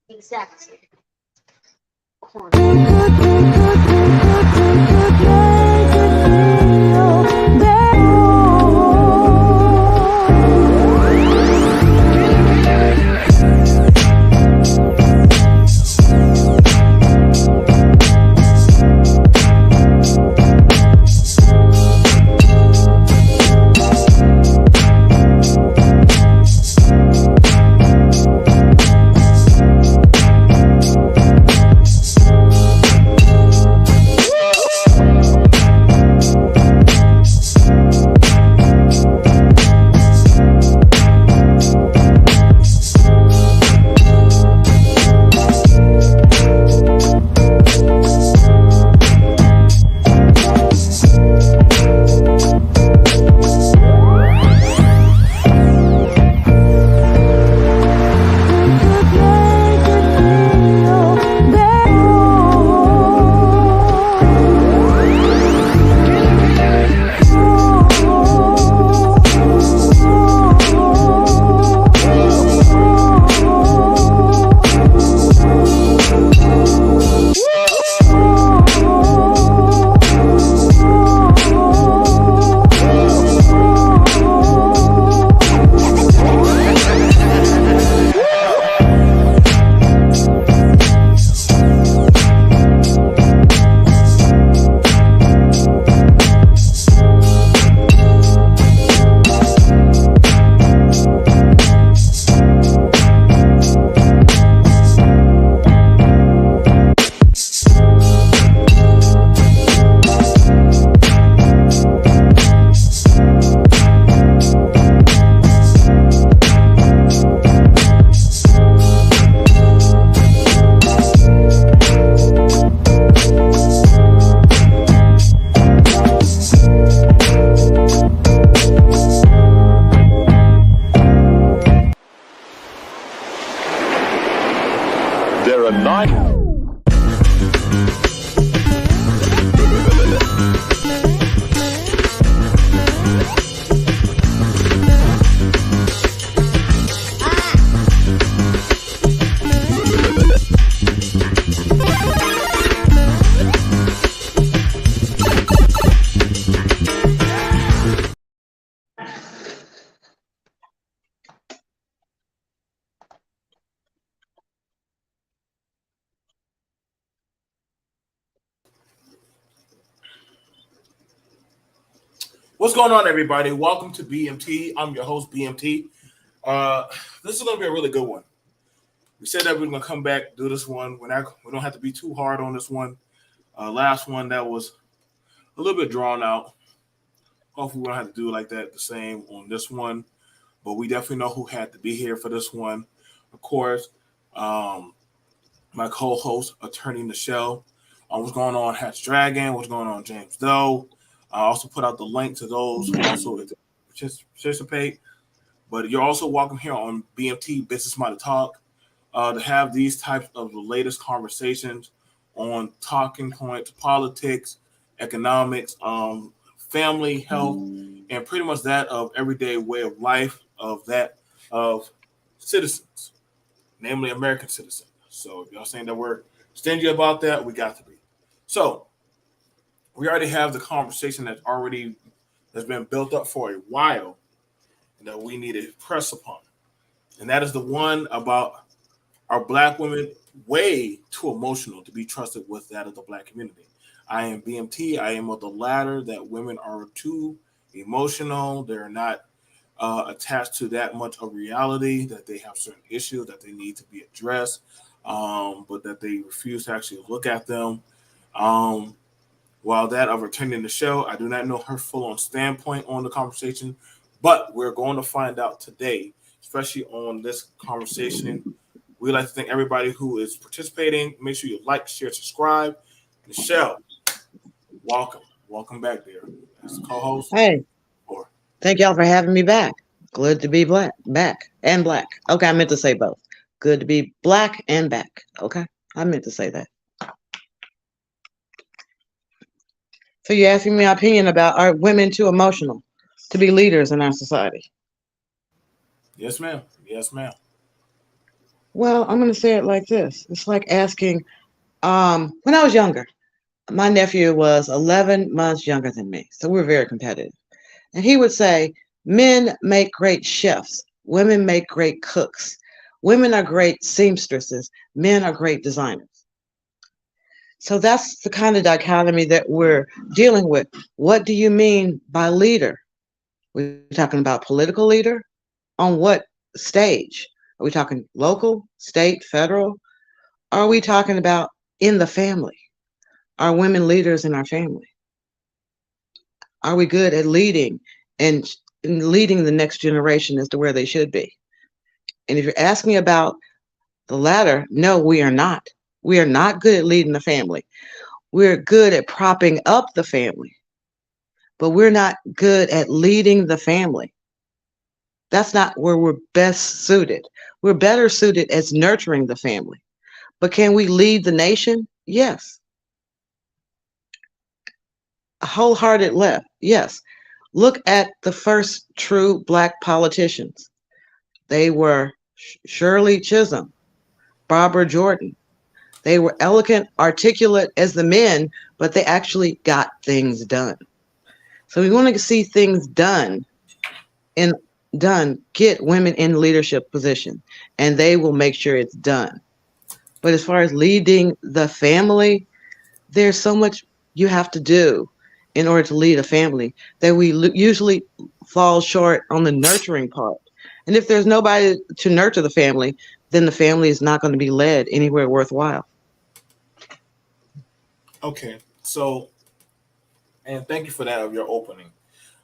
Exactly. There are nine. What's going on, everybody? Welcome to BMT. I'm your host, BMT. This is going to be a really good one. We said that we are going to come back, do this one. We don't have to be too hard on this one. Last one, that was a little bit drawn out. Hopefully, we don't have to do it like that the same on this one. But we definitely know who had to be here for this one. Of course, my co-host, Attorney Michelle. What's going on, Hatch Dragon? What's going on, James Doe? I also put out the link to those who also participate. But you're also welcome here on BMT Business Minded Talk to have these types of the latest conversations on talking points, politics, economics, family, health, and pretty much that of everyday way of life of citizens, namely American citizens. So if y'all saying that we're stingy about that, we got to be. So we already have the conversation that's been built up for a while and that we need to press upon. And that is the one about our Black women way too emotional to be trusted with that of the Black community. I am BMT. I am of the latter that women are too emotional. They're not attached to that much of reality, that they have certain issues that they need to be addressed, but that they refuse to actually look at them. While that of attending the show, I do not know her full-on standpoint on the conversation, but we're going to find out today, especially on this conversation. We'd like to thank everybody who is participating. Make sure you like, share, subscribe. Michelle, welcome. Welcome back there as the co-host. Hey, thank y'all for having me back. Good to be back and black. Okay, I meant to say both. Good to be black and back. Okay, I meant to say that. So you're asking me my opinion about, are women too emotional to be leaders in our society? Yes, ma'am. Yes, ma'am. Well, I'm going to say it like this. It's like asking, when I was younger, my nephew was 11 months younger than me, so we're very competitive. And he would say, men make great chefs, women make great cooks, women are great seamstresses, men are great designers. So that's the kind of dichotomy that we're dealing with. What do you mean by leader? We're talking about political leader? On what stage? Are we talking local, state, federal? Are we talking about in the family? Are women leaders in our family? Are we good at leading and leading the next generation as to where they should be? And if you're asking me about the latter, no, we are not. We are not good at leading the family. We're good at propping up the family, but we're not good at leading the family. That's not where we're best suited. We're better suited as nurturing the family. But can we lead the nation? Yes. A wholehearted left. Yes. Look at the first true Black politicians. They were Shirley Chisholm, Barbara Jordan. They were elegant, articulate as the men, but they actually got things done. So we want to see things done and get women in leadership position, and they will make sure it's done. But as far as leading the family, there's so much you have to do in order to lead a family that we usually fall short on the nurturing part. And if there's nobody to nurture the family, then the family is not going to be led anywhere worthwhile. Okay, so and thank you for that of your opening.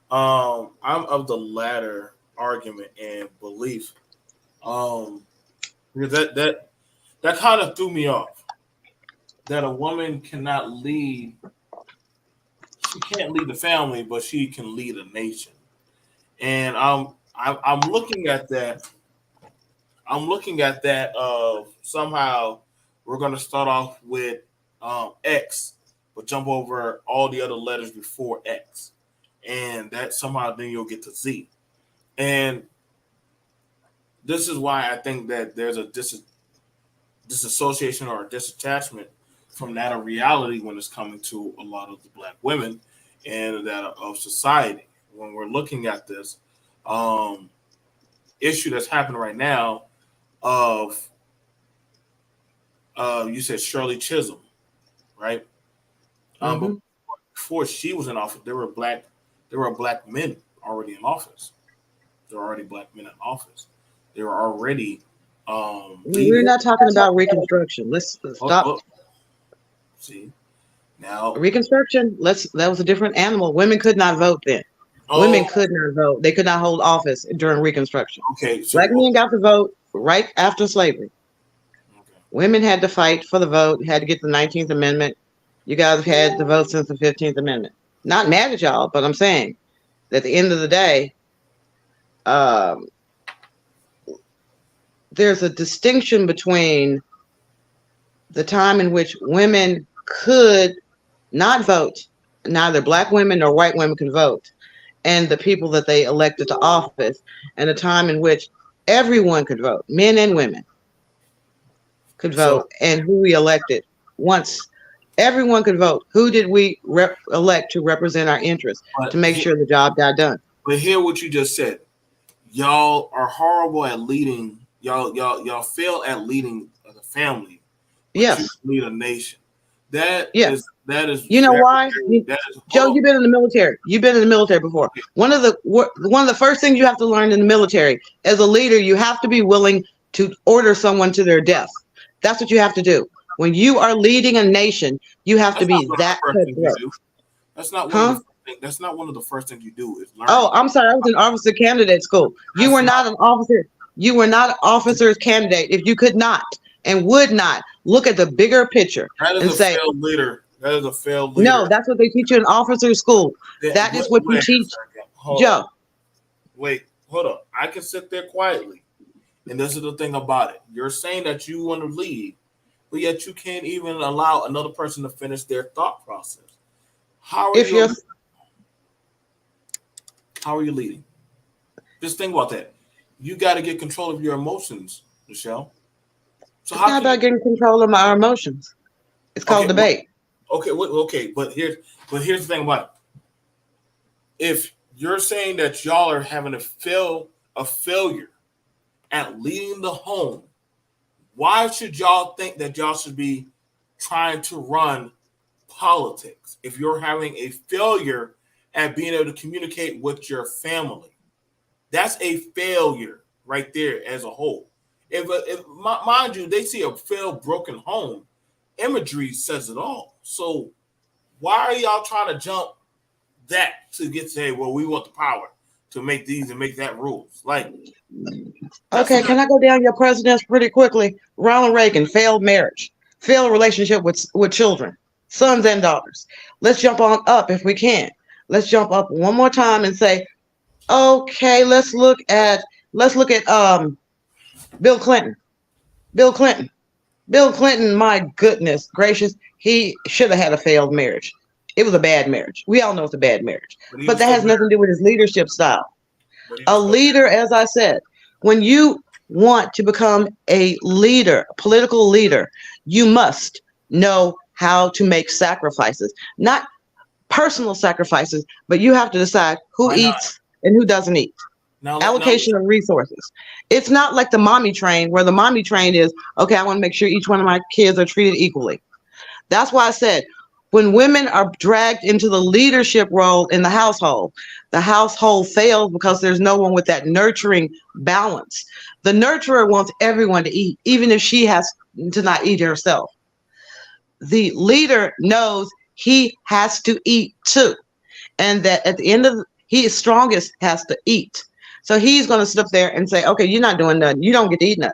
I'm of the latter argument and belief. Um, because that kind of threw me off. That a woman cannot lead. She can't lead the family, but she can lead a nation. And I'm looking at that. I'm looking at that of somehow we're going to start off with X, but jump over all the other letters before X, and that somehow then you'll get to Z. And this is why I think that there's a disassociation or a disattachment from that of reality when it's coming to a lot of the Black women and that of society. When we're looking at this um, issue that's happening right now of you said Shirley Chisholm, right? But Hmm. before she was in office, there were black men already in office. There were already black men in office. They were already We're leading. not talking about Reconstruction. Let's Oh, stop. oh, see now, Reconstruction. That was a different animal. Women could not vote then. Women oh, could not vote. They could not hold office during Reconstruction. okay, Black so men okay, got to vote right after slavery. okay, Women had to fight for the vote, had to get the 19th Amendment. You guys have had the vote since the 15th Amendment. Not mad at y'all, but I'm saying that at the end of the day, um, there's a distinction between the time in which women could not vote, neither black women nor white women could vote, and the people that they elected to office, and a time in which everyone could vote, men and women could so vote, and who we elected. Once everyone could vote, who did we elect to represent our interests to but make sure the job got done? hear what you just said. Y'all are horrible at leading. Y'all fail at leading the family, but you Yes, lead a nation. That yeah. is that is You know very, why? that is hold Joe, on. you've been in the military. You've been in the military before. Okay, One of the first things you have to learn in the military as a leader, you have to be willing to order someone to their death. That's what you have to do. When you are leading a nation, you have to that's not be one of the that first things you cutthroat. do. That's not one of the Huh? first things. That's not one of the first things you do is Oh, learn. I'm sorry. I was in officer candidate school. You That's were not. not an officer. You were not an officer's candidate if you could not and would not look at the bigger picture That is and a say, failed leader. That is a failed no, leader. that's what they teach you in officer school. That is what you Wait a teach, second. Hold on. Joe. Wait. Hold on. I can sit there quietly, and this is the thing about it. You're saying that you want to lead, but yet you can't even allow another person to finish their thought process. How are If you? you're How are you leading? Just think about that. You got to get control of your emotions, Michelle. So It's how not can about you? getting control of our emotions. It's called Okay, what? debate. Okay, okay, but here's the thing about it. If you're saying that y'all are having a failure at leading the home, why should y'all think that y'all should be trying to run politics if you're having a failure at being able to communicate with your family? That's a failure right there as a whole. If mind you, they see a failed broken home, imagery says it all. So why are y'all trying to jump that to get say, well, we want the power to make these and make that rules? Like that's Okay, what can that. I go down your presidents pretty quickly? Ronald Reagan, failed marriage, failed relationship with children, sons and daughters. Let's jump on up if we can. Let's jump up one more time and say, okay, let's look at Bill Clinton. Bill Clinton. Bill Clinton, my goodness gracious, he should have had a failed marriage. It was a bad marriage. We all know it's a bad marriage. But he But was that still has nothing married. to do with his leadership style. But he A was still leader, married. as I said, when you want to become a leader, a political leader, you must know how to make sacrifices, not personal sacrifices, but you have to decide who Why not? eats and who doesn't eat. Now, Allocation of resources. It's not like the mommy train, where the mommy train is, okay, I want to make sure each one of my kids are treated equally. That's why I said when women are dragged into the leadership role in the household fails because there's no one with that nurturing balance. The nurturer wants everyone to eat, even if she has to not eat herself. The leader knows he has to eat too, and that at the end of he is strongest has to eat. So he's going to sit up there and say, okay, you're not doing nothing. You don't get to eat nothing.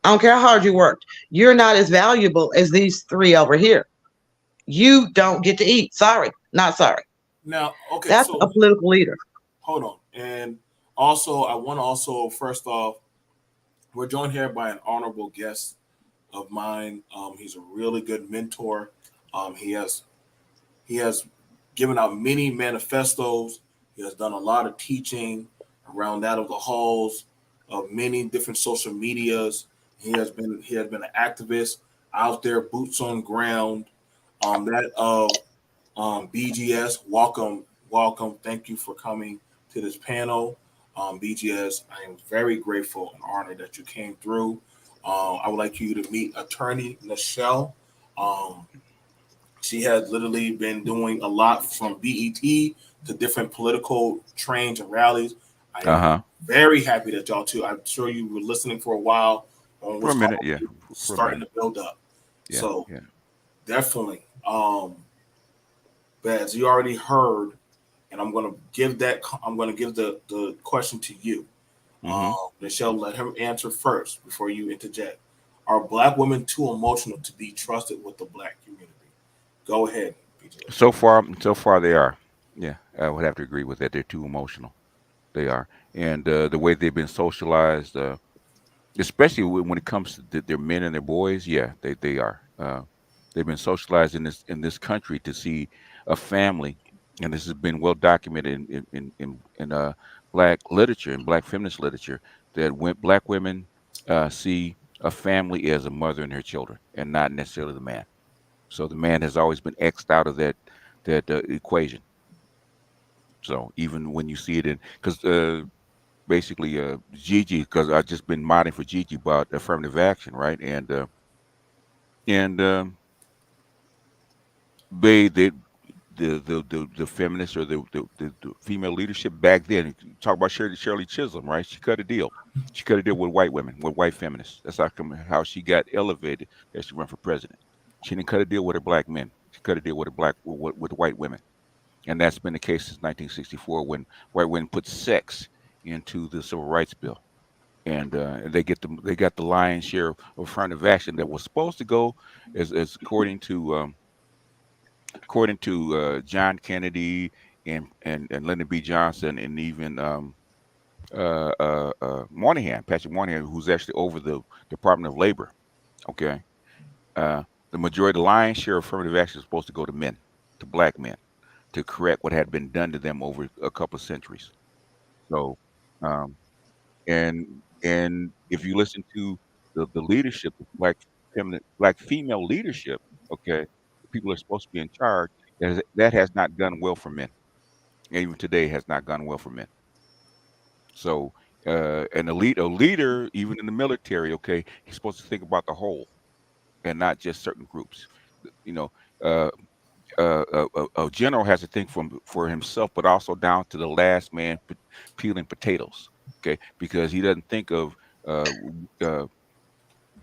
I don't care how hard you worked. You're not as valuable as these three over here. You don't get to eat. Sorry, not sorry. okay. That's a So political leader. hold on, and also I want to also first off, we're joined here by an honorable guest of mine. He's a really good mentor. He has given out many manifestos. He has done a lot of teaching around that of the halls of many different social medias. He has been an activist out there, boots on ground. That of BGS. Welcome, welcome. Thank you for coming to this panel. BGS, I am very grateful and honored that you came through. I would like you to meet Attorney Nichelle. Um, she has literally been doing a lot from BET to different political trains and rallies. I Uh am huh. very happy that y'all too. I'm sure you were listening for a while on For a what's minute, called yeah. For a starting minute, to build up. yeah, So yeah. definitely, but as you already heard, and I'm gonna give the question to you. Mm-hmm. Michelle, let him answer first before you interject. Are black women too emotional to be trusted with the black community? Go ahead, BGS. So far they are. Yeah, I would have to agree with that. They're too emotional. They are, and the way they've been socialized, especially when it comes to their men and their boys. Yeah, they are. They've been socialized in this country to see a family, and this has been well documented in black literature and black feminist literature that when black women see a family as a mother and her children, and not necessarily the man. So the man has always been xed out of that equation. So even when you see it in, because basically Gigi, because I've just been modding for Gigi about affirmative action, right? And they the feminists or the female leadership back then, talk about Shirley Chisholm, right? She cut a deal. She cut a deal with white women, with white feminists. That's how she got elevated as she ran for president. She didn't cut a deal with her black men. She cut a deal with her with white women, and that's been the case since 1964 when white women put sex into the Civil Rights Bill. And they got the lion's share of affirmative action that was supposed to go as according to John Kennedy and Lyndon B. Johnson, and even Moynihan, Patrick Moynihan, who's actually over the Department of Labor. Okay, the majority, the lion's share of affirmative action is supposed to go to men, to black men, to correct what had been done to them over a couple of centuries. So, um, and if you listen to the leadership, the black female leadership, okay, the people that are supposed to be in charge, that has not gone well for men. And even today has not gone well for men. So, and a leader, even in the military, okay, he's supposed to think about the whole and not just certain groups. You know, uh, a general has to think for himself, but also down to the last man peeling potatoes. Okay, because he doesn't think of uh, uh,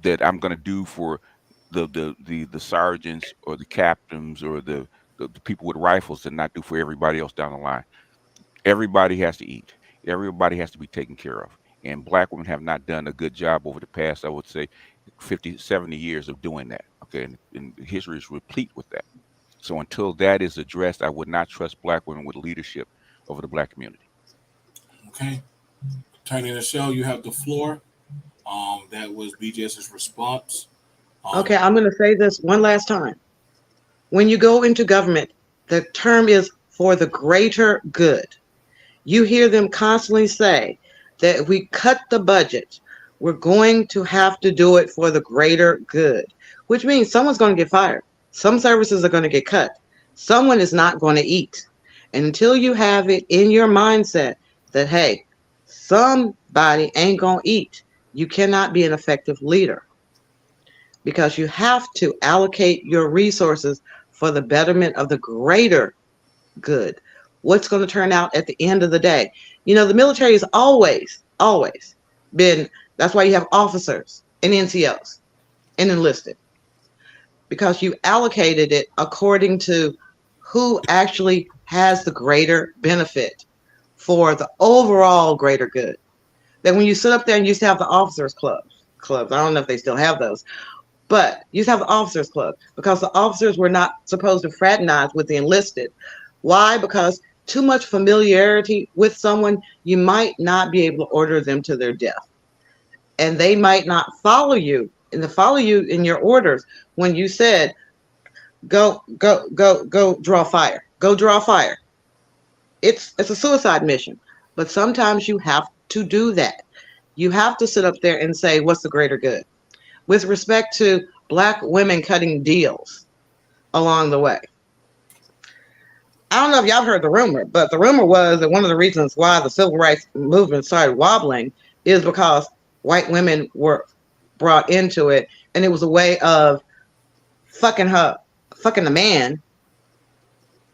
that I'm going to do for the sergeants or the captains or the people with rifles and not do for everybody else down the line. Everybody has to eat. Everybody has to be taken care of. And black women have not done a good job over the past, I would say, 50, 70 years of doing that. Okay. And history is replete with that. So until that is addressed, I would not trust black women with leadership over the black community. Okay. Attorney Michelle, you have the floor. That was BJ's response. Okay, I'm going to say this one last time. When you go into government, the term is for the greater good. You hear them constantly say that if we cut the budget, we're going to have to do it for the greater good, which means someone's going to get fired. Some services are going to get cut. Someone is not going to eat. And until you have it in your mindset that, hey, somebody ain't going to eat, you cannot be an effective leader, because you have to allocate your resources for the betterment of the greater good. What's going to turn out at the end of the day? You know, the military has always been, that's why you have officers and NCOs and enlisted, because you allocated it according to who actually has the greater benefit for the overall greater good. That when you sit up there and used to have the officers clubs, I don't know if they still have those, but you used to have the officers club because the officers were not supposed to fraternize with the enlisted. Why? Because too much familiarity with someone, you might not be able to order them to their death. And they might not follow you in your orders when you said, go draw fire. Go draw fire. It's a suicide mission. But sometimes you have to do that. You have to sit up there and say, what's the greater good? With respect to black women cutting deals along the way. I don't know if y'all heard the rumor, but the rumor was that one of the reasons why the civil rights movement started wobbling is because white women were brought into it, and it was a way of fucking the man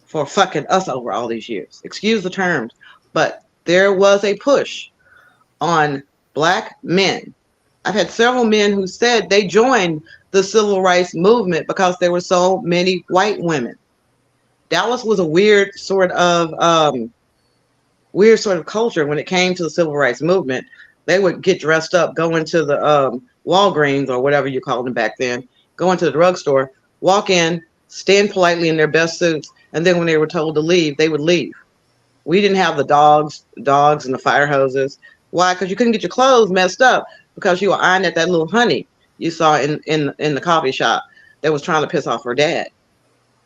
for fucking us over all these years. Excuse the terms, but there was a push on black men. I've had several men who said they joined the civil rights movement because there were so many white women. Dallas was a weird sort of culture when it came to the civil rights movement. They would get dressed up, go into the Walgreens or whatever you called them back then, go into the drugstore, walk in, stand politely in their best suits, and then when they were told to leave, they would leave. We didn't have the dogs and the fire hoses. Why? Because you couldn't get your clothes messed up because you were eyeing at that little honey you saw in the coffee shop that was trying to piss off her dad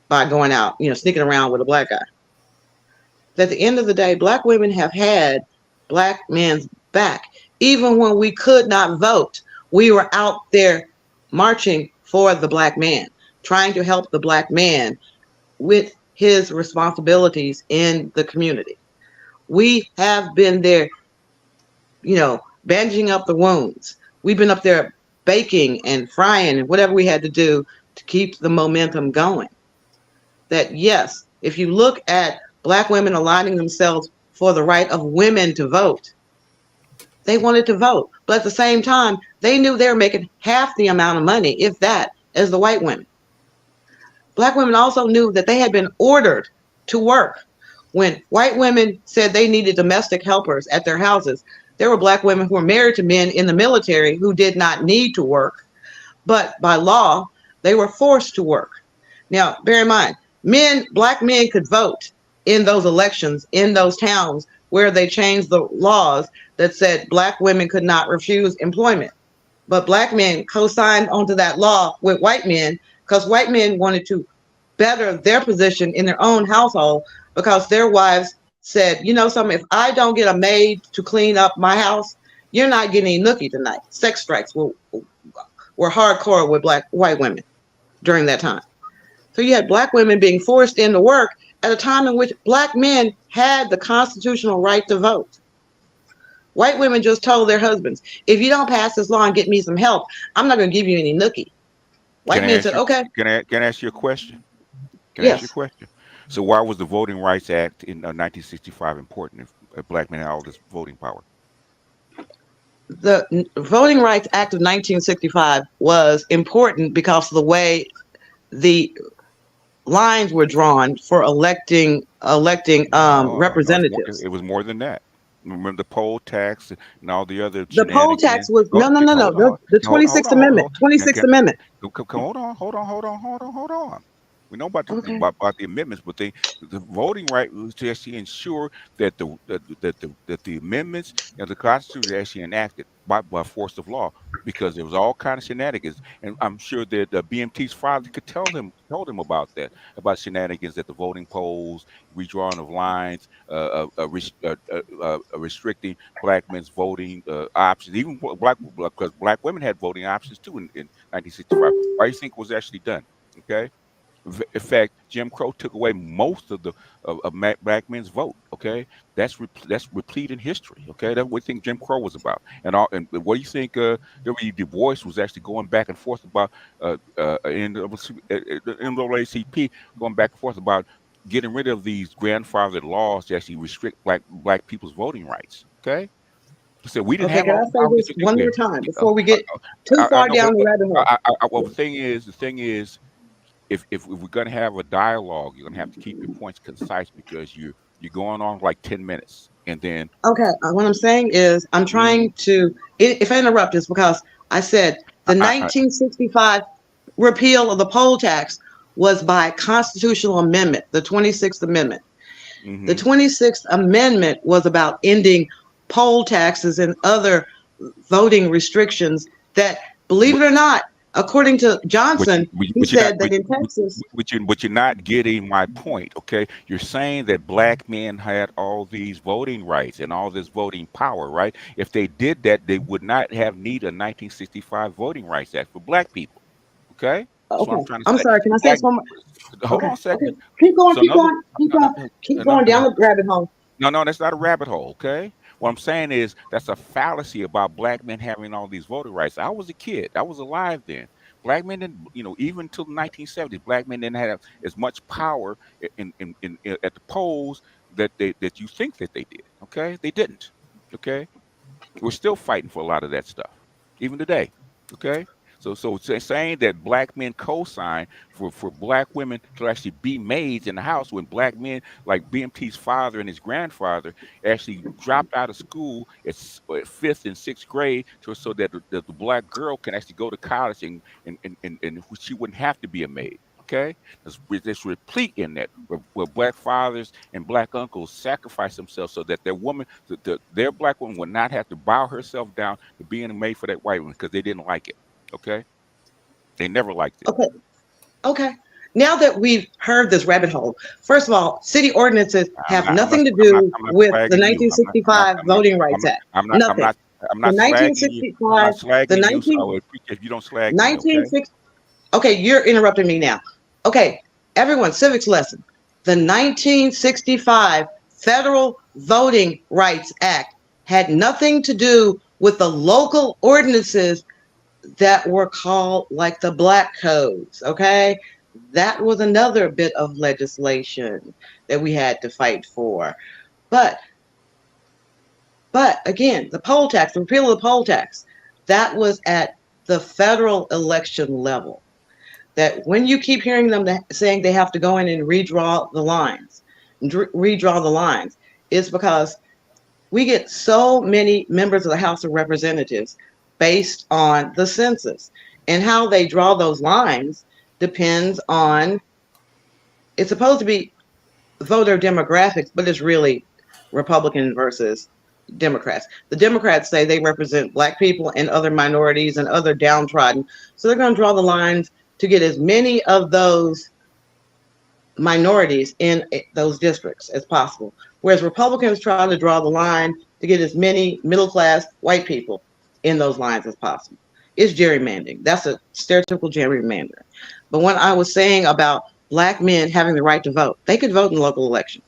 by going out, sneaking around with a black guy. At the end of the day, black women have had black men's back. Even when we could not vote, we were out there marching for the black man, trying to help the black man with his responsibilities in the community. We have been there, bandaging up the wounds. We've been up there baking and frying and whatever we had to do to keep the momentum going. That yes, if you look at black women aligning themselves for the right of women to vote, they wanted to vote. But at the same time, they knew they were making half the amount of money, if that, as the white women. Black women also knew that they had been ordered to work. When white women said they needed domestic helpers at their houses, there were black women who were married to men in the military who did not need to work, but by law, they were forced to work. Now, bear in mind, black men could vote in those elections in those towns where they changed the laws that said black women could not refuse employment. But black men co-signed onto that law with white men because white men wanted to better their position in their own household because their wives said, something, if I don't get a maid to clean up my house, you're not getting any nookie tonight. Sex strikes will were hardcore with white women during that time. So you had black women being forced into work at a time in which black men had the constitutional right to vote. White women just told their husbands, if you don't pass this law and get me some help, I'm not going to give you any nookie. White Can I men ask said, you? okay, Can I ask you a question? Can I ask you a yes. question? So why was the Voting Rights Act in 1965 important if black men had all this voting power? The Voting Rights Act of 1965 was important because of the way the lines were drawn for electing No, no, representatives. it was more than that. Remember the poll tax and all the other The poll tax shenanigans. was Hold, no. hold on, The hold 26th on, hold Amendment. on. Can, 26th Amendment. hold on, hold on. We know about Okay. about the amendments, but the voting right was to actually ensure that the amendments and the Constitution are actually enacted by force of law, because there was all kind of shenanigans, and I'm sure that BMT's father could told him about shenanigans at the voting polls, redrawing of lines, restricting black men's voting options, even because black women had voting options too in 1965. Why do you think it was actually done? Okay. In fact, Jim Crow took away most of the black men's vote. Okay, that's replete in history. Okay, that's what I think Jim Crow was about. And what do you think? W. Du Bois was actually going back and forth about in the NAACP, going back and forth about getting rid of these grandfathered laws to actually restrict black people's voting rights. Okay, so we didn't Okay, have can all I the say power. this one more time before we Uh, get too I far know, but down the rabbit hole? well, the thing is, if we're going to have a dialogue, you're going to have to keep your points concise, because you're going on like 10 minutes, and then Okay, what I'm saying is I'm Mhm. trying to, if I interrupt, it's because I said the I 1965 repeal of the poll tax was by constitutional amendment, the 26th Amendment. The hmm 26th Amendment was about ending poll taxes and other voting restrictions that, believe but it or not, according to Johnson, he but you're not said that in Texas, but you're not getting my point. Okay, you're saying that black men had all these voting rights and all this voting power, right? If they did that, they would not have need a 1965 Voting Rights Act for black people. Okay, that's what I'm okay, trying to I'm say. sorry, can I say Black, this one more? hold Okay, on a okay, second. keep going, So keep another going, keep no, going, no, keep no, going down the rabbit hole. no, that's not a rabbit hole, okay? What I'm saying is that's a fallacy about black men having all these voting rights. I was a kid. I was alive then. Black men didn't, even until the 1970s, black men didn't have as much power at the polls that you think that they did. Okay, they didn't. Okay, we're still fighting for a lot of that stuff, even today. Okay, so saying that black men co-sign for black women to actually be maids in the house, when black men like BMT's father and his grandfather actually dropped out of school at fifth and sixth grade, so that the black girl can actually go to college, and she wouldn't have to be a maid. Okay, there's replete in that, where black fathers and black uncles sacrifice themselves so that their woman, their black woman, would not have to bow herself down to being a maid for that white woman, because they didn't like it. Okay, they never liked it. Okay, okay. Now that we've heard this rabbit hole, first of all, city ordinances have nothing to do I'm not with the slagging you. 1965 Voting Rights Act. I'm not, I'm Nothing. not, I'm The not slagging you. I'm 1965, not the slagging you. So I 19, would appreciate if you don't slag me. Okay. 1960, okay, you're interrupting me now. Okay, everyone, civics lesson. The 1965 Federal Voting Rights Act had nothing to do with the local ordinances that were called like the black codes. Okay, that was another bit of legislation that we had to fight for. But again, the poll tax, the repeal of the poll tax, that was at the federal election level. That when you keep hearing them saying they have to go in and redraw the lines, it's because we get so many members of the House of Representatives based on the census, and how they draw those lines depends on, it's supposed to be voter demographics, but it's really Republican versus Democrats. The Democrats say they represent black people and other minorities and other downtrodden, so they're going to draw the lines to get as many of those minorities in those districts as possible, whereas Republicans try to draw the line to get as many middle class white people in those lines as possible. is gerrymandering. That's a stereotypical gerrymandering. But when I was saying about black men having the right to vote, they could vote in local elections.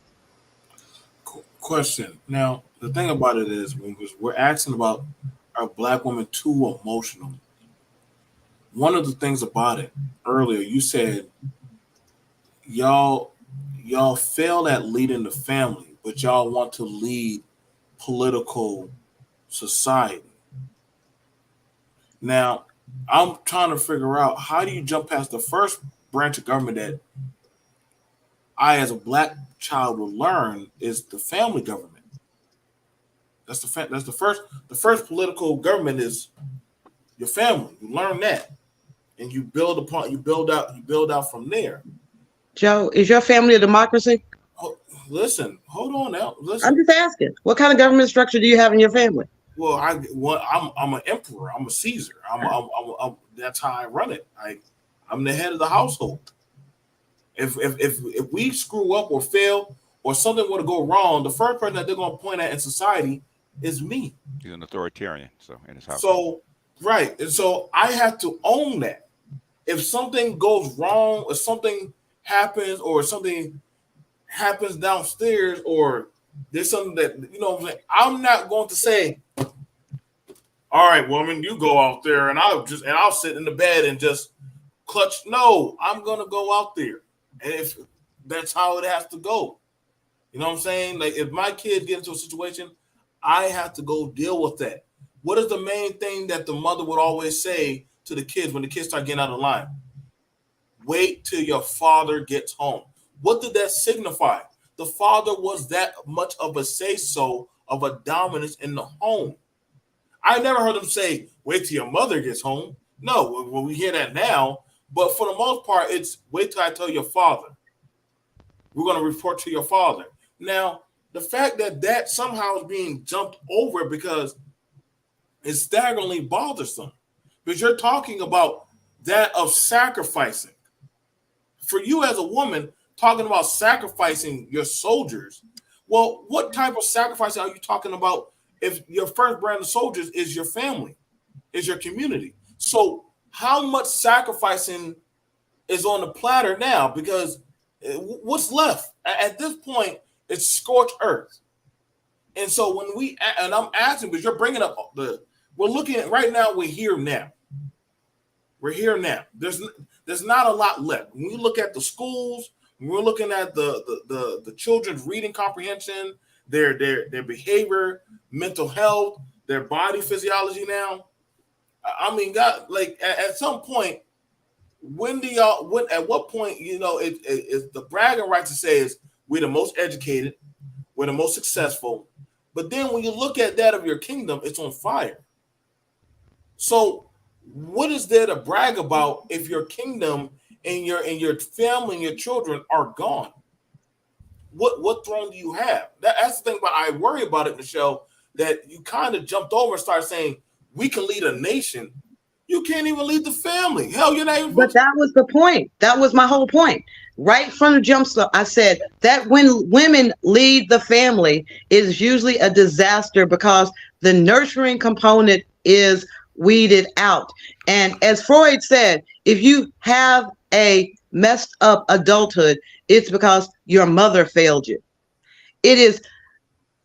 Question. Now, the thing about it is, we're asking about are black women too emotional? One of the things about it earlier, you said y'all fail at leading the family, but y'all want to lead political society. Now, I'm trying to figure out how do you jump past the first branch of government that I, as a black child, will learn is the family government. That's the first political government is your family. You learn that, and you build out from there. Joe, is your family a democracy? Listen, hold on now. Listen. I'm just asking, what kind of government structure do you have in your family? Well, I'm an emperor. I'm a Caesar. I'm that's how I run it. I'm the head of the household. If we screw up or fail or something were to go wrong, the first person that they're going to point at in society is me. He's an authoritarian, so in his house. So right, and so I have to own that. If something goes wrong, or something happens, or something happens downstairs, or there's something that I'm not going to say, all right, woman, you go out there and I'll sit in the bed and just clutch. No, I'm gonna go out there. And if that's how it has to go. You know what I'm saying? Like if my kids get into a situation, I have to go deal with that. What is the main thing that the mother would always say to the kids when the kids start getting out of line? Wait till your father gets home. What did that signify? The father was that much of a say-so of a dominance in the home. I never heard them say, wait till your mother gets home. No, well, we hear that now. But for the most part, it's wait till I tell your father. We're going to report to your father. Now, the fact that somehow is being jumped over because it's staggeringly bothersome. Because you're talking about that of sacrificing. For you as a woman, talking about sacrificing your soldiers. Well, what type of sacrifice are you talking about if your first brand of soldiers is your family, is your community? So how much sacrificing is on the platter now? Because what's left? At this point, it's scorched earth. And so and I'm asking, because you're bringing up we're looking at right now, we're here now. We're here now. There's not a lot left. When we look at the schools, when we're looking at the children's reading comprehension, their behavior, mental health, their body physiology now. I mean, God, like at some point, at what point, it's the bragging right to say is we're the most educated, we're the most successful. But then when you look at that of your kingdom, it's on fire. So what is there to brag about if your kingdom and your family and your children are gone? What throne do you have? That's the thing about I worry about it, Michelle, that you kind of jumped over and started saying we can lead a nation. You can't even lead the family. Hell, you're not even. But that was the point. That was my whole point. Right from the jump start, I said that when women lead the family, it is usually a disaster because the nurturing component is weeded out. And as Freud said, if you have a messed up adulthood, it's because your mother failed you. It is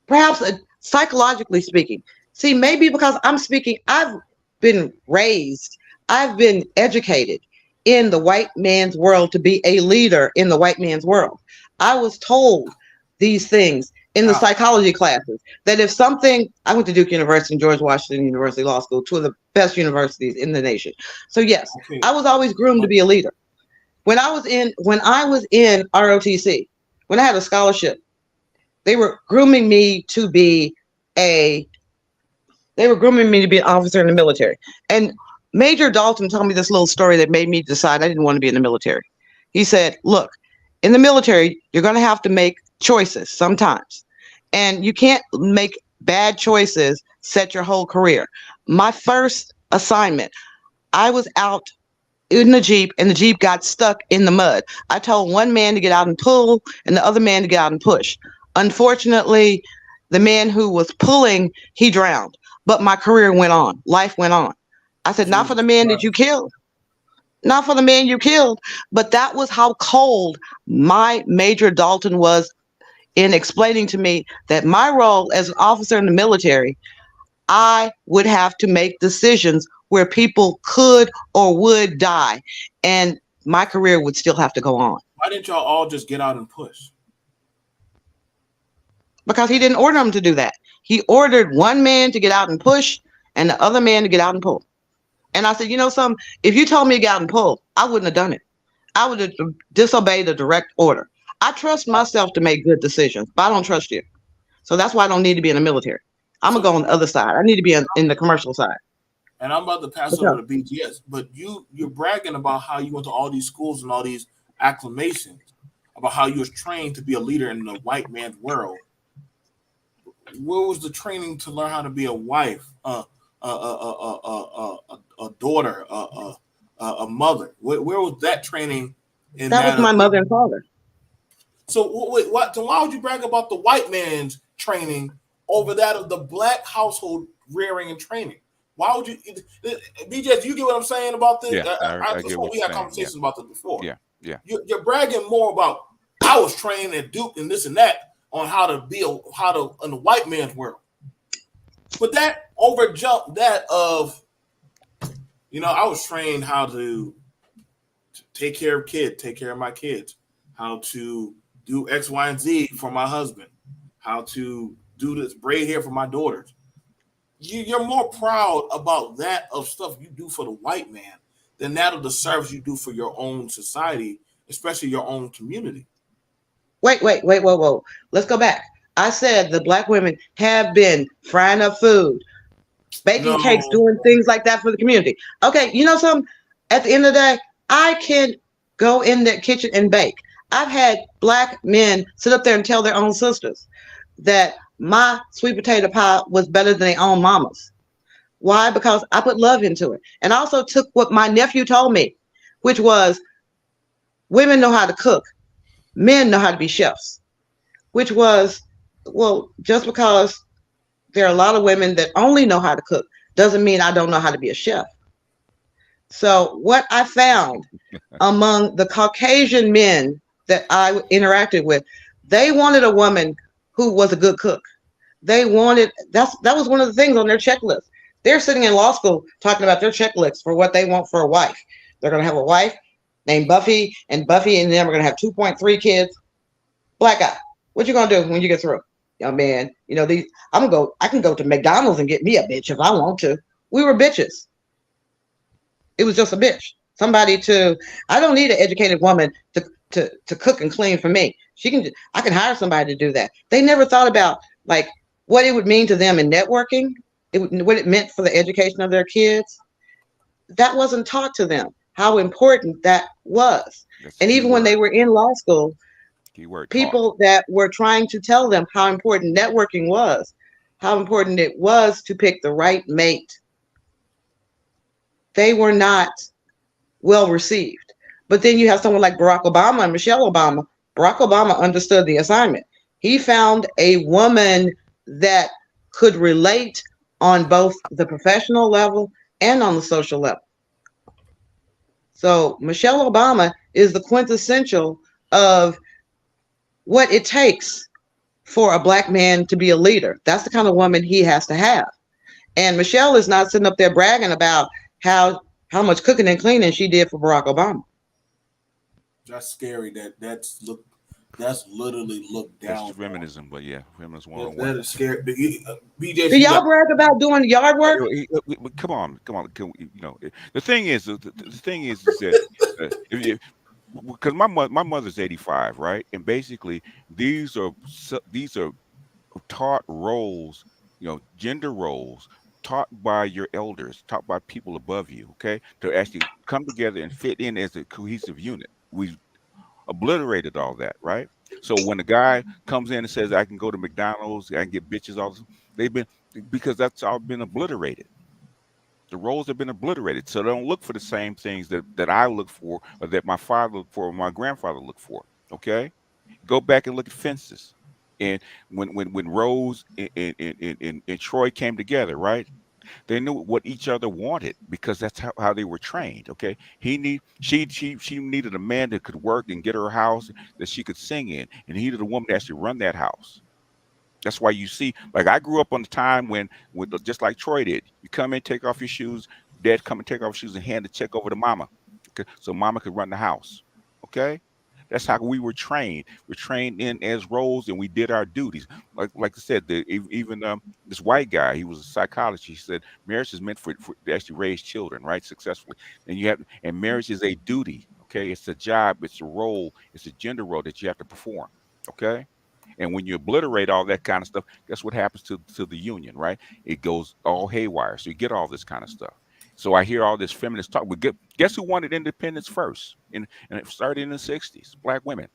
perhaps psychologically speaking. See, maybe because I've been raised, I've been educated in the white man's world to be a leader in the white man's world. I was told these things in the psychology classes that if something, I went to Duke University and George Washington University Law School, two of the best universities in the nation. So yes, okay. I was always groomed to be a leader. When I was in ROTC, when I had a scholarship, they were grooming me to be an officer in the military. And Major Dalton told me this little story that made me decide I didn't want to be in the military. He said, look, in the military, you're going to have to make choices sometimes. And you can't make bad choices set your whole career. My first assignment, I was out in the Jeep and the Jeep got stuck in the mud. I told one man to get out and pull and the other man to get out and push. Unfortunately, the man who was pulling, he drowned. But my career went on. Life went on. I said, not for the Jesus man that Christ. you killed. Not for the man you killed. But that was how cold my Major Dalton was in explaining to me that my role as an officer in the military, I would have to make decisions where people could or would die. And my career would still have to go on. Why didn't y'all all just get out and push? Because he didn't order them to do that. He ordered one man to get out and push and the other man to get out and pull. And I said, you know something? If you told me to get out and pull, I wouldn't have done it. I would have disobeyed the direct order. I trust myself to make good decisions, but I don't trust you. So that's why I don't need to be in the military. I'm going to go on the other side. I need to be in the commercial side. And I'm about to pass over to BGS, but you're bragging about how you went to all these schools and all these acclamations about how you was trained to be a leader in the white man's world. Where was the training to learn how to be a wife, a daughter, a mother? Where was that training? That was my mother and father. So wait, what? So why would you brag about the white man's training over that of the black household rearing and training? Why would you, BJ? Do you get what I'm saying about this? Yeah, I get what we you're had saying. conversations about this before. Yeah. You're bragging more about I was trained at Duke and this and that on how to in the white man's world, but that overjumped that of, I was trained how to take care of my kids, how to do X, Y, and Z for my husband, how to do this braid hair for my daughters. You're more proud about that of stuff you do for the white man than that of the service you do for your own society, especially your own community. Wait, whoa. Let's go back. I said the black women have been frying up food, baking cakes, doing things like that for the community. Okay, you know something? At the end of the day, I can go in the kitchen and bake. I've had black men sit up there and tell their own sisters that my sweet potato pie was better than their own mama's. Why? Because I put love into it. And I also took what my nephew told me, which was women know how to cook. Men know how to be chefs, which was, well, just because there are a lot of women that only know how to cook doesn't mean I don't know how to be a chef. So what I found among the Caucasian men that I interacted with, they wanted a woman who was a good cook. They wanted, that was one of the things on their checklist. They're sitting in law school talking about their checklist for what they want for a wife. They're going to have a wife named Buffy, and then we're going to have 2.3 kids. Black guy, what you going to do when you get through? Young man, I can go to McDonald's and get me a bitch if I want to. We were bitches. It was just a bitch. I don't need an educated woman to cook and clean for me. I can hire somebody to do that. They never thought about like what it would mean to them in networking, what it meant for the education of their kids. That wasn't taught to them, how important that was. And even when they were in law school, people that were trying to tell them how important networking was, how important it was to pick the right mate, they were not well received. But then you have someone like Barack Obama and Michelle Obama. Barack Obama understood the assignment. He found a woman that could relate on both the professional level and on the social level. So Michelle Obama is the quintessential of what it takes for a black man to be a leader. That's the kind of woman he has to have. And Michelle is not sitting up there bragging about how much cooking and cleaning she did for Barack Obama. That's scary. That's literally looked down. That's feminism, but yeah, feminism 101. That is scary. BJ, do y'all brag about doing yard work? Come on. The thing is that because my mother's 85, right? And basically these are taught roles, gender roles taught by your elders, taught by people above you, okay, to actually come together and fit in as a cohesive unit. We obliterated all that, right? So when a guy comes in and says, I can go to McDonald's, I can get bitches, because that's all been obliterated. The roles have been obliterated. So they don't look for the same things that I look for, or that my father looked for, or my grandfather looked for, okay? Go back and look at fences. And when Rose and Troy came together, right? They knew what each other wanted because that's how they were trained. Okay, she needed a man that could work and get her a house that she could sing in, and he needed a woman that actually run that house. That's why you see, like I grew up on the time when, with just like Troy did, you come in, take off your shoes, dad come and take off shoes and hand the check over to mama, okay, so mama could run the house. Okay, that's how we were trained. We're trained in as roles, and we did our duties. Like I said, even this white guy, he was a psychologist. He said marriage is meant for to actually raise children, right, successfully. And you have, and marriage is a duty. Okay, it's a job, it's a role, it's a gender role that you have to perform. Okay, and when you obliterate all that kind of stuff, guess what happens to the union, right? It goes all haywire. So you get all this kind of stuff. So I hear all this feminist talk. But guess who wanted independence first? And it started in the 60s. Black women.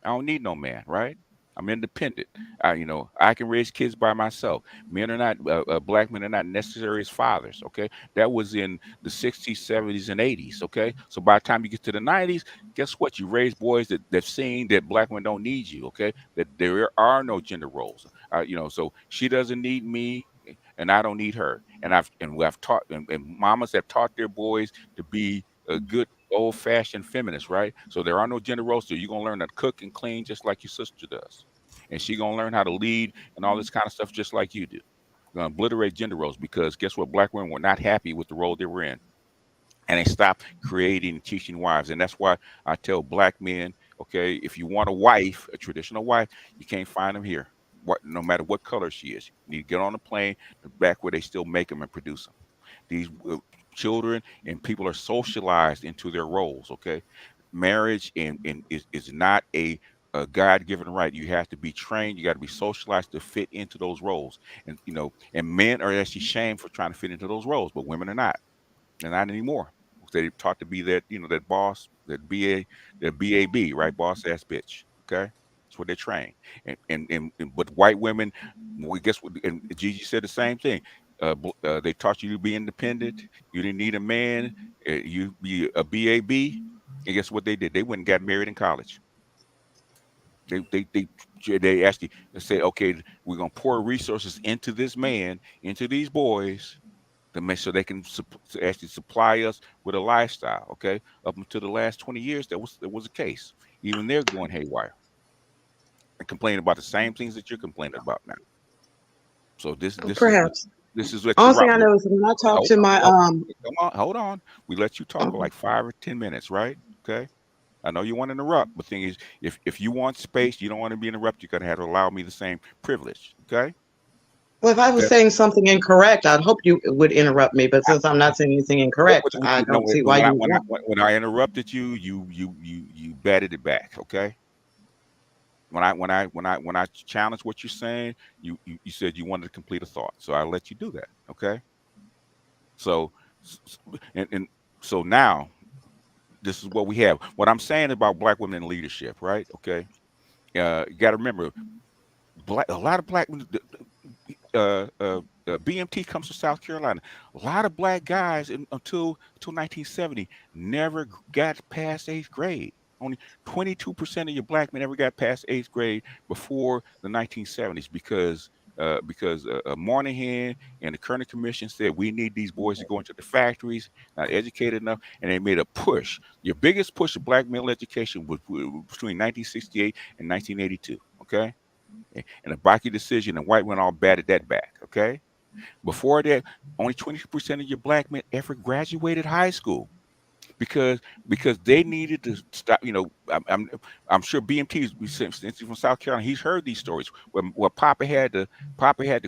I don't need no man, right? I'm independent. I can raise kids by myself. Men are not, black men are not necessary as fathers. Okay, that was in the 60s, 70s, and 80s. Okay, so by the time you get to the 90s, guess what? You raise boys that seen that black women don't need you. Okay, that there are no gender roles. So she doesn't need me, and I don't need her. And we have taught, and mamas have taught their boys to be a good old fashioned feminist, right? So there are no gender roles. So you're gonna learn how to cook and clean just like your sister does, and she gonna learn how to lead and all this kind of stuff just like you do. We're gonna obliterate gender roles because guess what? Black women were not happy with the role they were in, and they stopped creating and teaching wives. And that's why I tell black men, okay, if you want a wife, a traditional wife, you can't find them here. No matter what color she is, you need to get on a plane back where they still make them and produce them. These children and people are socialized into their roles. Okay, marriage and is not a God-given right. You have to be trained. You got to be socialized to fit into those roles. And men are actually shamed for trying to fit into those roles, but women are not. They're not anymore. They taught to be that boss, that BAB, right? Boss ass bitch. Okay, that's what they're trained. But white women, we guess what? And Gigi said the same thing. They taught you to be independent. You didn't need a man. You be a BAB. And guess what they did? They went and got married in college. They actually said, okay, we're gonna pour resources into this man, into these boys, to make sure they can to actually supply us with a lifestyle. Okay, up until the last 20 years, that was the case. Even they're going haywire and complaining about the same things that you're complaining about now. So Perhaps. this is what you're Only thing right. I know is when I talk Hold to on, my hold on. We let you talk for like 5 or 10 minutes, right? Okay. I know you want to interrupt, but thing is, if you want space, you don't want to be interrupted. You're gonna have to allow me the same privilege. Okay. well, if I was That, saying something incorrect, I'd hope you would interrupt me. But since I'm not saying anything incorrect, I no, don't see why you would want. when I interrupted you, you batted it back. Okay. When I challenged what you're saying, you said you wanted to complete a thought, so I let you do that. Okay. So and so now this is what we have. What I'm saying about black women in leadership, right? Okay. You got to remember, a lot of black women. BMT comes from South Carolina. A lot of black guys until 1970 never got past eighth grade. Only 22% of your black men ever got past eighth grade before the 1970s because Moynihan and the Kerner Commission said we need these boys to go into the factories, not educated enough, and they made a push. Your biggest push of black male education was between 1968 and 1982. Okay, and a Baki decision, and white went all batted that back. Okay, before that, only 20% of your black men ever graduated high school because they needed to stop. I'm sure BMT since he's from South Carolina, he's heard these stories where Papa had to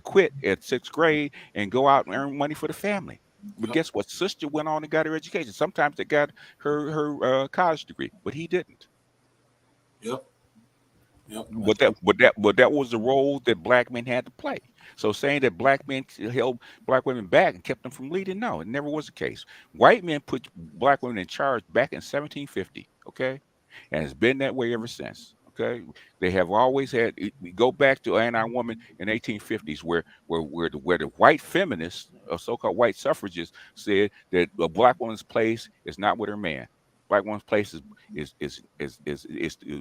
quit at sixth grade and go out and earn money for the family. But Yep. guess what? Sister went on and got her education. Sometimes they got her college degree, but he didn't. Yep. Yep. But that was the role that black men had to play. So saying that black men held black women back and kept them from leading, no, it never was the case. White men put black women in charge back in 1750, okay, and it's been that way ever since. Okay, they have always had. We go back to Ann Woman in 1850s, where the white feminists, or so-called white suffragists, said that a black woman's place is not with her man. Black woman's place is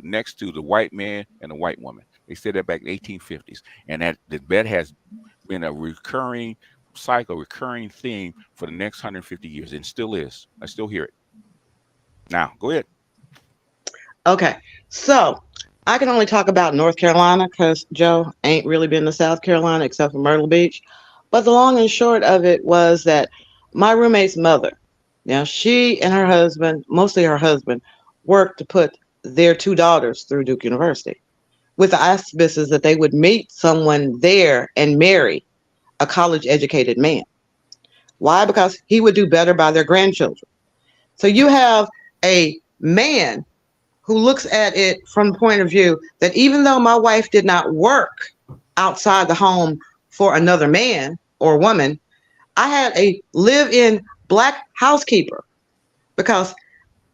next to the white man and the white woman. They said that back in 1850s, and that has been a recurring cycle, recurring theme for the next 150 years, and still is. I still hear it. Now, go ahead. Okay, so I can only talk about North Carolina because Joe ain't really been to South Carolina except for Myrtle Beach. But the long and short of it was that my roommate's mother, now she and her husband, mostly her husband, worked to put their two daughters through Duke University with the auspices that they would meet someone there and marry a college educated man. Why? Because he would do better by their grandchildren. So you have a man who looks at it from the point of view that even though my wife did not work outside the home for another man or woman, I had a live-in Black housekeeper because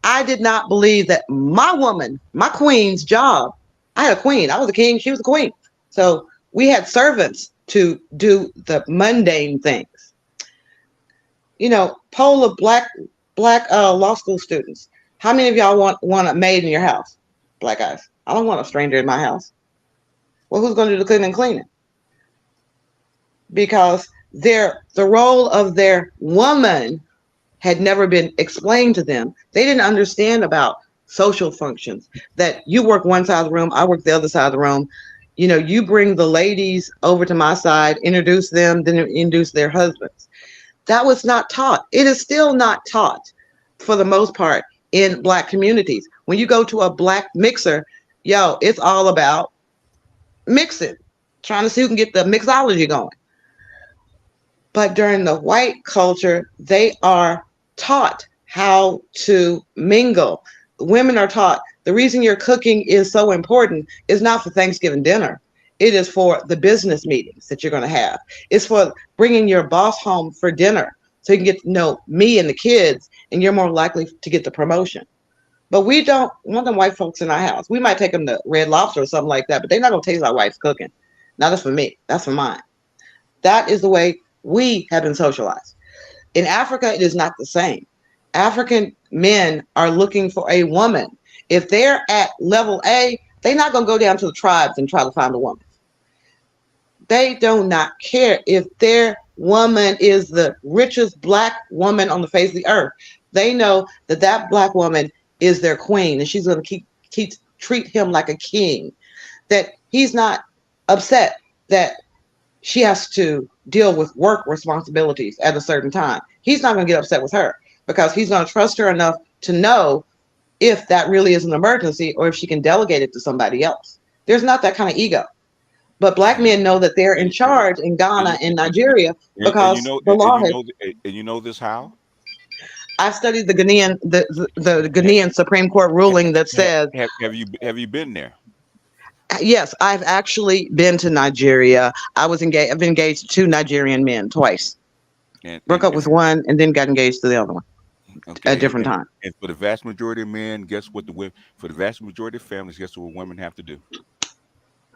I did not believe that my woman, my queen's job, I had a queen, I was a king, she was a queen. So we had servants to do the mundane things. You know, poll of black law school students. How many of y'all want a maid in your house? Black guys. I don't want a stranger in my house. Well, who's going to do the cleaning and cleaning? Because the role of their woman had never been explained to them. They didn't understand about social functions, that you work one side of the room, I work the other side of the room. You know, you bring the ladies over to my side, introduce them, then introduce their husbands. That was not taught. It is still not taught for the most part in Black communities. When you go to a Black mixer, it's all about mixing, trying to see who can get the mixology going. But during the white culture, they are taught how to mingle. Women are taught the reason your cooking is so important is not for Thanksgiving dinner. It is for the business meetings that you're going to have. It's for bringing your boss home for dinner so you can get to know me and the kids, and you're more likely to get the promotion. But we don't want them white folks in our house. We might take them to Red Lobster or something like that, but they're not going to taste our wife's cooking. Now, that's for me. That's for mine. That is the way we have been socialized. In Africa, it is not the same. African men are looking for a woman. If they're at level A, they're not going to go down to the tribes and try to find a woman. They do not care if their woman is the richest Black woman on the face of the earth. They know that that Black woman is their queen, and she's going to keep treat him like a king. That he's not upset that she has to deal with work responsibilities at a certain time. He's not going to get upset with her because he's going to trust her enough to know if that really is an emergency or if she can delegate it to somebody else. There's not that kind of ego. But Black men know that they're in charge in Ghana and Nigeria because the law has. And you know this how? I've studied the Ghanaian Supreme Court ruling that says. Have you been there? Yes, I've actually been to Nigeria. I've been engaged to two Nigerian men twice. Broke up with one and then got engaged to the other one at a different time. And for the vast majority of men, guess what for the vast majority of families, guess what women have to do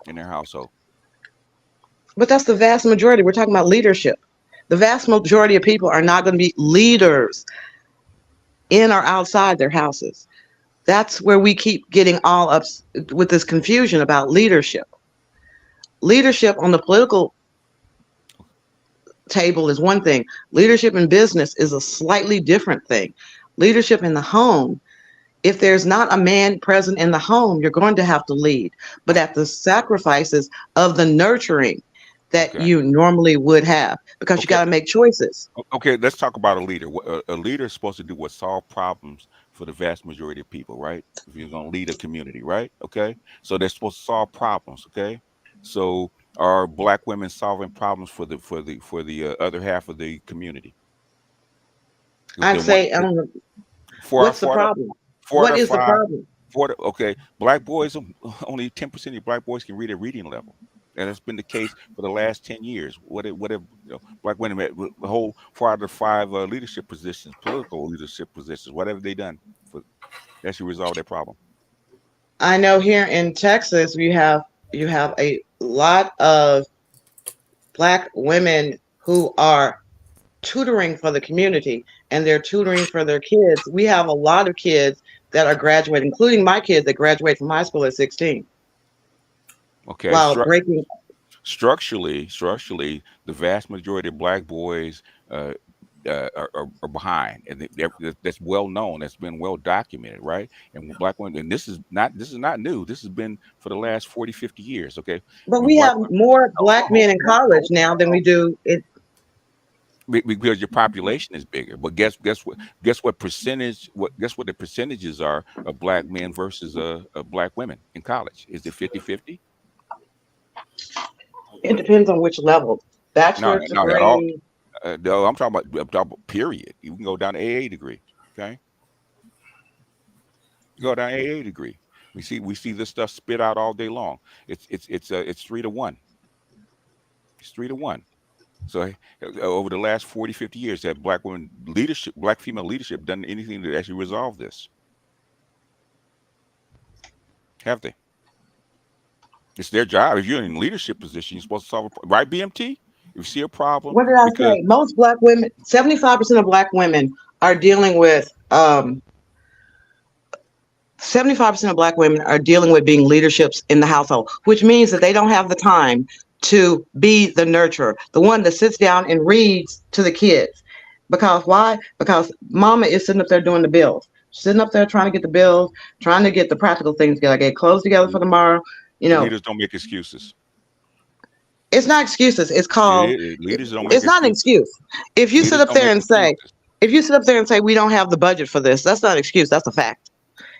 in their household? But that's the vast majority. We're talking about leadership. The vast majority of people are not going to be leaders in or outside their houses. That's where we keep getting all up with this confusion about leadership. Leadership on the political table is one thing. Leadership in business is a slightly different thing. Leadership in the home, if there's not a man present in the home, you're going to have to lead, but at the sacrifices of the nurturing that you normally would have, because you got to make choices. Okay, let's talk about a leader. A leader is supposed to do what? Solve problems for the vast majority of people, right? If you're going to lead a community, right? Okay, so they're supposed to solve problems. Okay, so are Black women solving problems for the other half of the community? I'd say, what's the problem? What is the problem? Okay, Black boys, only 10% of Black boys can read a reading level. And it's been the case for the last 10 years. What if Black women hold 4 out of 5 leadership positions, political leadership positions, whatever they done, that should resolve their problem. I know here in Texas, you have a lot of Black women who are tutoring for the community, and they're tutoring for their kids. We have a lot of kids that are graduating, including my kids that graduate from high school at 16. Okay. While breaking. structurally, the vast majority of black boys uh, are behind, and that's well known. That's been well documented, right? And black women, and this is not new. This has been for the last 40, 50 years. Okay, But when we black have women, more black hold men in on, college now than we do it. because your population is bigger. But guess what the percentages are of black men versus black women in college? Is it 50-50? It depends on which level. No, Bachelor's no, at all. degree. No, I'm talking about period. You can go down to AA degree. Okay, you go down to AA degree. We see this stuff spit out all day long. It's 3 to 1. It's 3 to 1. So over the last 40, 50 years, have black female leadership done anything to actually resolve this? Have they? It's their job. If you're in leadership position, you're supposed to solve right, BMT? If you see a problem, What did I because say? Most black women, 75% of black women are dealing with 75% of black women are dealing with being leaderships in the household, which means that they don't have the time to be the nurturer, the one that sits down and reads to the kids. Because why? Because mama is sitting up there doing the bills, sitting up there trying to get the bills, trying to get the practical things together, get clothes together for tomorrow. You know, leaders don't make excuses. it's not excuses. It's called, Leaders don't make it's not an excuses. excuse. If you sit Leaders up don't there make and say, excuses. we don't have the budget for this, that's not an excuse. That's a fact.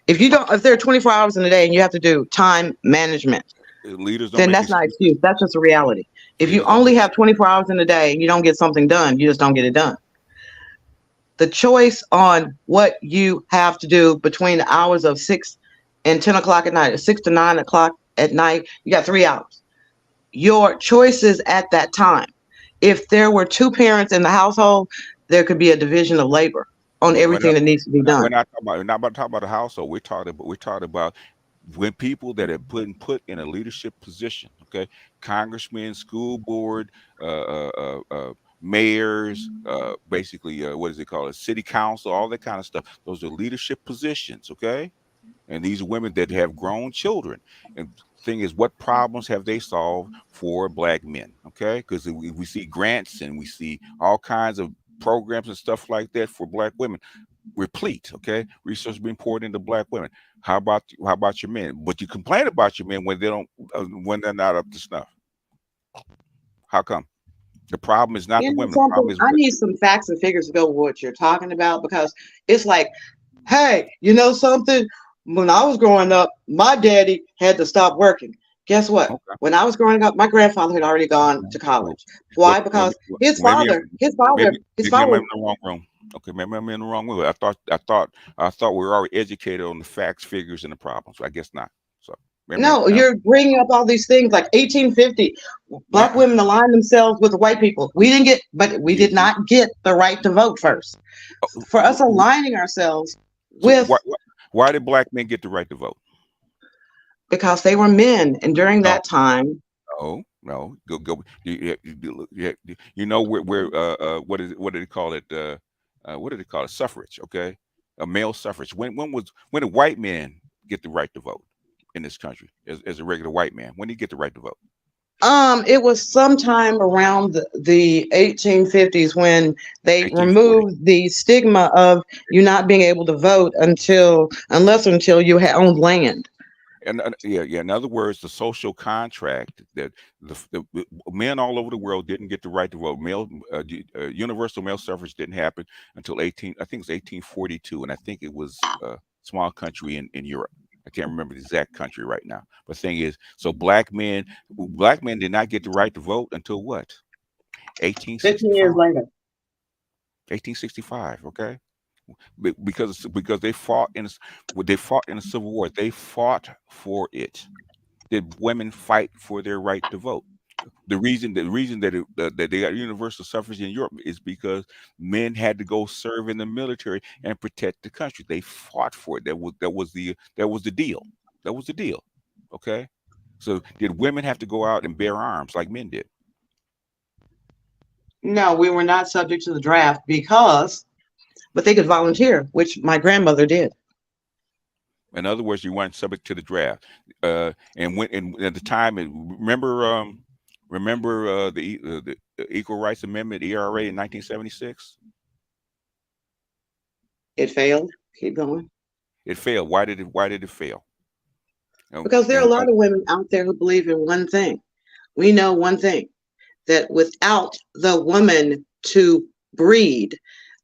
If there are 24 hours in a day and you have to do time management, Leaders don't then make that's not an excuse. excuses. That's just a reality. If you Leaders don't only make have 24 hours in a day and you don't get something done, you just don't get it done. The choice on what you have to do between the hours of 6 and 10 o'clock at night, or 6 to 9 o'clock at night, you got 3 hours. Your choices at that time. If there were two parents in the household, there could be a division of labor on We're everything not, that needs to be we're done. not talking about. We're not about to talk about the household. We're talking about when people that have been put in a leadership position. Okay, congressmen, school board, mayors, basically, what is it called? City council, all that kind of stuff. Those are leadership positions. Okay, and these are women that have grown children. And thing is, what problems have they solved for black men? Okay, because we see grants and we see all kinds of programs and stuff like that for black women replete. Okay, resources being poured into black women. How about your men? But you complain about your men when they don't, when they're not up to snuff. How come? The problem is not You the know women. The something? problem is I need some facts and figures to go with what you're talking about, because it's like, hey, you know something? When I was growing up, my daddy had to stop working. Guess what? okay. When I was growing up, my grandfather had already gone to Well, college. well, Why? well, Because well, his maybe father, his father, his maybe I'm father. in the wrong room. Okay, maybe I'm in the wrong room. I thought we were already educated on the facts, figures, and the problems. I guess not. So maybe No, now. you're bringing up all these things like 1850. No, Black women aligned themselves with the white people. We you, did not get the right to vote first. For us aligning ourselves so with, why did black men get the right to vote? because they were men, and during No, that time, no. Go. You know where what did they call it? What did they call it? Suffrage. Okay, a male suffrage. When did white men get the right to vote in this country as a regular white man? When did he get the right to vote? it was sometime around the 1850s when they 1840. removed the stigma of you not being able to vote until you had owned land. And yeah. In other words, the social contract that the men all over the world didn't get the right to vote. Universal male suffrage didn't happen until 18. I think it was 1842, and I think it was a small country in Europe. I can't remember the exact country right now. But the thing is, so black men did not get the right to vote until what? 15 years 1865. later. 1865. Okay. Because they fought in the Civil War. They fought for it. Did women fight for their right to vote? The reason that they got universal suffrage in Europe is because men had to go serve in the military and protect the country. They fought for it. That was the deal. That was the deal. Okay. So did women have to go out and bear arms like men did? No, we were not subject to the draft but they could volunteer, which my grandmother did. In other words, you weren't subject to the draft. And at the time, remember Remember the Equal Rights Amendment (ERA) in 1976? It failed. Keep going. It failed. Why did it fail? And, Because there are a and lot of women out there who believe in one thing. We know one thing, that without the woman to breed,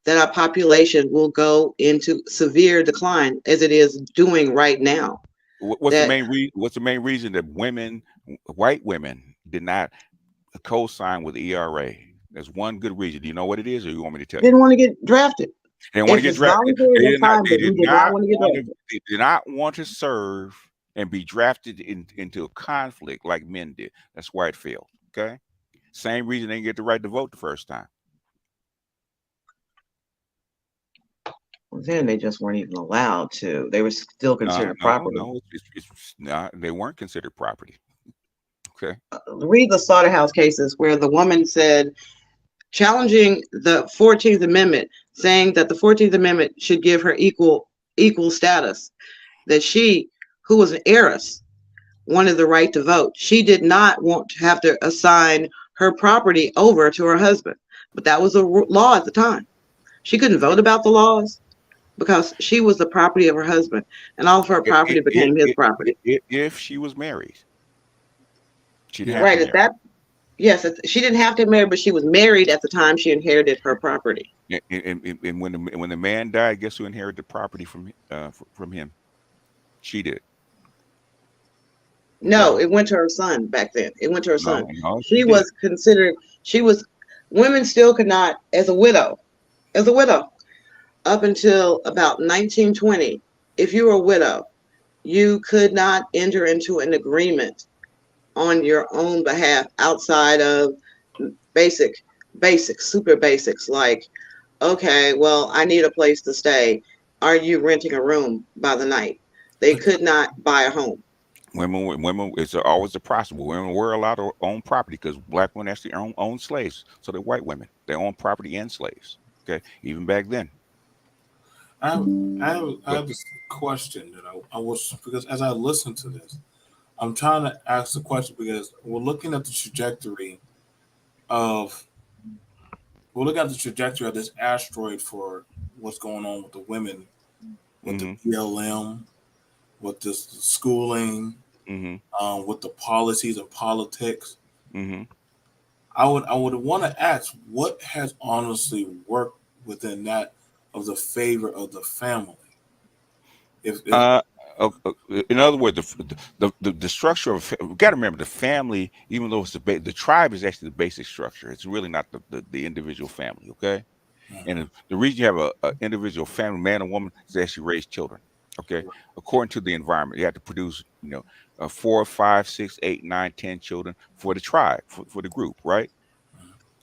that our population will go into severe decline as it is doing right now. what's the That main reason that white women, did not co-sign with ERA? There's one good reason. Do you know what it is, or you want me to tell you? didn't want to get drafted. They didn't want to If get it's drafted. voluntary, that's fine, They but we did did not not want to get want to. drafted. They did not want to serve and be drafted into a conflict like men did. That's why it failed. Okay. Same reason they didn't get the right to vote the first time. Then they just weren't even allowed to. They were still considered property. No, it's not. They weren't considered property. Okay. Read the slaughterhouse cases where the woman said, challenging the 14th Amendment, saying that the 14th Amendment should give her equal status, that she, who was an heiress, wanted the right to vote. She did not want to have to assign her property over to her husband, but that was a law at the time. She couldn't vote about the laws because she was the property of her husband, and all of her property became his property. If she was married, she didn't have Right to at marry. that, yes, she didn't have to marry, but she was married at the time she inherited her property. And when the man died, guess who inherited the property from him? She did. No, Okay. it went to her son back then. It went to her son. No, She she did. was considered, women still could not, as a widow, up until about 1920, if you were a widow, you could not enter into an agreement on your own behalf outside of super basics, like, okay, well, I need a place to stay. Are you renting a room by the night? They could not buy a home. Women, it's always a possible. Women were allowed to own property because black women actually own slaves. So they're white women. They own property and slaves. Okay, even back then. I have this question that I was, because as I listen to this, I'm trying to ask the question because we're looking at the trajectory of this asteroid for what's going on with the women, with the BLM, with the schooling, with the policies and politics. I would want to ask, what has honestly worked within that of the favor of the family? In other words, the structure of, we got to remember, the family, even though it's the tribe is actually the basic structure. It's really not the individual family. Okay. And the reason you have a individual family, man and woman, is actually raise children. Okay, according to the environment, you have to produce, 4, 5, 6, 8, 9, 10 children for the tribe, for the group, right?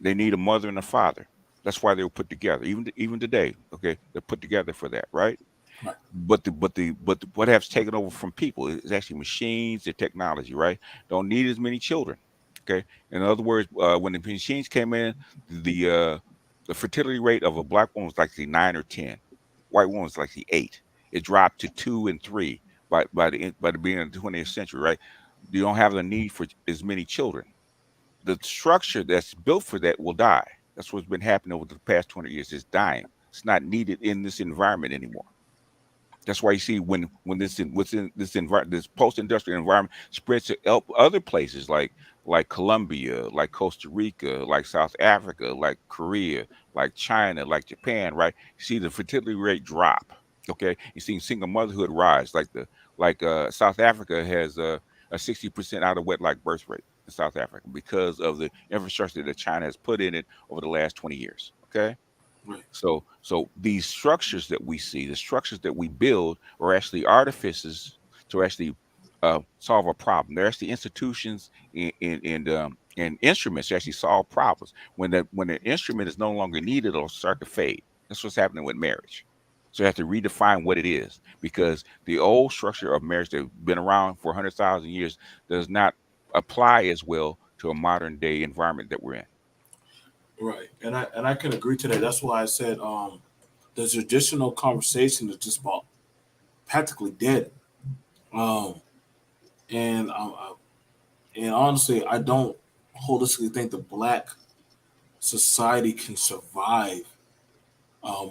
They need a mother and a father. That's why they were put together. Even today, okay, they're put together for that, right? But what has taken over from people is actually machines and technology, right? Don't need as many children. Okay, in other words, when the machines came in, the fertility rate of a black woman was like the 9 or 10, white woman was like the 8. It dropped to 2 and 3 by the beginning of the 20th century, right? You don't have the need for as many children. The structure that's built for that will die. That's what's been happening over the past 20 years. It's dying. It's not needed in this environment anymore. That's why you see when within this post-industrial environment spreads to other places like Colombia, like Costa Rica, like South Africa, like Korea, like China, like Japan, right? You see the fertility rate drop. Okay, you see single motherhood rise, like South Africa has a 60% out of wedlock birth rate in South Africa because of the infrastructure that China has put in it over the last 20 years. Okay. So these structures that we see, the structures that we build, are actually artifices to actually solve a problem. They're actually institutions and instruments to actually solve problems. When the instrument is no longer needed, it'll start to fade. That's what's happening with marriage. So you have to redefine what it is, because the old structure of marriage that's been around for 100,000 years does not apply as well to a modern day environment that we're in. Right, and I can agree to that. That's why I said the traditional conversation is just about practically dead. Um, and honestly, I don't holistically think the black society can survive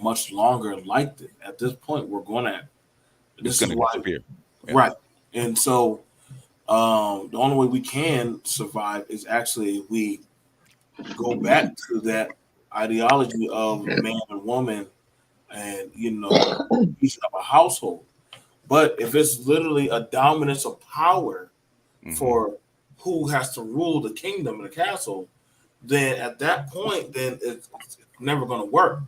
much longer like this. At this point, we're going to. It's This going is to why, disappear. Yeah. right? And so, the only way we can survive is actually we go back to that ideology of man and woman, and each of a household. But if it's literally a dominance of power for who has to rule the kingdom and the castle, then at that point, then it's never going to work.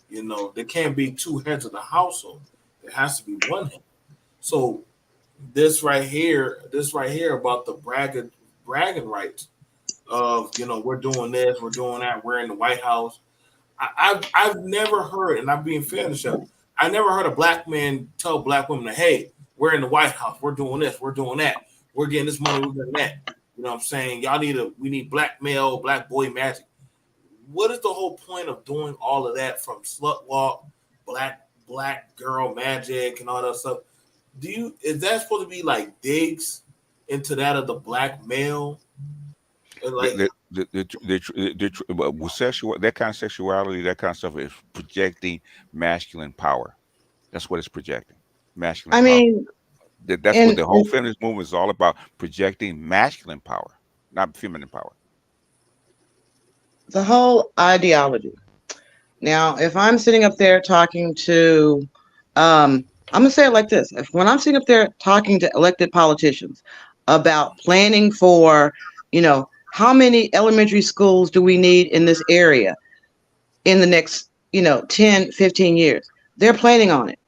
There can't be two heads of the household. There has to be one head. So this right here about the bragging rights of we're doing this, we're doing that, we're in the White House. I've never heard, and I'm being fair to show, I never heard a black man tell black women, hey, we're in the White House, we're doing this, we're doing that, we're getting this money, we're getting that. You know what I'm saying? We need black male, black boy magic. What is the whole point of doing all of that from slut walk, black girl magic and all that stuff? Is that supposed to be like digs into that of the black male? Like With sexual, that kind of sexuality, that kind of stuff is projecting masculine power. That's what it's projecting. Masculine I power. mean, That's what the whole feminist movement is all about, projecting masculine power, not feminine power. the whole ideology. Now, if I'm sitting up there talking to, I'm going to say it like this. When I'm sitting up there talking to elected politicians about planning for, how many elementary schools do we need in this area in the next, 10, 15 years? They're planning on it.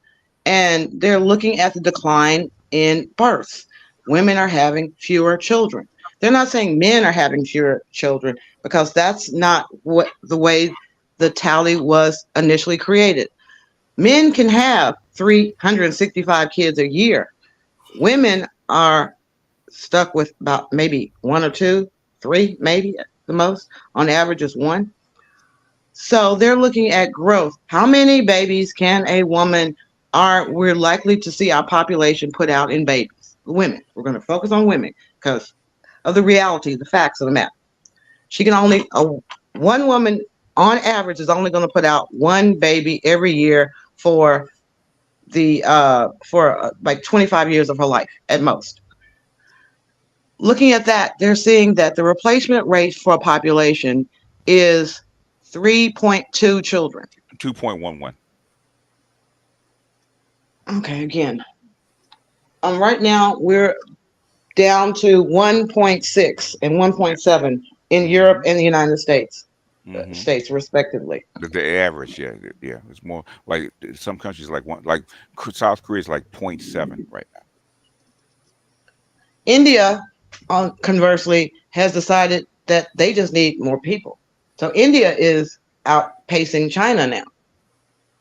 And they're looking at the decline in births. Women are having fewer children. They're not saying men are having fewer children, because that's not what the way the tally was initially created. Men can have 365 kids a year. Women are stuck with about maybe one or two, three, maybe at the most. On average is one. So they're looking at growth. How many babies can a woman we're likely to see our population put out in babies? Women. We're going to focus on women because of the reality, the facts of the matter. She can one woman on average is only going to put out one baby every year for like 25 years of her life at most. Looking at that, they're seeing that the replacement rate for a population is 3.2 children. 2.11. Okay, again. Right now we're down to 1.6 and 1.7 in Europe and the United States, states respectively. The average, yeah, it's more like some countries like South Korea is like 0.7 right now. India, conversely, has decided that they just need more people. So India is outpacing China now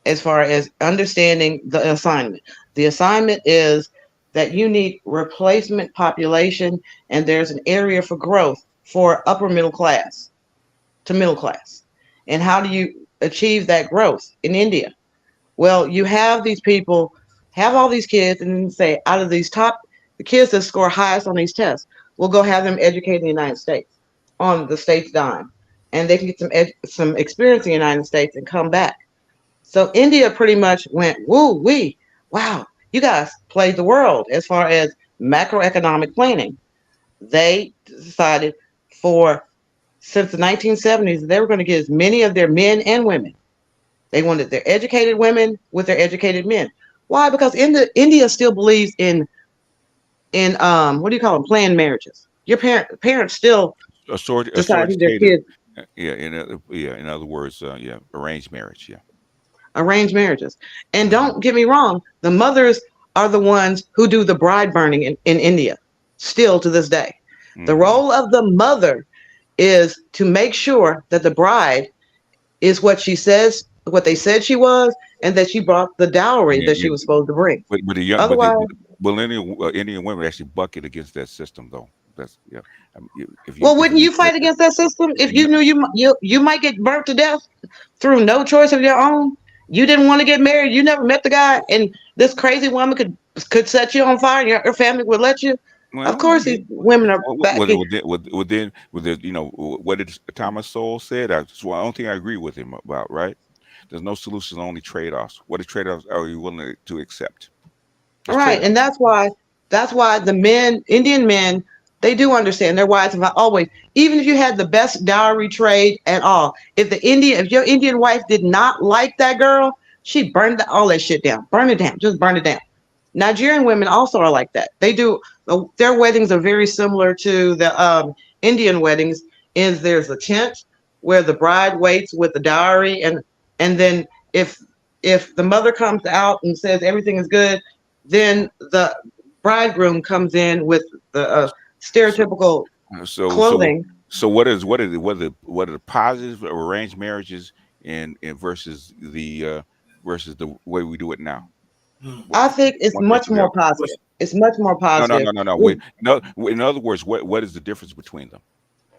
as far as understanding the assignment. The assignment is that you need replacement population, and there's an area for growth for upper middle class to middle class. And how do you achieve that growth in India? Well, you have these people, have all these kids, and then say, out of these the kids that score highest on these tests, we'll go have them educate in the United States on the state's dime. And they can get some experience in the United States and come back. So India pretty much went, wow, you guys played the world as far as macroeconomic planning. They decided since the 1970s, they were going to get as many of their men and women. They wanted their educated women with their educated men. Why? Because India still believes in what do you call them? Planned marriages. Your parents still decide who their kids. Yeah, in other words, arranged marriage. Yeah. Arranged marriages. And don't get me wrong, the mothers are the ones who do the bride burning in India, still to this day. The role of the mother is to make sure that the bride is what they said she was, and that she brought the dowry that she was supposed to bring. But millennial Indian women actually bucket against that system, though. That's wouldn't you fight against that system if you knew you might get burnt to death through no choice of your own? You didn't want to get married. You never met the guy, and this crazy woman could set you on fire, and your family would let you. Of Well, course, these women are backing. with the, what did Thomas Sowell said? That's the only thing I agree with him about. Right? There's no solutions, only trade-offs. What trade-offs are you willing to accept? There's Right, and trade-offs. that's why the men, Indian men, they do understand. Their wives have always, even if you had the best dowry trade at all, if your Indian wife did not like that girl, she'd burn all that shit down. Burn it down. Just burn it down. Nigerian women also are like that. They do. Their weddings are very similar to the Indian weddings. Is there's a tent where the bride waits with the dowry, and then if the mother comes out and says everything is good, then the bridegroom comes in with the So, stereotypical so, so, clothing. so, what are the positives of arranged marriages and versus the way we do it now? Hmm. I think it's One versus much the more other. positive. It's much more No, no, positive. no, no, no. Wait. No. In other words, what is the difference between them?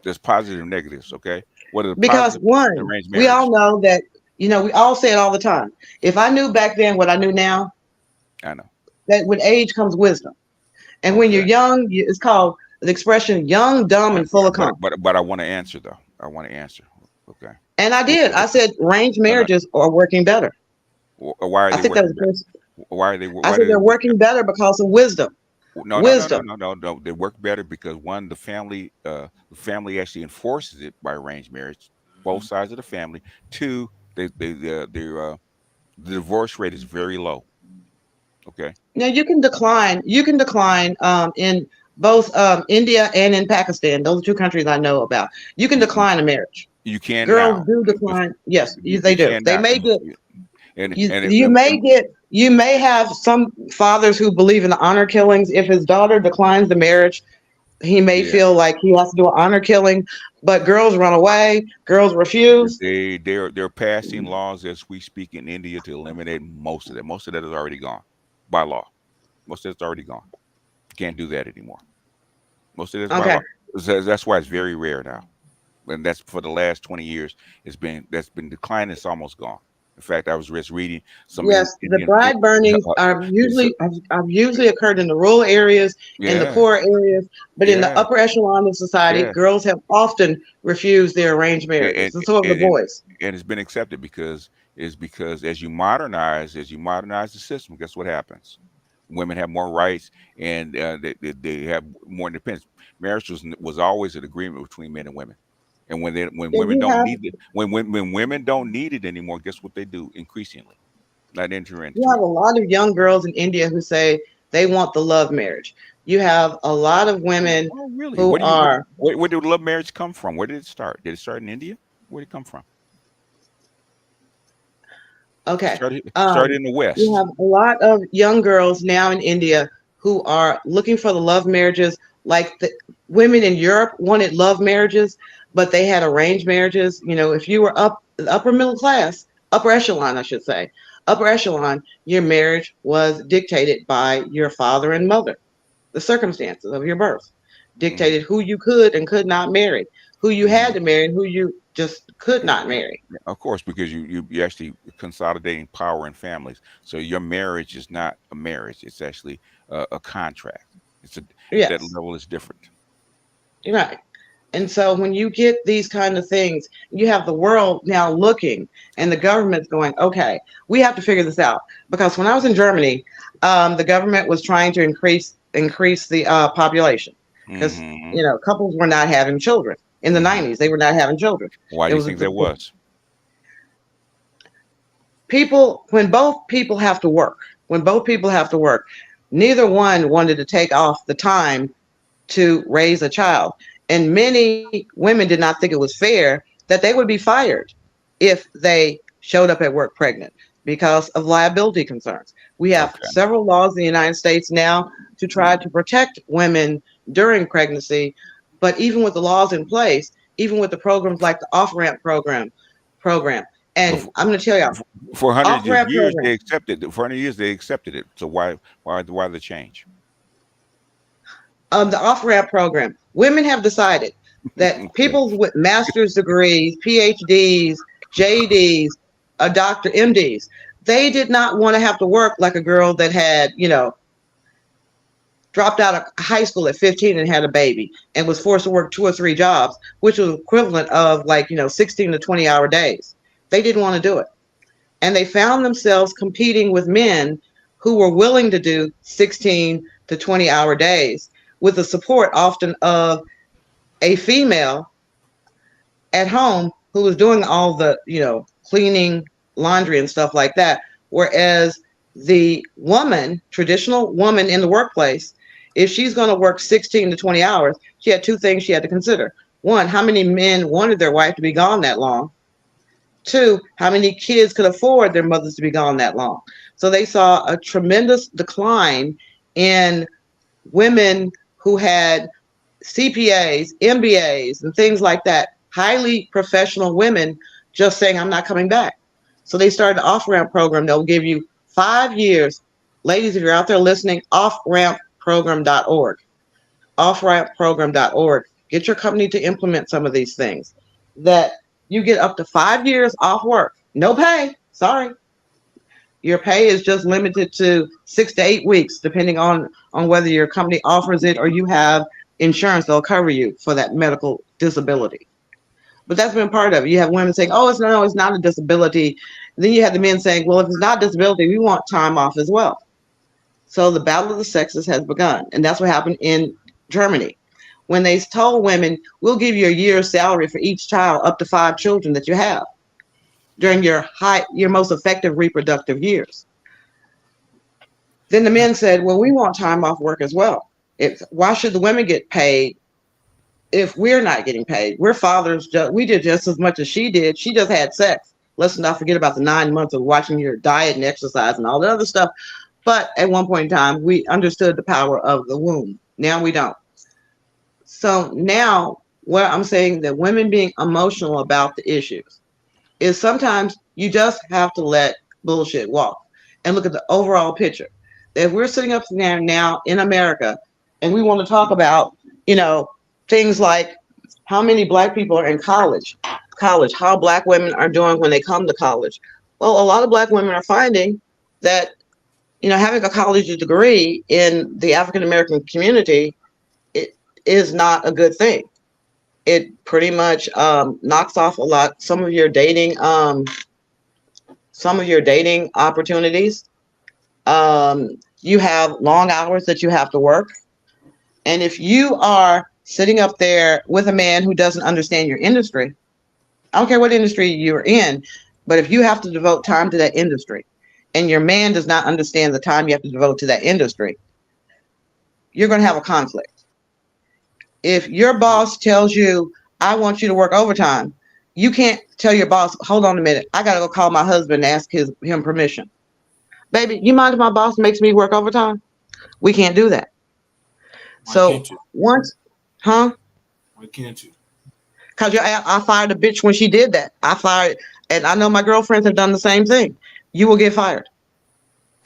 There's positive and negatives. Okay. What are the Because positives in one, arranged we all marriage? know that, we all say it all the time. If I knew back then what I knew now, I know. that with age comes wisdom. And when you're Okay. young, it's called the expression young, dumb, and full of But cum. but but I want to answer though. I want to answer. Okay. And I Wh- did. I wh- said arranged No, no. marriages are working better. Why are I they think that was working the better? first. Why are they? I Why said do they they're work working better? better because of wisdom. No, no, no, no, Wisdom. no, no, no. They work better because one, the family actually enforces it by arranged marriage, both sides of the family. Two, the divorce rate is very low. Okay, Now you can decline in both India and in Pakistan. Those are two countries I know about. You can you you, decline a marriage. you can Girls now. do Bef- decline. Yes, You, they you do. can They now. may get And you. and, it, You may and get. You may have some fathers who believe in the honor killings. If his daughter declines the marriage, he may yeah, feel like he has to do an honor killing. But girls run away. Girls refuse. they're passing laws as we speak in India to eliminate most of that. Most of that is already gone by law. Most of it's already gone. You can't do that anymore. Most of it's by Okay. law. That's why it's very rare now. And that's for the last 20 years. That's been declining. It's almost gone. In fact, I was just reading some Yes, the Indian. bride burnings are So, usually have usually occurred in the rural areas, in the yeah, poor areas, but in the yeah, upper echelon of society, yeah, girls have often refused their arranged and marriages, and, and so have the and, and boys. and it's been accepted because as you modernize the system, guess what happens? Women have more rights and they have more independence. Marriage was always an agreement between men and women. And when And women you don't have need it, when women don't need it anymore, guess what they do increasingly? Not enter you into have it. a lot of young girls in India who say they want the love marriage. You have a lot of women Oh, really? who are Where did love marriage come from? Where did it start? Did it start in India? Where did it come from? It okay. started in the You West. have a lot of young girls now in India who are looking for the love marriages. Like the women in Europe wanted love marriages, but they had arranged marriages. If you were upper middle class, upper echelon, I should say, upper echelon, your marriage was dictated by your father and mother. The circumstances of your birth Hmm. dictated who you could and could not marry, who you had Hmm. to marry, and who you just could And, not and marry. of course, because you actually consolidating power in families. So your marriage is not a marriage; it's actually a contract. It's a At that Yes, level, it's different. you're right. And so when you get these kind of things, you have the world now looking and the government's going, okay, we have to figure this out. Because when I was in Germany, the government was trying to increase the population because Hmm. couples were not having children in the Hmm. 90s. They were not having children. Why It do you was think that was? people when both people have to work. When both people have to work, neither one wanted to take off the time to raise a child. And many women did not think it was fair that they would be fired if they showed up at work pregnant because of liability concerns. We have Okay. several laws in the United States now to try to protect women during pregnancy. But even with the laws in place, even with the programs like the off ramp program, But and I'm going to tell y'all, for off hundreds of ramp years program. they accepted it. For 100 years they accepted it. So why the change? The off ramp program, women have decided that Okay. people with master's degrees, PhDs, JDs, a doctor, MDs, they did not want to have to work like a girl that had, dropped out of high school at 15 and had a baby and was forced to work 2 or 3 jobs, which was equivalent of 16 to 20-hour days. They didn't want to do it. And they found themselves competing with men who were willing to do 16 to 20-hour days with the support often of a female at home who was doing all the, cleaning, laundry and stuff like that. Whereas the woman, traditional woman in the workplace, if she's going to work 16 to 20 hours, she had 2 things she had to consider. 1, how many men wanted their wife to be gone that long? 2, how many kids could afford their mothers to be gone that long? So they saw a tremendous decline in women who had CPAs, MBAs, and things like that, highly professional women just saying, I'm not coming back. So they started an off-ramp program. They'll give you 5 years. Ladies, if you're out there listening, offrampprogram.org. Offrampprogram.org. Get your company to implement some of these things that you get up to 5 years off work. No pay. Sorry. Your pay is just limited to 6 to 8 weeks, depending on whether your company offers it or you have insurance that'll cover you for that medical disability. But that's been part of it. You have women saying, oh, it's not a disability. Then you have the men saying, well, if it's not a disability, we want time off as well. So the battle of the sexes has begun. And that's what happened in Germany. When they told women, we'll give you a year's salary for each child, up to 5 children that you have during your most effective reproductive years. Then the men said, well, we want time off work as well. Why should the women get paid if we're not getting paid? We're fathers. We did just as much as she did. She just had sex. Let's not forget about the 9 months of watching your diet and exercise and all the other stuff. But at one point in time, we understood the power of the womb. Now we don't. So now what I'm saying, that women being emotional about the issues is sometimes you just have to let bullshit walk and look at the overall picture. If we're sitting up there now in America and we want to talk about, things like how many Black people are in college, how Black women are doing when they come to college. Well, a lot of Black women are finding that, having a college degree in the African-American community, it is not a good thing. It pretty much knocks off some of your dating opportunities. You have long hours that you have to work. And if you are sitting up there with a man who doesn't understand your industry, I don't care what industry you're in, but if you have to devote time to that industry and your man does not understand the time you have to devote to that industry, you're going to have a conflict. If your boss tells you, I want you to work overtime, you can't tell your boss, hold on a minute, I got to go call my husband and ask him permission. Baby, you mind if my boss makes me work overtime? We can't do that. Why So can't you? once, huh? Why can't you? Because I fired a bitch when she did that. And I know my girlfriends have done the same thing. You will get fired.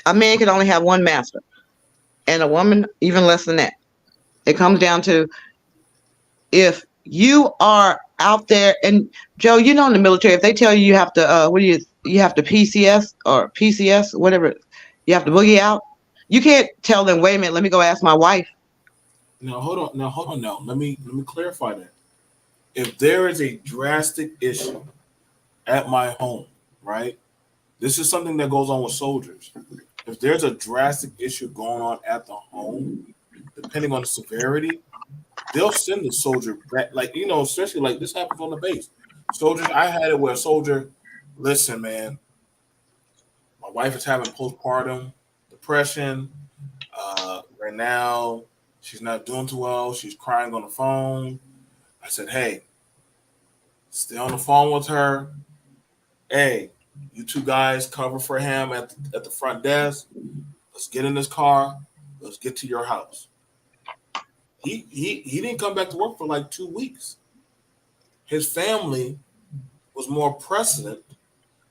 A man can only have one master, and a woman even less than that. It comes down to, if you are out there, and Joe, in the military, if they tell you have to, you have to PCS or PCS, whatever, you have to boogie out. You can't tell them, wait a minute, let me go ask my wife. Now hold on. Let me clarify that. If there is a drastic issue at my home, right? This is something that goes on with soldiers. If there's a drastic issue going on at the home, depending on the severity, they'll send the soldier back. Especially like this happens on the base. Soldiers, I had it where a soldier, listen, man, my wife is having postpartum depression. Right now, she's not doing too well. She's crying on the phone. I said, hey, stay on the phone with her. Hey, you 2 guys cover for him at the front desk. Let's get in this car. Let's get to your house. He didn't come back to work for like 2 weeks. His family was more precedent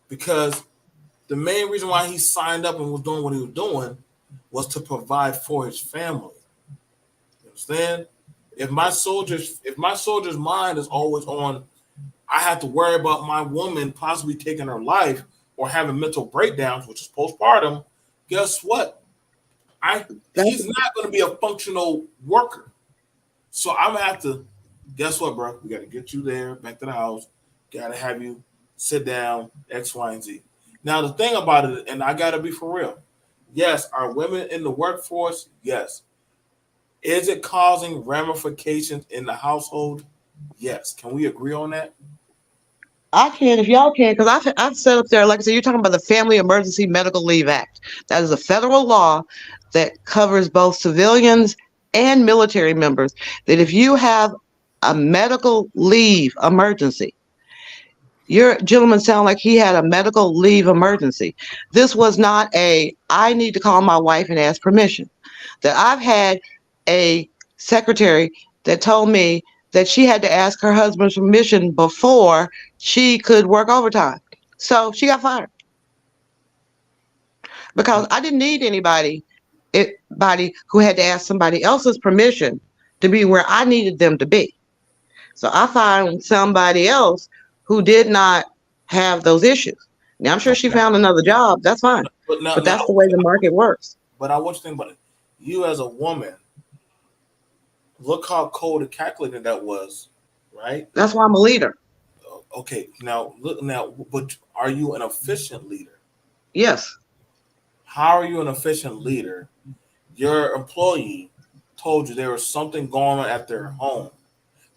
because the main reason why he signed up and was doing what he was doing was to provide for his family. You understand? If my soldier's mind is always on, I have to worry about my woman possibly taking her life or having mental breakdowns, which is postpartum, guess what? He's not going to be a functional worker. So I'm gonna have to. Guess what, bro? We got to get you there, back to the house. Got to have you sit down, X, Y, and Z. Now the thing about it, and I got to be for real. Yes, are women in the workforce? Yes. Is it causing ramifications in the household? Yes. Can we agree on that? I can, if y'all can, because I've set up there, like I said, you're talking about the Family Emergency Medical Leave Act. That is a federal law that covers both civilians and military members. That if you have a medical leave emergency, your gentleman sound like he had a medical leave emergency. This was not I need to call my wife and ask permission. That I've had a secretary that told me that she had to ask her husband's permission before she could work overtime. So she got fired because I didn't need anybody who had to ask somebody else's permission to be where I needed them to be. So I found somebody else who did not have those issues. Now I'm sure she found another job. That's fine. But that's the way the market works. But I want you to think about it. You as a woman, look how cold and calculated that was, right? That's why I'm a leader. Okay, now look now, but are you an efficient leader? Yes. How are you an efficient leader? Your employee told you there was something going on at their home.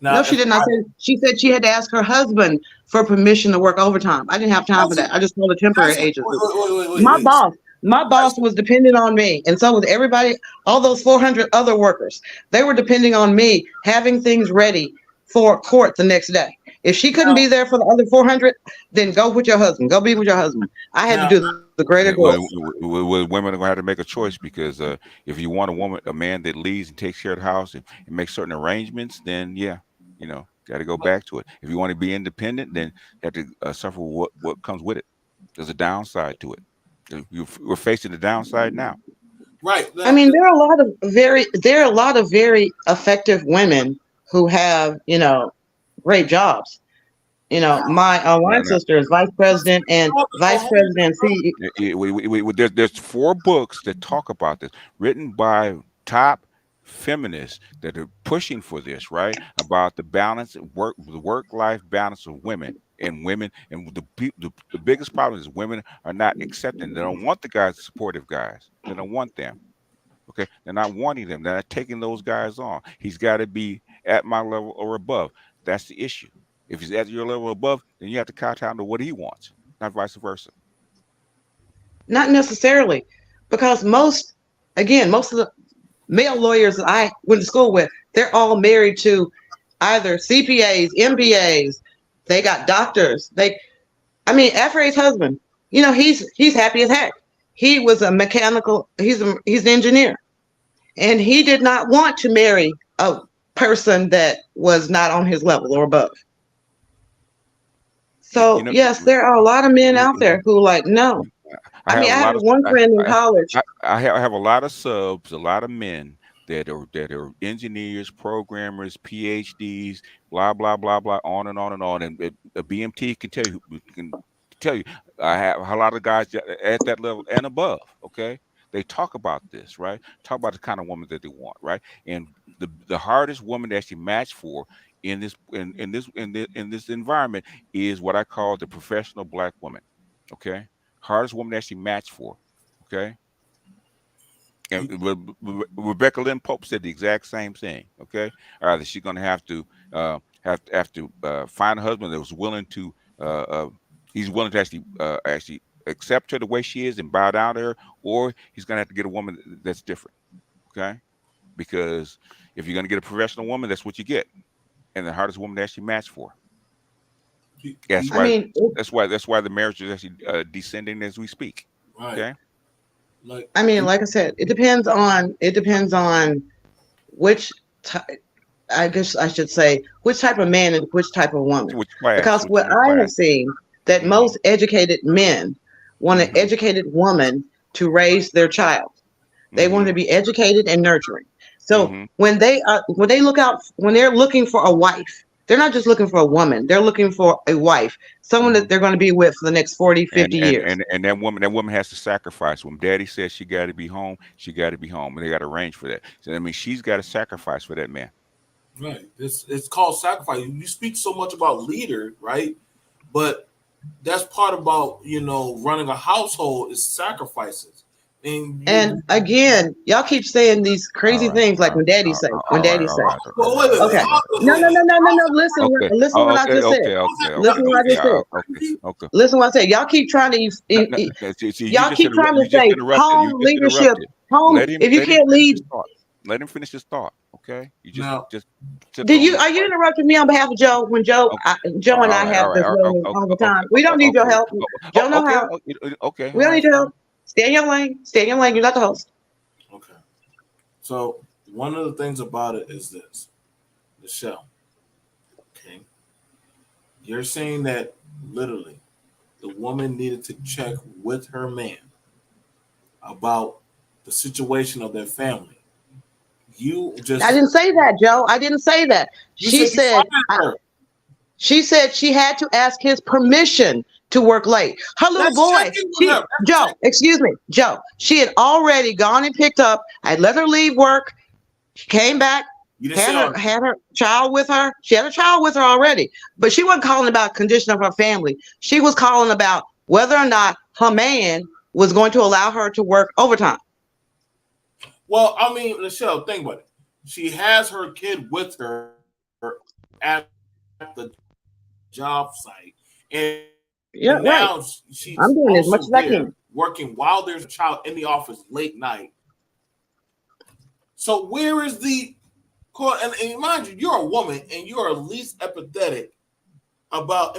Now, no, she did not. She said she had to ask her husband for permission to work overtime. I didn't have time for that. I just told a temporary agency. My boss was depending on me, and so was everybody, all those 400 other workers. They were depending on me having things ready for court the next day. If she couldn't be there for the other 400, then go with your husband. Go be with your husband. I had to do the greater good. Women are gonna have to make a choice because if you want a man that leads and takes care of the house and makes certain arrangements, then yeah, got to go back to it. If you want to be independent, then you have to suffer what comes with it. There's a downside to it. We're facing the downside now. Right. I mean, there are a lot of very effective women who have, great jobs. My one sister is vice president and vice president. There's 4 books that talk about this, written by top feminists that are pushing for this, right? About the balance, the work-life balance of women. And the biggest problem is women are not accepting. They don't want the guys, the supportive guys. They don't want them. Okay, they're not wanting them. They're not taking those guys on. He's got to be at my level or above. That's the issue. If he's at your level above, then you have to kowtow to what he wants, not vice versa. Not necessarily, because most of the male lawyers that I went to school with, they're all married to either CPAs, MBAs. They got doctors. Afray's husband, he's happy as heck. He was a mechanical. He's an engineer, and he did not want to marry a person that was not on his level or above. So yes, there are a lot of men out there who no. I have one friend in college. I have a lot of subs, a lot of men that are engineers, programmers, PhDs, blah blah blah blah, on and on and on. And BMT can tell you, I have a lot of guys at that level and above. Okay, they talk about this, right? Talk about the kind of woman that they want, right? And the hardest woman to actually match for in this environment is what I call the professional black woman. Okay, hardest woman to actually match for. Okay. And Rebecca Lynn Pope said the exact same thing. Okay, either she's going to have to find a husband that was willing to he's willing to actually accept her the way she is and bow down to her, or he's going to have to get a woman that's different. Okay, because if you're going to get a professional woman, that's what you get, and the hardest woman to actually match for. That's why the marriage is actually descending as we speak. Right. Okay. Like I said, it depends on which I guess I should say which type of man and which type of woman. Because what I have seen that most educated men want an educated woman to raise their child. They want to be educated and nurturing. So when they're looking for a wife, They're not just looking for a woman. They're looking for a wife, someone Mhm. that they're going to be with for the next 40, And 50 years. that woman has to sacrifice. When daddy says she got to be home, she got to be home, and they got to arrange for that. So I mean, she's got to sacrifice for that man. Right. It's called sacrifice. You speak so much about leader, right? But that's part about running a household is sacrifices. And And again, y'all keep saying these All crazy right, things like all right, when daddy all say, right, when all right, daddy all say. right. well, wait a minute. Okay. Wait a minute. No. Listen, Okay. listen Oh, what I okay. just said. Okay. Got Listen Okay. what I Okay. just said. Okay. Okay. Listen what I said. Y'all keep trying to See, y'all keep trying to you just say interrupted. You home just leadership, interrupted. home. If you Let him can't finish lead, his thought. Let him finish his thought. Okay. You Now, just took over his are you thought. interrupting me on behalf of Joe? When Okay. Joe and I have this room all the time. We don't need your help. Joe know Okay. how. Okay. We All don't need right. your Fine. help. Stay in your lane. Stay in your lane. You're not the host. okay. So one of the things about it is this, Michelle. Okay. You're saying that literally the woman needed to check with her man about the situation of their family. You I just didn't say that, Joe. I didn't say that. you said you fired her. She said she had to ask his permission to work late. Her little That's boy, checking with her. That's Joe, excuse me, Joe, she had already gone and picked up. I let her leave work. She came back, You didn't say on. had her child with her. She had a child with her already, but she wasn't calling about condition of her family. She was calling about whether or not her man was going to allow her to work overtime. Well, I mean, Michelle, think about it. She has her kid with her at the job site, and Yeah, right. now she's I'm doing as much also as I there can. working while there's a child in the office late night. So where is the court? And mind you, you're a woman, and you are least empathetic about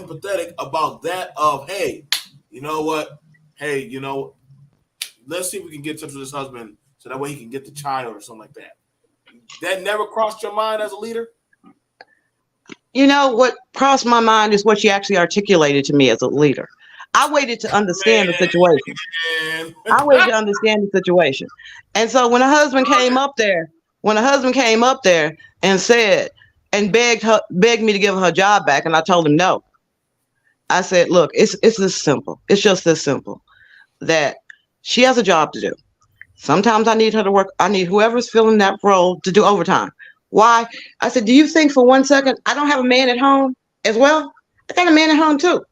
that. Of hey, you know what? Hey, let's see if we can get in touch with his husband so that way he can get the child or something like that. That never crossed your mind as a leader? You know what crossed my mind is what she actually articulated to me as a leader. I waited to understand the situation. Man. I waited to understand the situation. And so when when her husband came up there and said and begged me to give her job back, and I told him no. I said, look, it's this simple. It's just this simple that she has a job to do. Sometimes I need her to work. I need whoever's filling that role to do overtime. Why? I said, do you think for 1 second I don't have a man at home as well? I got a man at home too.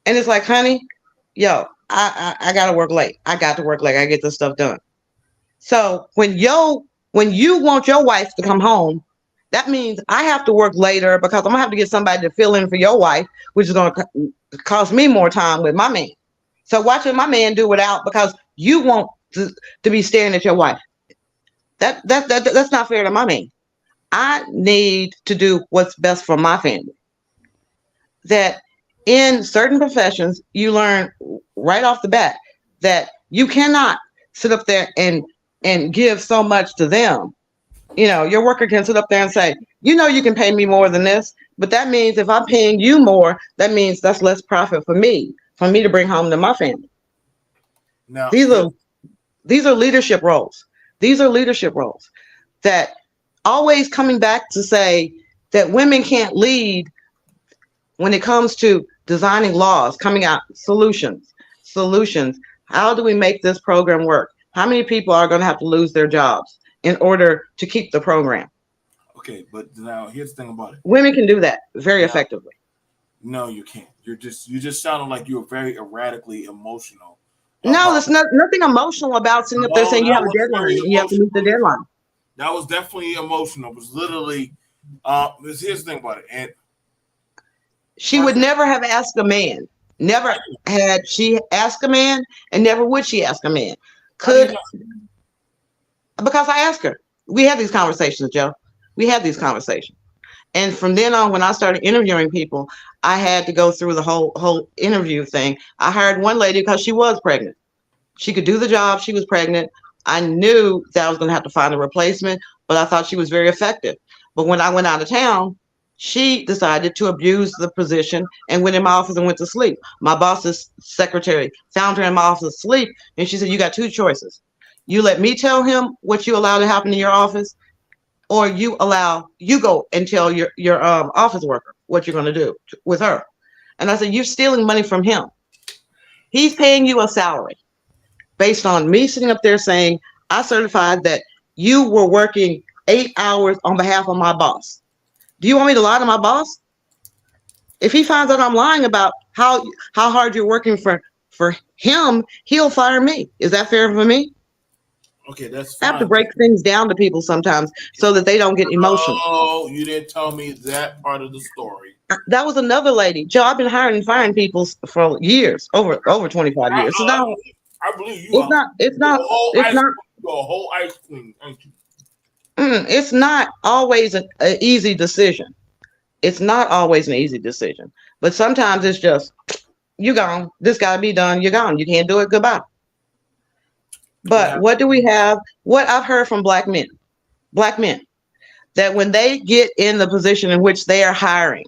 And it's like, honey, yo, I gotta work late. I got to work late. I get this stuff done. So when you want your wife to come home, that means I have to work later because I'm gonna have to get somebody to fill in for your wife, which is gonna cost me more time with my man. So watching my man do without because you want to be staring at your wife. That's not fair to my man. I need to do what's best for my family. That in certain professions, you learn right off the bat that you cannot sit up there and give so much to them. Your worker can sit up there and say, you can pay me more than this, but that means if I'm paying you more, that means that's less profit for me to bring home to my family. Now, These are leadership roles. These are leadership roles that always coming back to say that women can't lead when it comes to designing laws, coming out solutions. How do we make this program work? How many people are going to have to lose their jobs in order to keep the program? okay, but now here's the thing about it. Women can do that very effectively. No, you can't. You just sounded like you were very erratically emotional. No, there's nothing emotional about sitting up there saying you have a deadline and you have to meet the deadline. That was definitely emotional. It was literally here's the thing about it. And she would never have asked a man. Never had she asked a man, and never would she ask a man. Because I asked her. We had these conversations, Joe. We had these conversations. And from then on, when I started interviewing people, I had to go through the whole interview thing. I hired one lady because she was pregnant. She could do the job. She was pregnant. I knew that I was going to have to find a replacement, but I thought she was very effective. But when I went out of town, she decided to abuse the position and went in my office and went to sleep. My boss's secretary found her in my office asleep, and she said, you got two choices. You let me tell him what you allow to happen in your office, or you go and tell your office worker what you're going to do with her. And I said, you're stealing money from him. He's paying you a salary based on me sitting up there saying, I certified that you were working 8 hours on behalf of my boss. Do you want me to lie to my boss? If he finds out I'm lying about how hard you're working for him, he'll fire me. Is that fair for me? Okay, that's I fine. have to break things down to people sometimes so that they don't get emotional. Oh, you didn't tell me that part of the story. That was another lady. Joe, I've been hiring and firing people for years, over 25 years. So now I believe you. it's not You're a whole ice queen, ain't you? It's not always an easy decision. It's not always an easy decision, but sometimes it's just, you gone. This got to be done. You're gone. You can't do it. Goodbye. But what do we have? What I've heard from black men, that when they get in the position in which they are hiring,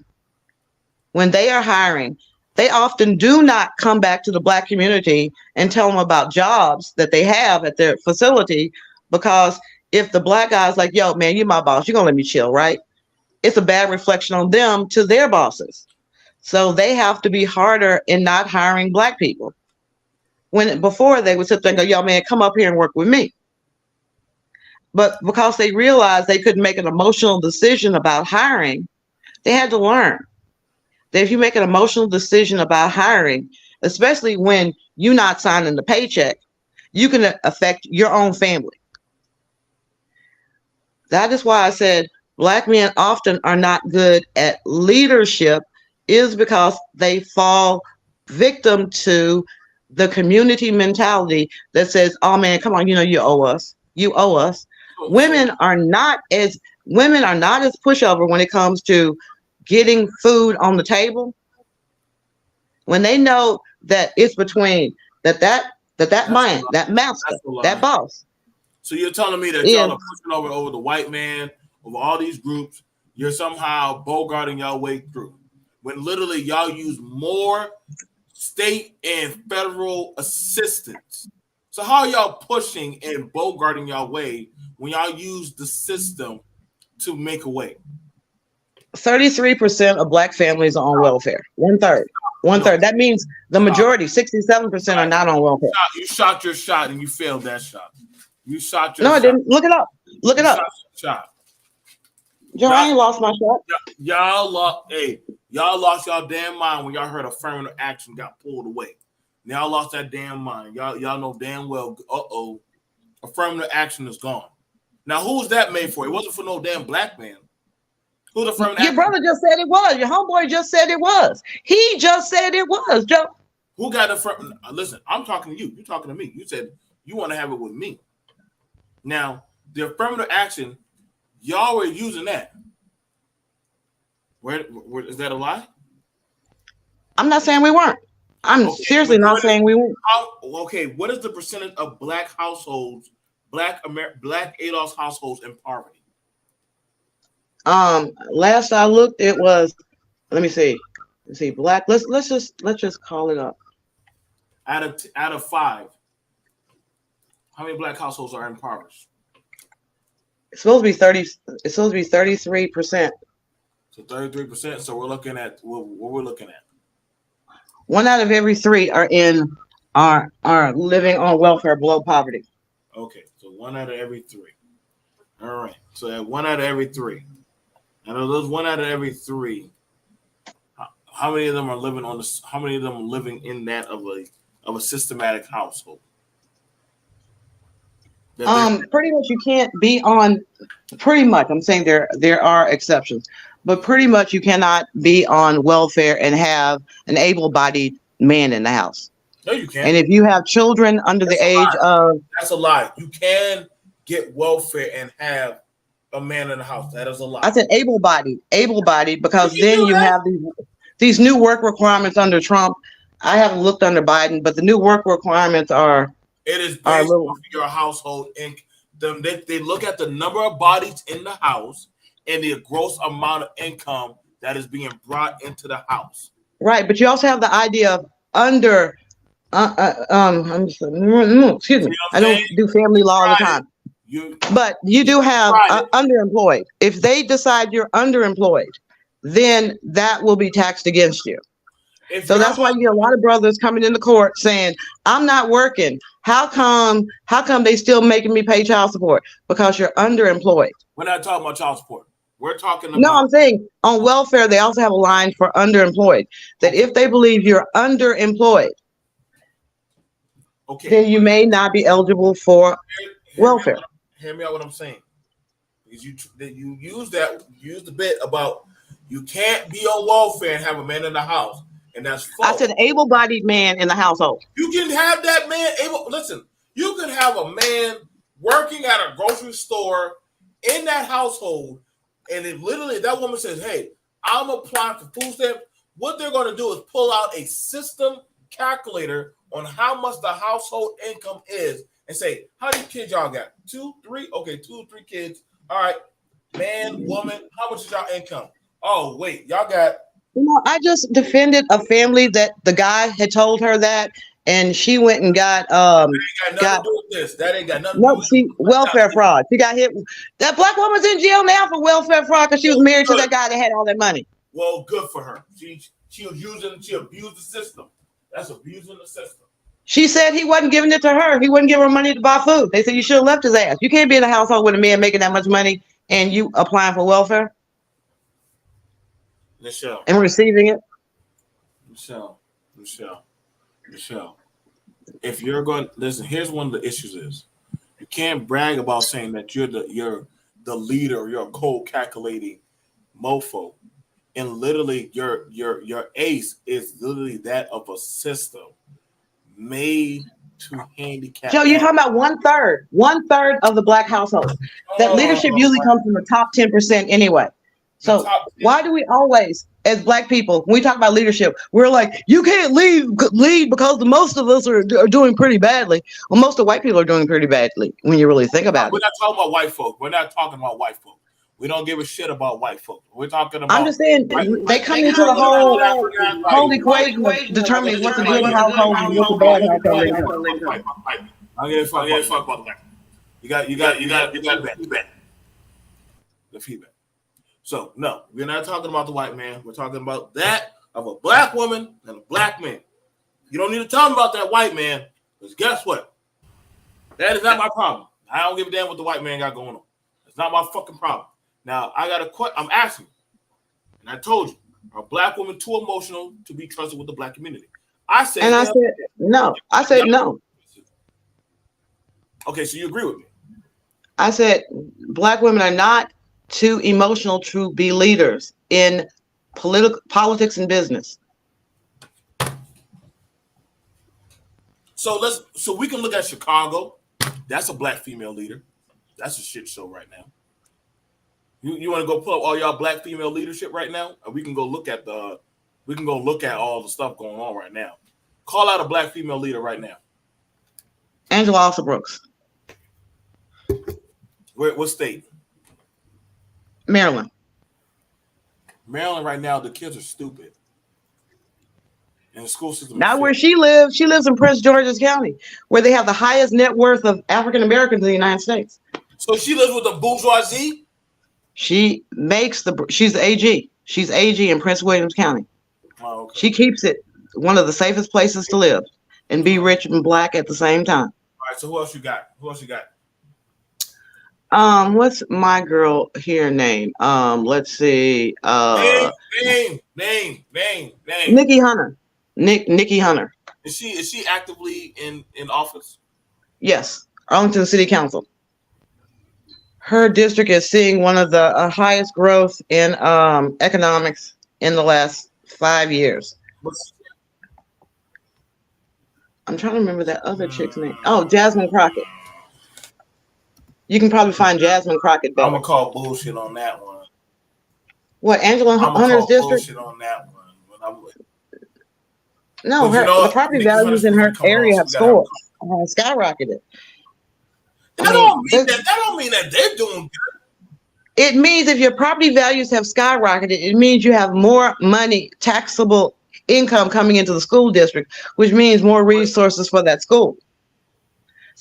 they often do not come back to the black community and tell them about jobs that they have at their facility, because if the black guy's like, yo, man, you my boss, you're going to let me chill, right? It's a bad reflection on them to their bosses. So they have to be harder in not hiring black people. When before they would sit there and go, yo, man, come up here and work with me. But because they realized they couldn't make an emotional decision about hiring, they had to learn that if you make an emotional decision about hiring, especially when you're not signing the paycheck, you can affect your own family. That is why I said black men often are not good at leadership, is because they fall victim to the community mentality that says, oh man, come on, you owe us. Women are not as pushover when it comes to getting food on the table. When they know that it's between that man, that master, that boss. So you're telling me that y'all are pushing over the white man, over all these groups, you're somehow bogarting y'all way through, when literally y'all use more state and federal assistance. So how are y'all pushing and bogarting y'all way when y'all use the system to make a way? 33% of black families are on welfare. One third. That means the majority, 67%, are not on welfare. You shot your shot and you failed that shot. You shot your shot. No, I didn't. Look it up. Shot. Joe, I ain't lost my shot. Y'all lost y'all damn mind when y'all heard affirmative action got pulled away. Y'all lost that damn mind. Y'all know damn well, affirmative action is gone. Now, who's that made for? It wasn't for no damn black man. Who's affirmative action? Your brother just said it was. Your homeboy just said it was. He just said it was, Joe. Who got affirmative? Listen, I'm talking to you. You're talking to me. You said you want to have it with me. Now, the affirmative action, y'all were using that. Where is that a lie? I'm not saying we weren't. I'm seriously not saying we weren't. Okay, what is the percentage of black households, black ADOS households in poverty? Last I looked, it was. Let me see. Black. Let's just call it up. Out of 5, how many black households are impoverished? It's supposed to be 30. It's supposed to be 33%. So 33%. So we're looking at what we're looking at. 1 out of every 3 are living on welfare below poverty. Okay, so 1 out of every 3. All right. So that 1 out of every 3. And of those 1 out of every 3, how many of them are living on this? How many of them are living in that of a systematic household? Pretty much you can't be on. Pretty much, I'm saying there are exceptions, but pretty much you cannot be on welfare and have an able-bodied man in the house. No, you can't. And if you have children under the age of, that's a lie. You can get welfare and have a man in the house. That is a lie. I said able-bodied, because then you have these new work requirements under Trump. I haven't looked under Biden, but the new work requirements are. It is based on your household income. They look at the number of bodies in the house and the gross amount of income that is being brought into the house. Right, but you also have the idea of under. Excuse me. I don't do family law all the time. But you do have Right. underemployed. If they decide you're underemployed, then that will be taxed against you. If So you're that's why you get a lot of brothers coming into court saying, I'm not working. How come they still making me pay child support? Because you're underemployed. We're not talking about child support. We're talking about. No, I'm saying on welfare, they also have a line for underemployed, that if they believe you're underemployed, Okay. then you may not be eligible for welfare. Hear me out what I'm saying. Because you use the bit about you can't be on welfare and have a man in the house. And that's false. I said able-bodied man in the household. You can have that man listen, you can have a man working at a grocery store in that household, and if literally that woman says, hey, I'm applying for food stamps, what they're going to do is pull out a system calculator on how much the household income is and say, how many kids y'all got? 2, 3? Okay, 2 or 3 kids. All right, man, woman, how much is y'all income? Oh, wait, y'all got. You know, I just defended a family that the guy had told her that, and she went and got That ain't got nothing to do with this. That ain't got nothing to do with she welfare fraud. She got hit. That black woman's in jail now for welfare fraud because she was married to that guy that had all that money. Well, good for her. She abused the system. That's abusing the system. She said he wasn't giving it to her. He wouldn't give her money to buy food. They said you should have left his ass. You can't be in a household with a man making that much money and you applying for welfare. Michelle. And receiving it. Michelle. If you're going, listen, here's one of the issues is you can't brag about saying that you're the leader, you're a cold calculating mofo. And literally your ace is literally that of a system made to handicap. Joe, you're talking about 1/3 of the black household. That leadership usually comes from the top 10% anyway. So why do we always, as black people, when we talk about leadership, we're like, you can't lead because the most of us are doing pretty badly. Well, most of white people are doing pretty badly when you really think about it. We're not talking about white folk. We're not talking about white folk. We don't give a shit about white folk. We're talking about. I'm just saying they come into the whole equation of determining what's a good household and what's a bad household. I'm getting fucked about that. You got the feedback. So no, we're not talking about the white man. We're talking about that of a black woman and a black man. You don't need to tell me about that white man, because guess what? That is not my problem. I don't give a damn what the white man got going on. It's not my fucking problem. Now I got a question. I'm asking, and I told you, are black women too emotional to be trusted with the black community? I said no. I said no. Okay, so you agree with me? I said black women are not too emotional to be leaders in politics and business. So we can look at Chicago. That's a black female leader. That's a shit show right now. You want to go pull up all y'all black female leadership right now? Or we can go look at all the stuff going on right now. Call out a black female leader right now. Angela Alsobrooks. What state? Maryland. Maryland right now, the kids are stupid. And the school system. Not where she lives. She lives in Prince George's County, where they have the highest net worth of African Americans in the United States. So she lives with the bourgeoisie? She's the AG. She's AG in Prince Williams County. Oh, okay. She keeps it one of the safest places to live and be rich and black at the same time. All right, so who else you got? What's my girl here name? Let's see. Name. Nikki Hunter. Nikki Hunter. Is she actively in office? Yes, Arlington City Council. Her district is seeing one of the highest growth in economics in the last 5 years. I'm trying to remember that other chick's name. Oh, Jasmine Crockett. You can probably find Jasmine Crockett better. I'm gonna call bullshit on that one. What, Angela Hunter's district? Bullshit on that one. No, the property values in her area have skyrocketed. That don't mean that they're doing good. It means if your property values have skyrocketed, it means you have more money, taxable income coming into the school district, which means more resources for that school.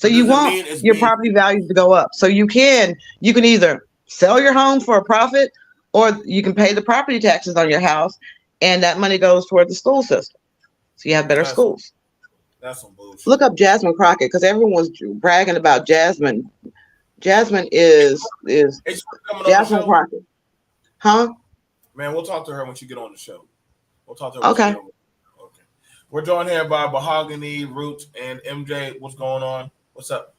So But you does it want mean it's your being? property values to go up. So you can either sell your home for a profit, or you can pay the property taxes on your house, and that money goes toward the school system. So you have better That's schools. that's some bullshit. Look up Jasmine Crockett, because everyone's bragging about Jasmine. Jasmine is Hey, she's coming on the Jasmine show, Crockett. Huh? man. We'll talk to her when she get on the show. We'll talk to her when she Okay. get on. Okay. We're joined here by Mahogany, Roots, and MJ. What's going on? What's up?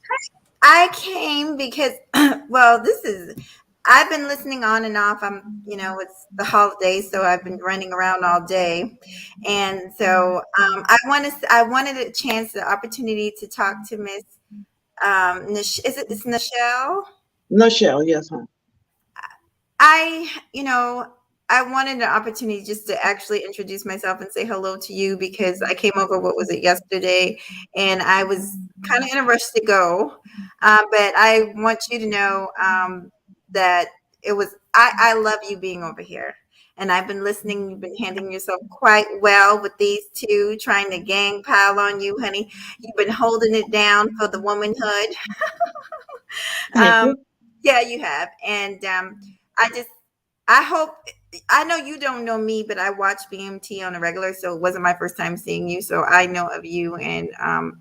I came because, well, I've been listening on and off. It's the holidays, so I've been running around all day. And so I wanted a chance, the opportunity to talk to Miss, it's Nichelle? Michelle, yes, huh? I, you know, I wanted an opportunity just to actually introduce myself and say hello to you, because I came over, what was it, yesterday, and I was kind of in a rush to go. But I want you to know that I love you being over here. And I've been listening. You've been handling yourself quite well with these two, trying to gang pile on you, honey. You've been holding it down for the womanhood. Thank Um, you. yeah, you have. And I just, I hope, I know you don't know me, but I watch BMT on a regular, so it wasn't my first time seeing you. So I know of you, and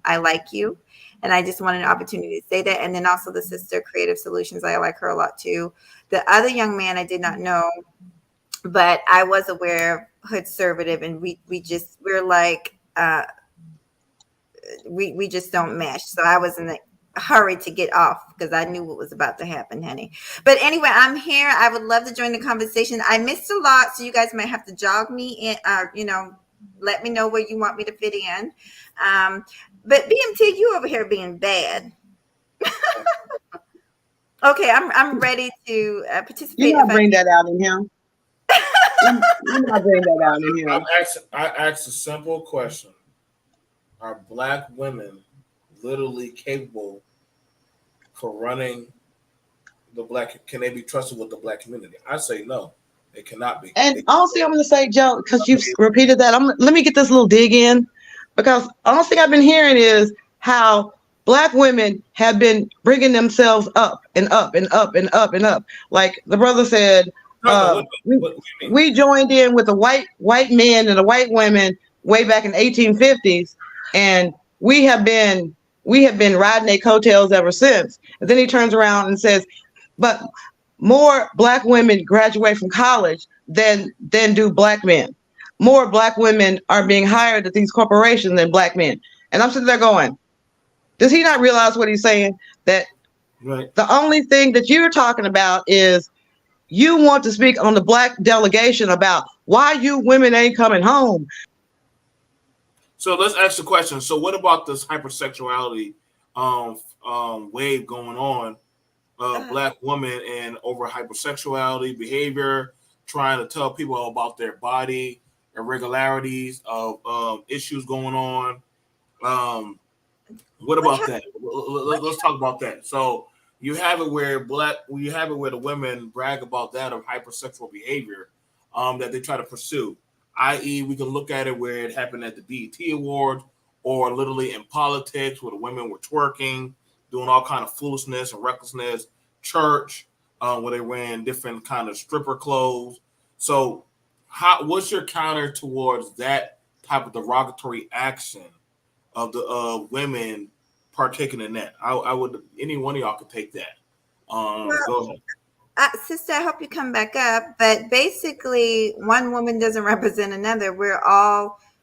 I like you. And I just wanted an opportunity to say that. And then also the sister, Creative Solutions, I like her a lot too. The other young man I did not know, but I was aware of Hood Conservative, and we're like, we just don't mesh. So I was in a hurry to get off because I knew what was about to happen, honey. But anyway, I'm here. I would love to join the conversation. I missed a lot, so you guys might have to jog me in, let me know where you want me to fit in. But BMT, you over here being bad. Okay, I'm ready to participate. You not bring that out in him. You not bring that out in him. I asked a simple question: are Black women literally capable for running the Black? Can they be trusted with the Black community? I say no, they cannot be. And honestly, I'm going to say, Joe, because you've repeated that, let me get this little dig in, because honestly, I've been hearing is how Black women have been bringing themselves up and up and up and up and up. Like the brother said, What do you mean? we joined in with the white men and the white women way back in the 1850s, and we have been riding their coattails ever since. And then he turns around and says, but more Black women graduate from college than do Black men. More Black women are being hired at these corporations than Black men. And I'm sitting there going, does he not realize what he's saying? That Right. the only thing that you're talking about is you want to speak on the Black delegation about why you women ain't coming home. So let's ask the question. So what about this hypersexuality wave going on? Black women and over hypersexuality behavior, trying to tell people about their body, irregularities of issues going on. What about that? Let's talk about that. So you have it where the women brag about that of hypersexual behavior that they try to pursue. I.e., we can look at it where it happened at the BET Awards, or literally in politics where the women were twerking, doing all kind of foolishness and recklessness. Church, where they wearing different kind of stripper clothes. So, what's your counter towards that type of derogatory action of the women partaking in that? I would, any one of y'all could take that. Go ahead. Sister, I hope you come back up. But basically, one woman doesn't represent another. We're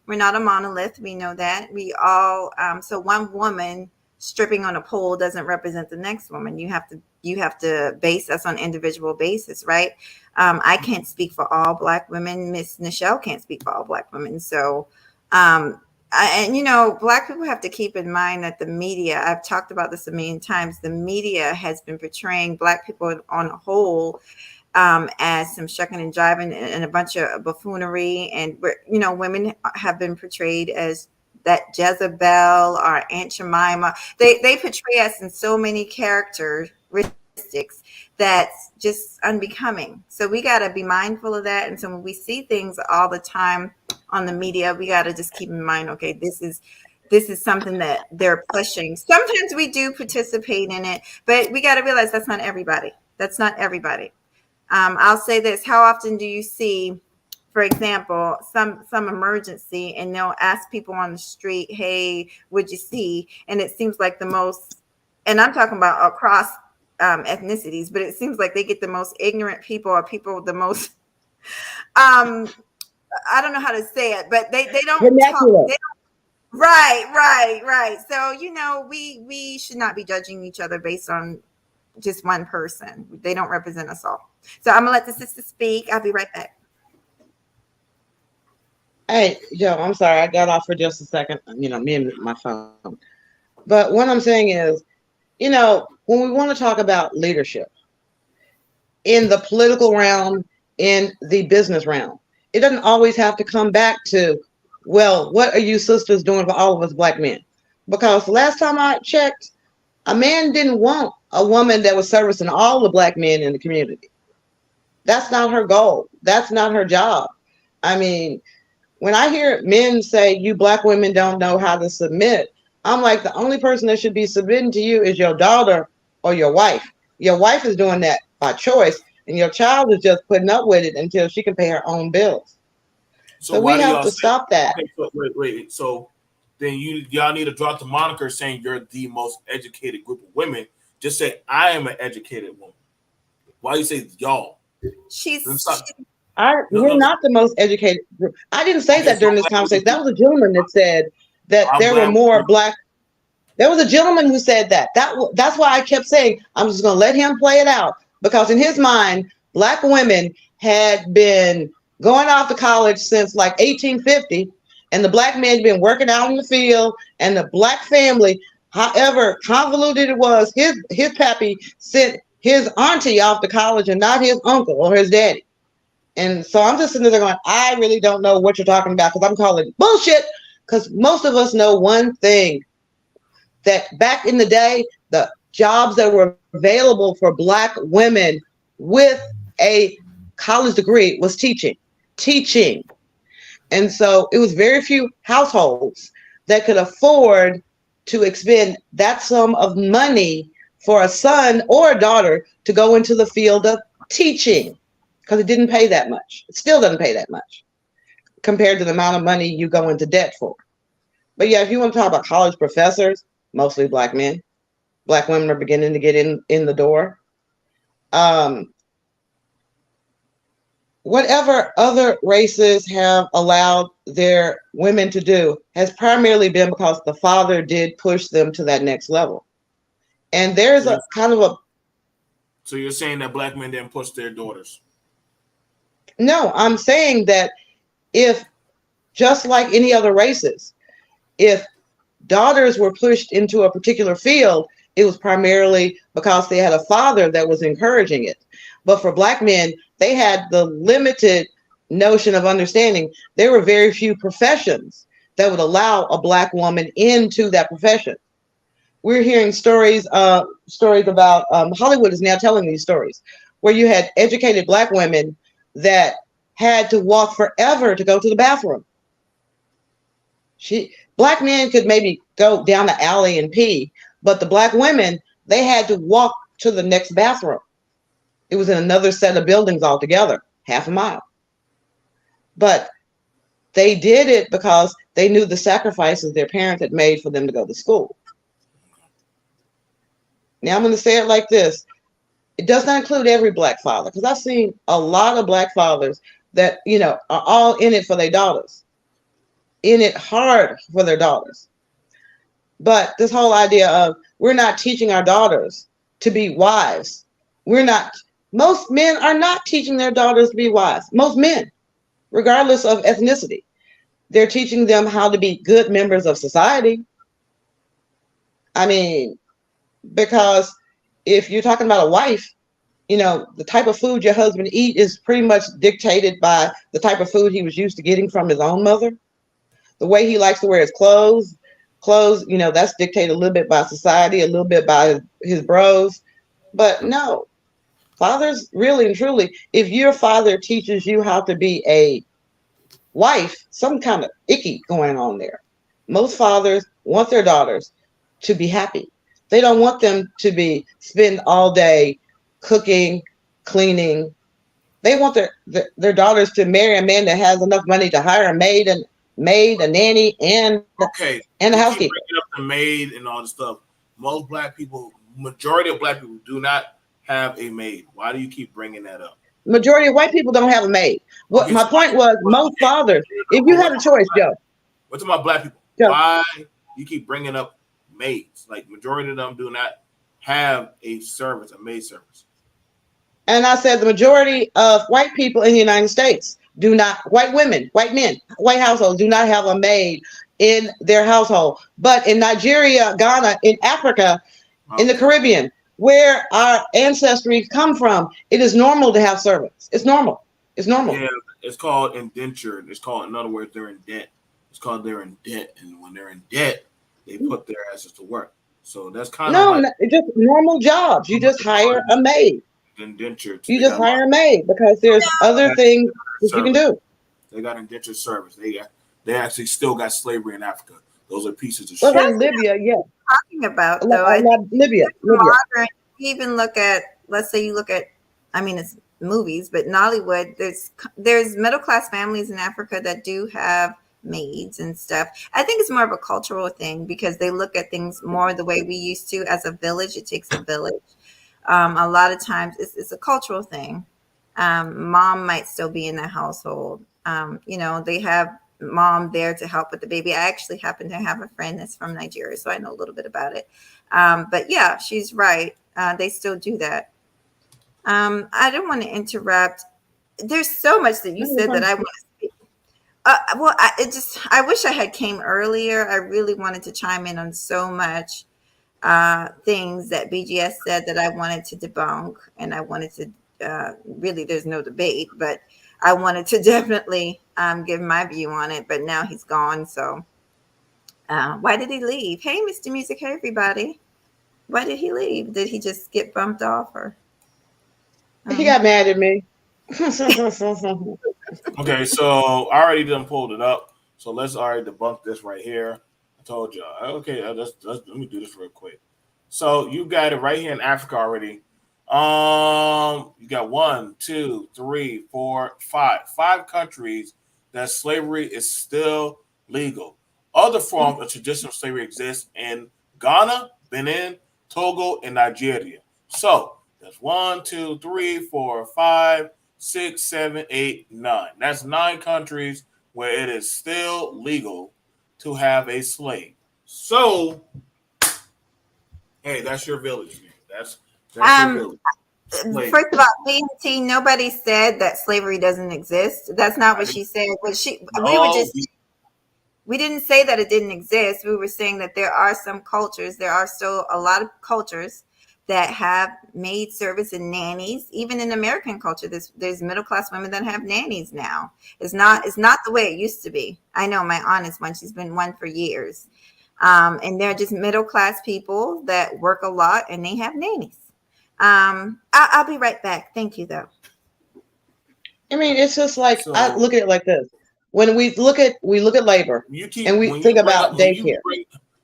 not a monolith. We know that. We all, so one woman stripping on a pole doesn't represent the next woman. You have to base us on individual basis, right? I can't speak for all Black women. Miss Nichelle can't speak for all Black women. So, Black people have to keep in mind that the media, I've talked about this a million times, the media has been portraying Black people on a whole as some shucking and jiving and a bunch of buffoonery. And, women have been portrayed as that Jezebel or Aunt Jemima. They portray us in so many characteristics that's just unbecoming. So we got to be mindful of that. And so when we see things all the time on the media, we got to just keep in mind, okay, this is this is something that they're pushing. Sometimes we do participate in it, but we got to realize that's not everybody. That's not everybody. I'll say this: how often do you see, for example, some emergency, and they'll ask people on the street, "Hey, what'd you see?" And it seems like the most, and I'm talking about across ethnicities, but it seems like they get the most ignorant people, or people the most I don't know how to say it, but they don't Vernacular. talk. Right. So, we should not be judging each other based on just one person. They don't represent us all. So I'm gonna let the sister speak. I'll be right back. Hey, Joe, I'm sorry. I got off for just a second. Me and my phone. But what I'm saying is, when we want to talk about leadership in the political realm, in the business realm, it doesn't always have to come back to, well, what are you sisters doing for all of us black men? Because the last time I checked, a man didn't want a woman that was servicing all the black men in the community. That's not her goal. That's not her job. I mean, when I hear men say, you black women don't know how to submit, I'm like, the only person that should be submitting to you is your daughter or your wife. Your wife is doing that by choice, and your child is just putting up with it until she can pay her own bills. So we have to stop that. Okay, so wait. So then y'all need to drop the moniker saying you're the most educated group of women. Just say I am an educated woman. Why you say y'all? We're not the most educated group. I didn't say that during this conversation. That was a gentleman that said that there were more black. There was a gentleman who said that. That's why I kept saying I'm just going to let him play it out, because in his mind, black women had been going off to college since like 1850, and the black men had been working out in the field, and the black family, however convoluted it was, his pappy sent his auntie off to college and not his uncle or his daddy. And so I'm just sitting there going, I really don't know what you're talking about, because I'm calling bullshit, because most of us know one thing, that back in the day, the jobs that were available for black women with a college degree was teaching. And so it was very few households that could afford to expend that sum of money for a son or a daughter to go into the field of teaching, because it didn't pay that much. It still doesn't pay that much compared to the amount of money you go into debt for. But yeah, if you want to talk about college professors, mostly black men, black women are beginning to get in the door. Whatever other races have allowed their women to do has primarily been because the father did push them to that next level. And there's a kind of a... So you're saying that black men didn't push their daughters? No, I'm saying that if, just like any other races, if daughters were pushed into a particular field, it was primarily because they had a father that was encouraging it. But for black men, they had the limited notion of understanding there were very few professions that would allow a black woman into that profession. We're hearing stories about Hollywood is now telling these stories where you had educated black women that had to walk forever to go to the bathroom. Black men could maybe go down the alley and pee, but the black women, they had to walk to the next bathroom. It was in another set of buildings altogether, half a mile. But they did it because they knew the sacrifices their parents had made for them to go to school. Now I'm going to say it like this. It does not include every black father, because I've seen a lot of black fathers that, are all in it for their daughters, in it hard for their daughters. But this whole idea of we're not teaching our daughters to be wives. Most men are not teaching their daughters to be wives. Most men, regardless of ethnicity, they're teaching them how to be good members of society. I mean, because if you're talking about a wife, the type of food your husband eat is pretty much dictated by the type of food he was used to getting from his own mother. The way he likes to wear his clothes, that's dictated a little bit by society, a little bit by his bros. But no, fathers, really and truly, if your father teaches you how to be a wife, some kind of icky going on there. most fathers want their daughters to be happy. They don't want them to be spend all day cooking, cleaning. They want their daughters to marry a man that has enough money to hire a maid, a nanny, and Okay, a you keep housekeeper. bringing up the maid and all this stuff. Most black people, majority of black people, do not have a maid. Why do you keep bringing that up? Majority of white people don't have a maid. What Okay, my so point was, most fathers, if you had a choice, Joe, what's about black people? Joe, Why you keep bringing up maids? Like majority of them do not have a service, a maid service. and I said the majority of white people in the United States do not, white women, white men, white households do not have a maid in their household. But in Nigeria, Ghana, in Africa, in the Caribbean, where our ancestry come from, it is normal to have servants. It's normal. It's normal. Yeah, it's called indentured. It's called, in other words, they're in debt. It's called they're in debt, and when they're in debt, they put their asses to work. So that's kind of No, like it's just normal jobs. You just hire a maid. indentured. You just hire a maid because there's other things that you can do. They got indentured service. They actually still got slavery in Africa. Those are pieces of Well, shit. in Libya, yeah. Talking about though, I Libya. modern, even look at, let's say you look at, I mean, it's movies, but Nollywood, there's middle class families in Africa that do have maids and stuff. I think it's more of a cultural thing because they look at things more the way we used to as a village. It takes a village. A lot of times it's a cultural thing. Mom might still be in the household. They have mom there to help with the baby. I actually happen to have a friend that's from Nigeria, so I know a little bit about it. But yeah, she's right. They still do that. I don't want to interrupt. There's so much that you said that I want to speak. I wish I had came earlier. I really wanted to chime in on so much things that BGS said that I wanted to debunk, and I wanted to really, there's no debate, but I wanted to definitely give my view on it. But now he's gone, so why did he leave? Hey, Mr. Music, hey everybody. Why did he leave? Did he just get bumped off, or? He got mad at me. Okay, so I already done pulled it up. So let's already debunk this right here. I told you. Okay, let me do this real quick. So you got it right here in Africa already. You got 1, 2, 3, 4, 5. 5 countries that slavery is still legal. Other forms of traditional slavery exist in Ghana, Benin, Togo, and Nigeria. So that's 1, 2, 3, 4, 5, 6, 7, 8, 9. That's 9 countries where it is still legal to have a slave. So, hey, that's your village. That's your village. Slave. First of all, BMT, nobody said that slavery doesn't exist. That's not what she said. We didn't say that it didn't exist. We were saying that there are some cultures, there are still a lot of cultures that have maid service and nannies. Even in American culture, there's middle class women that have nannies now. It's not the way it used to be. I know my aunt is one. She's been one for years. And they're just middle class people that work a lot and they have nannies. I'll be right back. Thank you, though. I mean, it's just like, I look at it like this. When we look at labor and we think about daycare.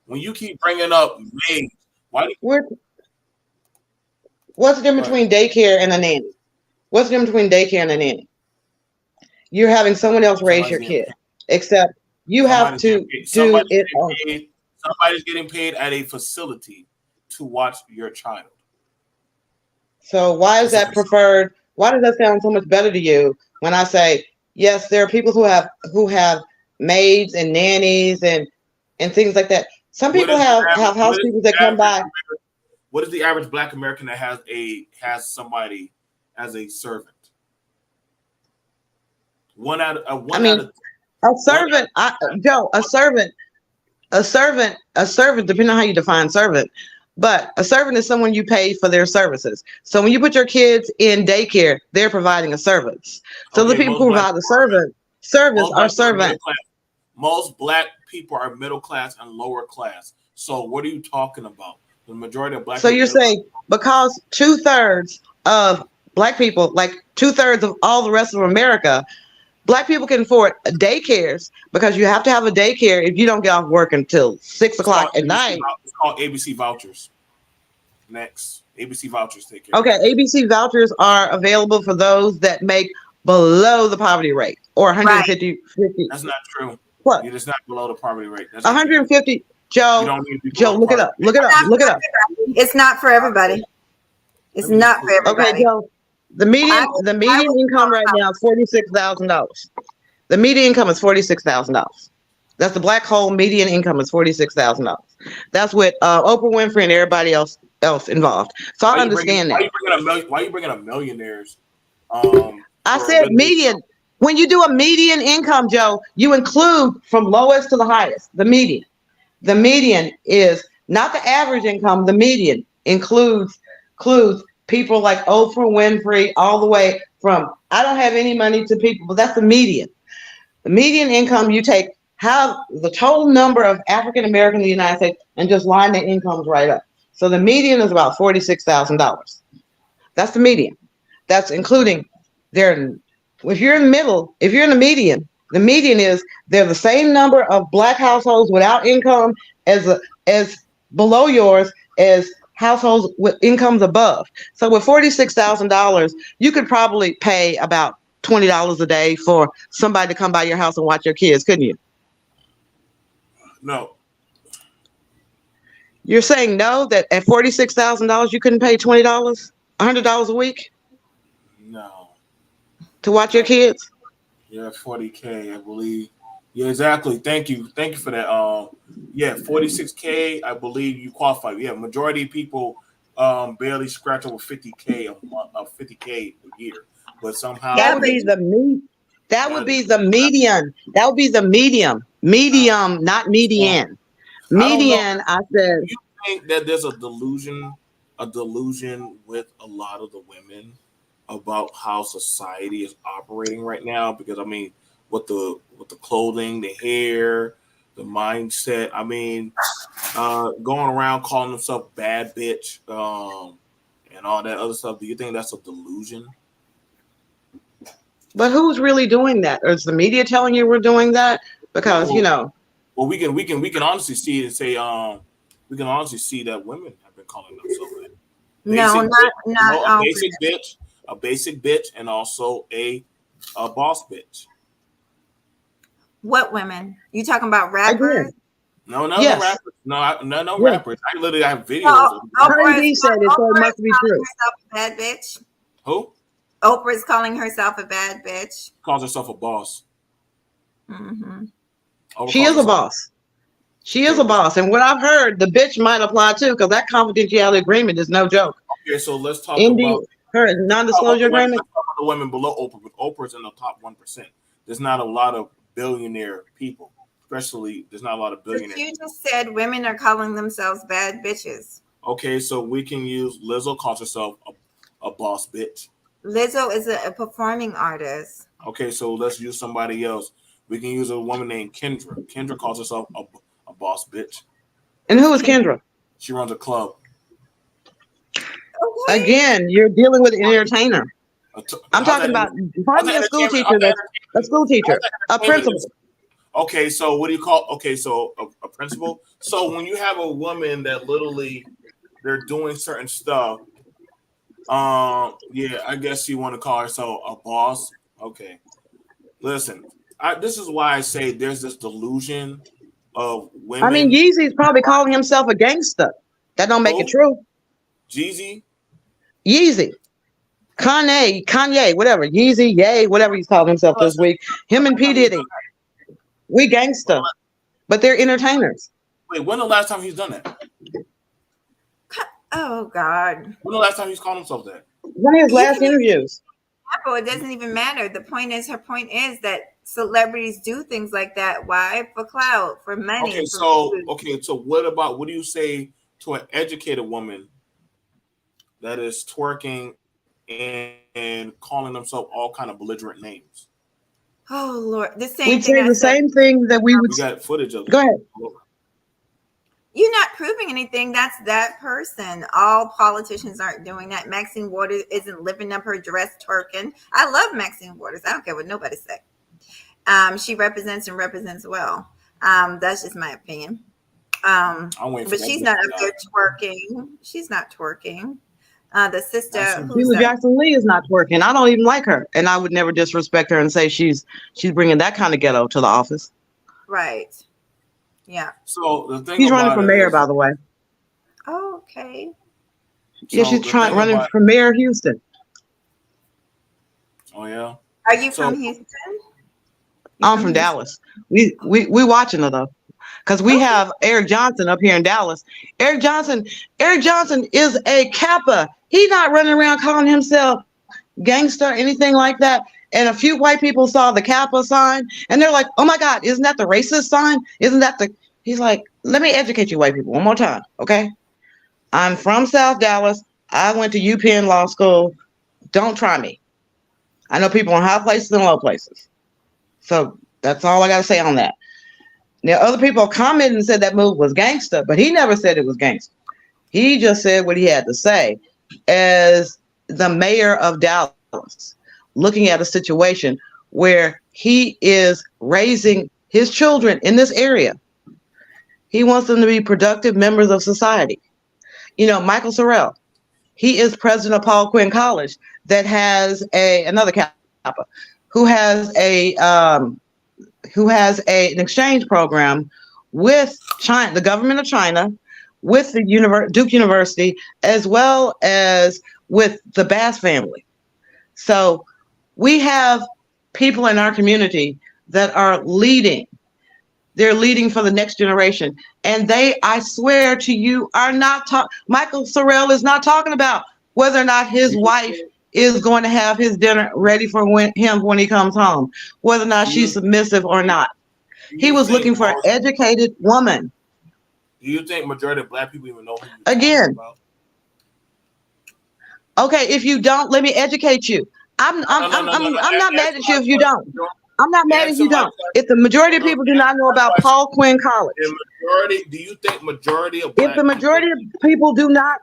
When you keep bringing up maids, why do you? What's the difference between daycare and a nanny? What's the difference between daycare and a nanny? You're having someone else raise your kid, except you have to do it on. Somebody's getting paid at a facility to watch your child. So why is that preferred? Why does that sound so much better to you when I say, yes, there are people who have maids and nannies and things like that. Some people have housekeepers that come by. What is the average Black American that has somebody as a servant? A servant, depending on how you define servant, but a servant is someone you pay for their services. So when you put your kids in daycare, they're providing a service. So the people who provide the service are servants. Most Black people are middle class and lower class. So what are you talking about? The majority of Black So people. you're saying because 2/3 of Black people, like 2/3 of all the rest of America, Black people can afford daycares because you have to have a daycare if you don't get off work until 6 o'clock at night. It's called ABC vouchers. Next, ABC vouchers take care. Okay, ABC vouchers are available for those that make below the poverty rate or 150. That's not true. What? You're just not below the poverty rate. That's 150. You Joe, don't need to be Joe, below look it poverty up. Look it up. Look it up. It's not for everybody. It's not for everybody. Okay, Joe. The median income right now is $46,000. The median income is $46,000. That's the black hole median income is $46,000. That's with Oprah Winfrey and everybody else involved. So I understand that. Why are you bringing up millionaires? I said median. When you do a median income, Joe, you include from lowest to the highest, the median. The median is not the average income. The median includes people like Oprah Winfrey all the way from I don't have any money to people, but that's the median. The median income, you take how the total number of African Americans in the United States and just line their incomes right up. So the median is about $46,000. That's the median. That's including their. If you're in the middle, if you're in the median is they're the same number of black households without income as below yours as households with incomes above. So with $46,000, you could probably pay about $20 a day for somebody to come by your house and watch your kids, couldn't you? No. You're saying no, that at $46,000 you couldn't pay $20, $100 a week? No. To watch your kids? Yeah, 40K, I believe. Yeah, exactly. Thank you for that. Yeah, 46K, I believe you qualify. Yeah, majority of people barely scratch over 50K a month, 50K a year. But somehow that would be the median. That would be the medium, not median. Median, I said. Do you think that there's a delusion with a lot of the women about how society is operating right now? Because I mean, with the clothing, the hair, the mindset. I mean, going around calling themselves bad bitch, and all that other stuff. Do you think that's a delusion? But who's really doing that? Or is the media telling you we're doing that? Because well, we can honestly see it and say, we can honestly see that women have been calling themselves that. Not A basic bitch, and also a boss bitch. What women? You talking about rappers? No Yes. rappers. No Yeah. rappers. I literally have videos. No, Cardi said it, so it must be true. Herself a bad bitch. Who Oprah is calling herself a bad bitch. calls herself a boss? Mm-hmm. She is a boss. She is a boss. And what I've heard, the bitch might apply too, because that confidentiality agreement is no joke. Okay, so let's talk Indeed, about her non-disclosure agreement. let's talk about the women below Oprah. But Oprah's in the top 1%. There's not a lot of billionaire people, especially. There's not a lot of But billionaires. you just said women are calling themselves bad bitches. Okay, so we can use Lizzo calls herself a boss bitch. Lizzo is a performing artist. Okay, so let's use somebody else. We can use a woman named Kendra. Kendra calls herself a boss bitch. And who is Kendra? She runs a club. Okay. Again, you're dealing with an entertainer. I'm talking about probably a school teacher, a principal. Okay, so what do you call? Okay, so a principal. So when you have a woman that literally they're doing certain stuff, yeah, I guess you want to call herself a boss. Okay, listen, this is why I say there's this delusion of women. I mean, Yeezy's probably calling himself a gangster. That don't make it true. Jeezy, Yeezy, Kanye, whatever, Yeezy, Yay, whatever he's calling himself this week. Him and P Diddy, we gangster, but they're entertainers. Wait, when the last time he's done that? Oh God. When the last time he's called himself that? One of his last interviews. It doesn't even matter. Her point is that celebrities do things like that. Why? For clout, for money. Okay, so what do you say to an educated woman that is twerking and calling themselves all kind of belligerent names? Oh Lord, the same We'd thing. say the same thing that we would. We got footage of it. Go ahead. You're not proving anything. That's that person. All politicians aren't doing that. Maxine Waters isn't living up her dress twerking. I love Maxine Waters. I don't care what nobody say. She represents and represents well. That's just my opinion. I'm waiting for But that she's to not come up out. there twerking. She's not twerking. The sister, That's- who's Sheila that? Jackson Lee is not twerking. I don't even like her, and I would never disrespect her and say she's bringing that kind of ghetto to the office. Right. Yeah. So the thing She's running about for it mayor, is- by the way. Oh, okay. Yeah, so she's the thing running about- for mayor of Houston. Oh yeah. Are you So- from Houston? I'm from Dallas. We watching her though, because we have Eric Johnson up here in Dallas. Eric Johnson is a Kappa. He's not running around calling himself gangster, anything like that. And a few white people saw the Kappa sign, and they're like, "Oh my God, isn't that the racist sign? Isn't that the?" He's like, "Let me educate you, white people, one more time, okay? I'm from South Dallas. I went to UPenn Law School. Don't try me. I know people in high places and low places. So that's all I got to say on that." Now, other people commented and said that move was gangster, but he never said it was gangster. He just said what he had to say as the mayor of Dallas, looking at a situation where he is raising his children in this area. He wants them to be productive members of society. You know, Michael Sorrell, he is president of Paul Quinn College that has another Kappa who has an exchange program with China, the government of China, with the Duke University, as well as with the Bass family. So we have people in our community that are leading. They're leading for the next generation. And they, I swear to you, are not Michael Sorrell is not talking about whether or not his wife is going to have his dinner ready for him when he comes home, whether or not she's submissive or not. He was looking for an educated woman. Do you think majority of black people even know who you're Again. talking about? Okay, if you don't, let me educate you. I'm not mad at you if you don't. I'm not mad if you don't. If the majority of people do not know about Paul Quinn College, Do you think majority of black if the majority of people do not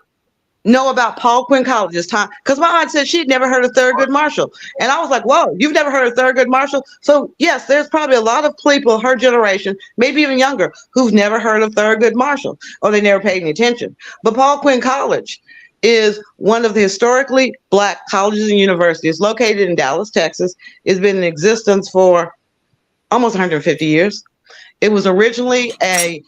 know about Paul Quinn College this time, because my aunt said she'd never heard of Thurgood Marshall. And I was like, whoa, you've never heard of Thurgood Marshall? So yes, there's probably a lot of people, her generation, maybe even younger, who've never heard of Thurgood Marshall, or they never paid any attention. But Paul Quinn College is one of the historically black colleges and universities located in Dallas, Texas. It's been in existence for almost 150 years. It was originally a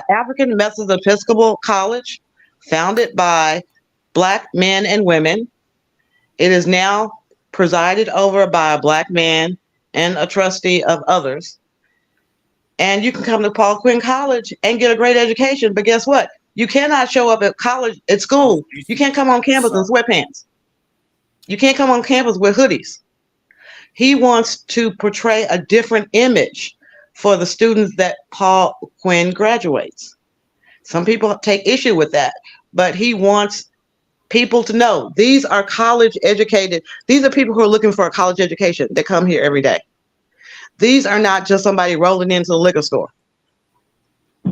African Methodist Episcopal college founded by black men and women. It is now presided over by a black man and a trustee of others. And you can come to Paul Quinn College and get a great education, but guess what? You cannot show up at college, at school. You can't come on campus in sweatpants. You can't come on campus with hoodies. He wants to portray a different image for the students that Paul Quinn graduates. Some people take issue with that, but he wants people to know these are college educated. These are people who are looking for a college education that come here every day. These are not just somebody rolling into the liquor store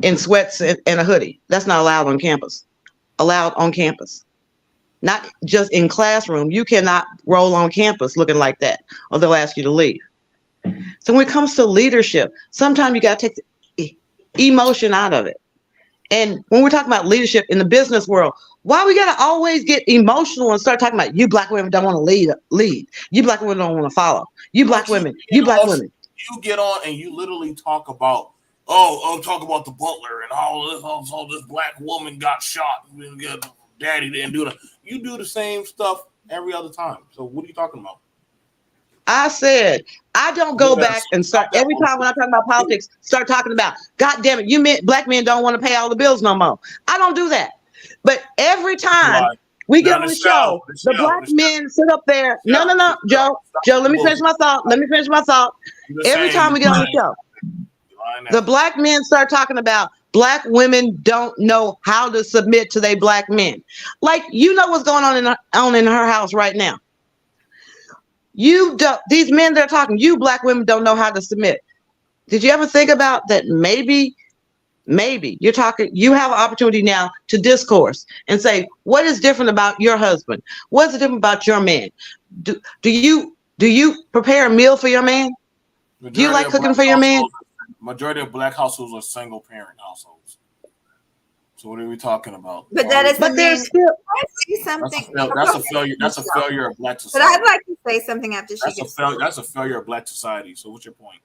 in sweats and a hoodie. That's not allowed on campus. Allowed on campus. Not just in classroom. You cannot roll on campus looking like that, or they'll ask you to leave. So when it comes to leadership, sometimes you got to take the emotion out of it. And when we're talking about leadership in the business world, why we got to always get emotional and start talking about you black women don't want to lead. You black women don't want to follow. You black women. You black women. You get on and you literally talk about, I'm talking about the butler and all this black woman got shot. Daddy didn't do that. You do the same stuff every other time. So what are you talking about? I said, I don't go back and start every time when I talk about politics, start talking about, God damn it, black men don't want to pay all the bills no more. I don't do that. But every time we get on the show, the black men sit up there. No, Joe, let me finish my thought. Every time we get on the show, the black men start talking about black women don't know how to submit to their black men. Like, you know what's going on in her house right now. You don't, these men that are talking, you black women don't know how to submit. Did you ever think about that? Maybe you're talking, you have an opportunity now to discourse and say, what is different about your husband? What's different about your man? Do you prepare a meal for your man? Do you like cooking for your man? Majority of black households are single parent households. So what are we talking about? But that is But there's still I say something. That's a failure. That's a failure of black But society. I'd like to say something after she That's a gets. that's a failure of black society. So what's your point?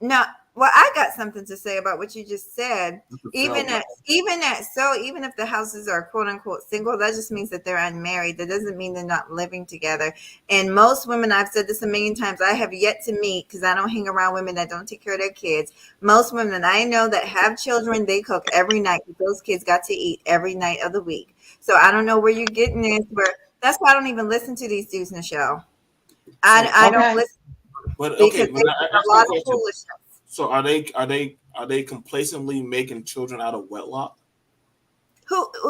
No, well, I got something to say about what you just said. That's a Even failure. even if the houses are quote unquote single, that just means that they're unmarried. That doesn't mean they're not living together. And most women, I've said this a million times, I have yet to meet, because I don't hang around women that don't take care of their kids. Most women I know that have children, they cook every night. Those kids got to eat every night of the week. So I don't know where you're getting this. Where that's why I don't even listen to these dudes in the show. I don't Okay. listen But okay, because but they I do ask a you a lot of question. foolishness. So are they complacently making children out of wedlock?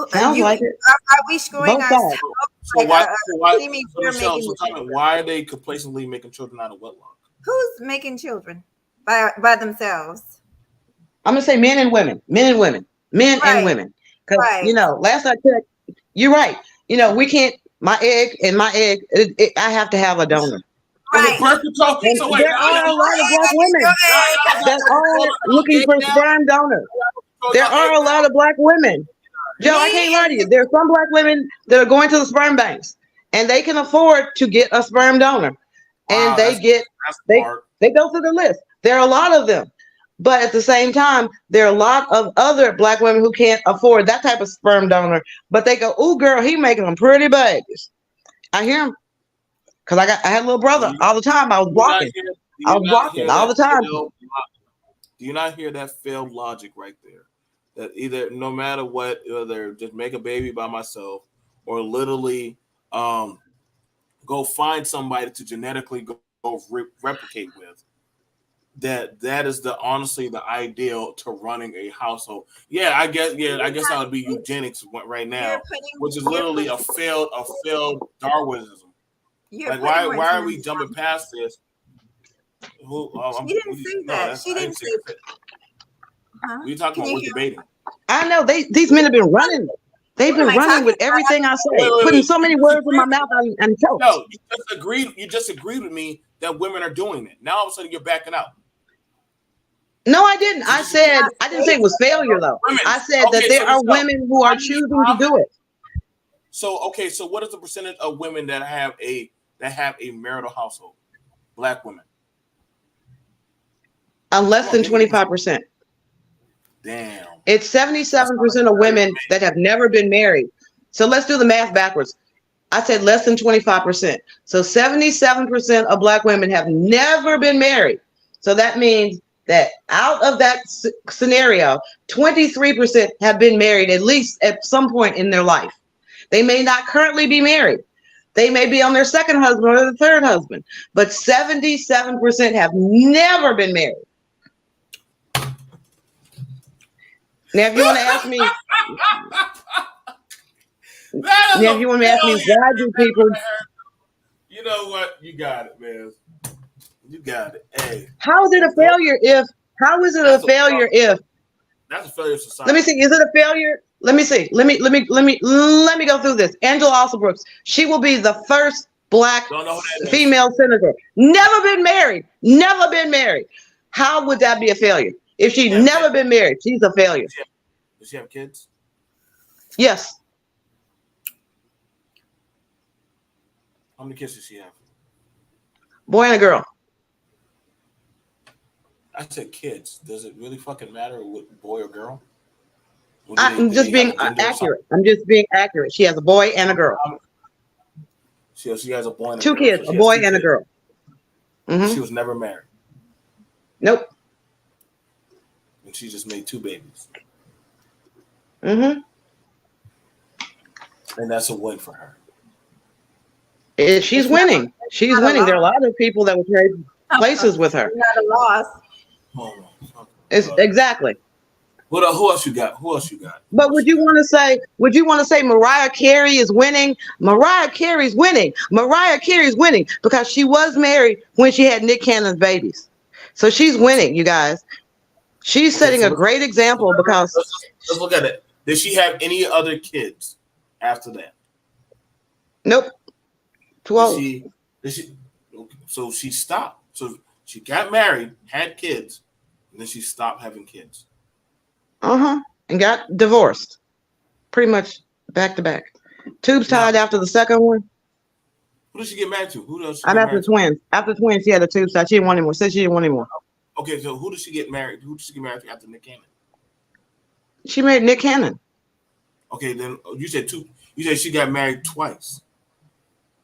Sounds like it. Are we screwing Both ourselves? sides. So Like, why? what do you mean So you're Michelle, making so tell me, children? why are they complacently making children out of wedlock? Who's making children by themselves? I'm gonna say men and women, men and women, men and Right, women. Because right. last I checked, you're right. We can't. My egg, I have to have a donor. Okay, Right. birth control. And So wait, there are a lot of black women that are looking for sperm donors. There are a lot of black women. Joe, I can't lie to you. There are some black women that are going to the sperm banks, and they can afford to get a sperm donor, and they go through the list. There are a lot of them, but at the same time, there are a lot of other black women who can't afford that type of sperm donor. But they go, "Ooh, girl, he making them pretty babies." I hear him because I had a little brother all the time. I was blocking. I was blocking all the time. Do you not hear that failed logic right there? That either no matter what, either just make a baby by myself or literally go find somebody to genetically go replicate with. That is honestly the ideal to running a household. I guess that would be eugenics right now, which is literally a failed Darwinism. Like why are we jumping past this? She didn't say that. She didn't say that. Huh? We're talking about, we're debating. I know these men have been running. They've been running with everything I say, putting so many words in my mouth and choked. No, you just agreed with me that women are doing it. Now all of a sudden you're backing out. No, I didn't. I didn't say it was failure though. I said that there are women who are choosing to do it. So what is the percentage of women that have a marital household? Black women. Less than 25%. Damn. It's 77% of women that have never been married. So let's do the math backwards. I said less than 25%. So 77% of black women have never been married. So that means that out of that scenario, 23% have been married at least at some point in their life. They may not currently be married. They may be on their second husband or their third husband, but 77% have never been married. Now, if you want to ask me, why do people? You know what? You got it, man. You got it. Hey. How is it a failure if? How is it a failure if? That's a failure of society. Let me see. Is it a failure? Let me see. Let me go through this. Angela Alsobrooks. She will be the first black female senator. Never been married. Never been married. How would that be a failure? If she's never been married, she's a failure. Does she have kids? Yes. How many kids does she have? Boy and a girl. I said kids. Does it really fucking matter what boy or girl? I'm just being accurate. I'm just being accurate. She has a boy and a girl. She has a boy and a two girl. kids, So a boy and a girl. Mm-hmm. She was never married. Nope. And she just made 2 babies. Mm-hmm. And that's a win for her. She's winning. She's winning. There are a lot of people that will trade places with her. Not a loss. It's exactly. Who else you got? But would you want to say Mariah Carey is winning? Mariah Carey's winning. Mariah Carey's winning because she was married when she had Nick Cannon's babies. So she's winning, you guys. She's setting a great example because let's look at it. Did she have any other kids after that? Nope. 12. So she stopped. So She got married, had kids, and then she stopped having kids. And got divorced. Pretty much back to back. Tubes tied after the second one. Who did she get married to? Who does she I'm get after married to? twins. After twins, she had the tubes tied. She didn't want anymore. Said she didn't want anymore. Okay, so who did she get married? Who did she get married to after Nick Cannon? She married Nick Cannon. Okay, then you said two. You said she got married twice.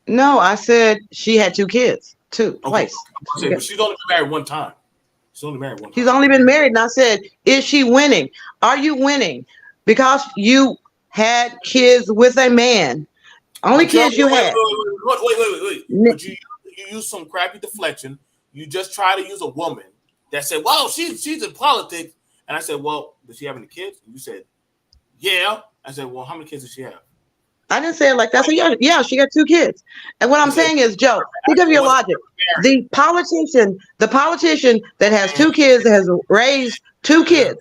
No, I said she had 2 kids. Twice. Okay, but she's only been married one time. She's only married one time. She's only been married, and I said, is she winning? Are you winning? Because you had kids with a man. Only kids you had. Wait. But you use some crappy deflection. You just try to use a woman that said, well, she's in politics. And I said, well, does she have any kids? And you said, yeah. I said, well, how many kids does she have? I didn't say it like that. So yeah, she got 2 kids. And what I'm saying is, Joe, think of your logic. The politician that has 2 kids, that has raised 2 kids,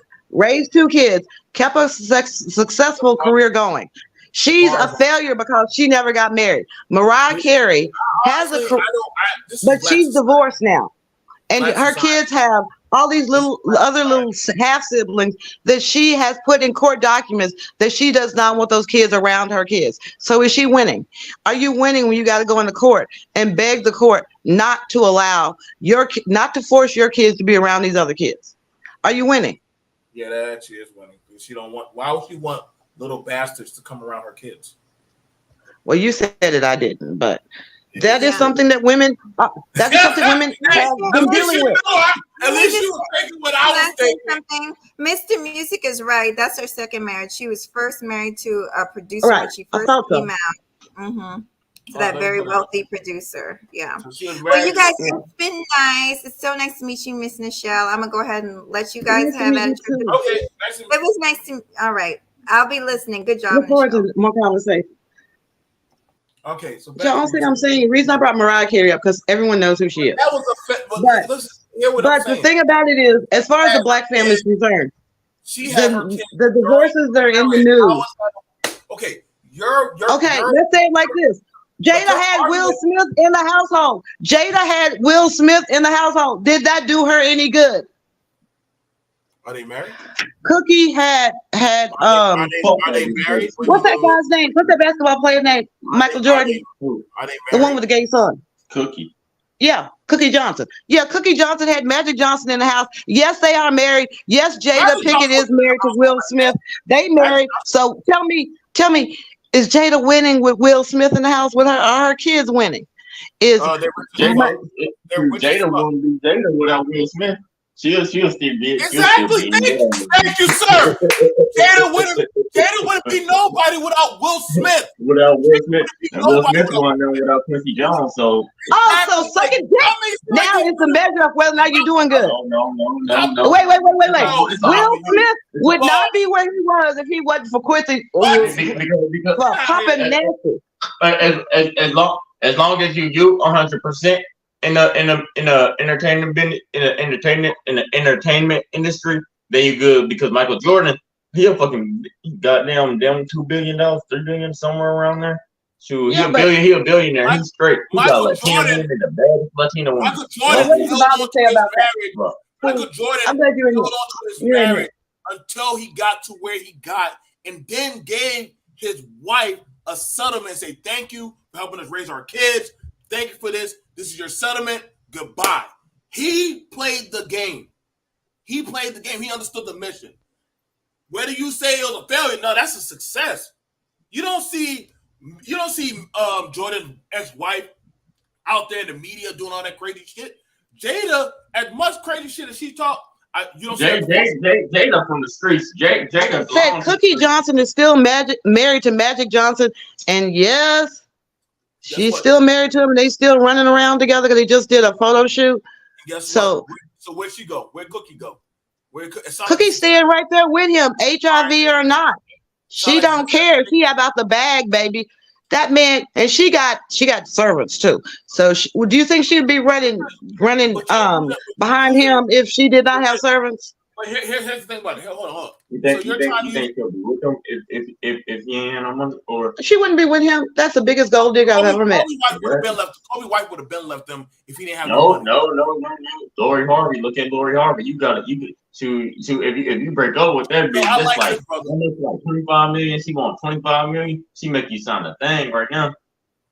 kept a successful career going. She's a failure because she never got married. Mariah Carey has a career, but she's divorced now. And her kids have all these other little half siblings that she has put in court documents that she does not want those kids around her kids. So is she winning? Are you winning when you got to go into court and beg the court not to allow not to force your kids to be around these other kids? Are you winning? Yeah, that she is winning. She don't want. Why would she want little bastards to come around her kids? Well, you said it. I didn't, but. That is something that women. That is something women have been dealing with. At least you were thinking what I was thinking. Something. Mr. Music is right. That's her second marriage. She was first married to a producer Right. when she first came out. To that very wealthy producer. Yeah. Well, you guys, it's been nice. It's so nice to meet you, Miss Nichelle. I'm gonna go ahead and let you guys have it. Okay. It was nice to. All right. I'll be listening. Good job. Look forward to more conversation. Okay, so John, I'm saying the reason I brought Mariah Carey up because everyone knows who she is. That was a but the thing about it is, as far as the black family is concerned, the divorces that are in the news. Okay, let's say it like this. Jada had Will Smith in the household. Did that do her any good? Are they married? Cookie had are they married? What's that guy's name? What's that basketball player's name? Michael Jordan. Are they the one with the gay son. Cookie. Yeah, Cookie Johnson. Yeah, Cookie Johnson had Magic Johnson in the house. Yes, they are married. Yes, Jada Pinkett is married to Will Smith. They married. So tell me, is Jada winning with Will Smith in the house? With her kids winning? Jada won't be Jada without Will Smith. She'll still be. Exactly. Thank you, sir. Jada wouldn't be nobody without Will Smith. And Will Smith going there without Quincy Jones. So. So suck it dick. Now it's a measure of whether or not you're doing good. No. Wait. Will Smith would not be where he was if he wasn't for Quincy. Because popping nasty. As long as you 100%. In the entertainment industry, then you good because Michael Jordan, he goddamn $2 billion, $3 billion, somewhere around there. Shoot, he a billionaire. He's straight. He got Latino women, the baddest Latino women. Michael Jordan what does the Bible say about that? Michael Jordan I'm glad you're in held on to his marriage until he got to where he got, and then gave his wife a settlement and say, thank you for helping us raise our kids. Thank you for this. This is your settlement. Goodbye. He played the game. He understood the mission. Whether you say it was a failure, no, that's a success. You don't see Jordan's ex-wife out there in the media doing all that crazy shit. Jada, as much crazy shit as she talked, you don't see Jada from the streets. Jada said Cookie Johnson is still married to Magic Johnson, and yes. She's still married to him, and they still running around together because they just did a photo shoot. So where'd she go? Where'd Cookie go? Cookie's staying right there with him, HIV or not. She don't care. She about the bag, baby. That man, and she got servants too. So do you think she'd be running behind him if she did not have servants? But here's the thing about it. Hold on. You So think you're you trying to think he'll be with them if he ain't had no money, or She wouldn't be with him. That's the biggest gold digger I've ever met. Kobe White would have been left them if he didn't have no, money. no. Lori Harvey, look at Lori Harvey. You could if you break up with that No, bitch, I that's like like this brother. almost like 25 million. She want 25 million. She make you sign a thing right now.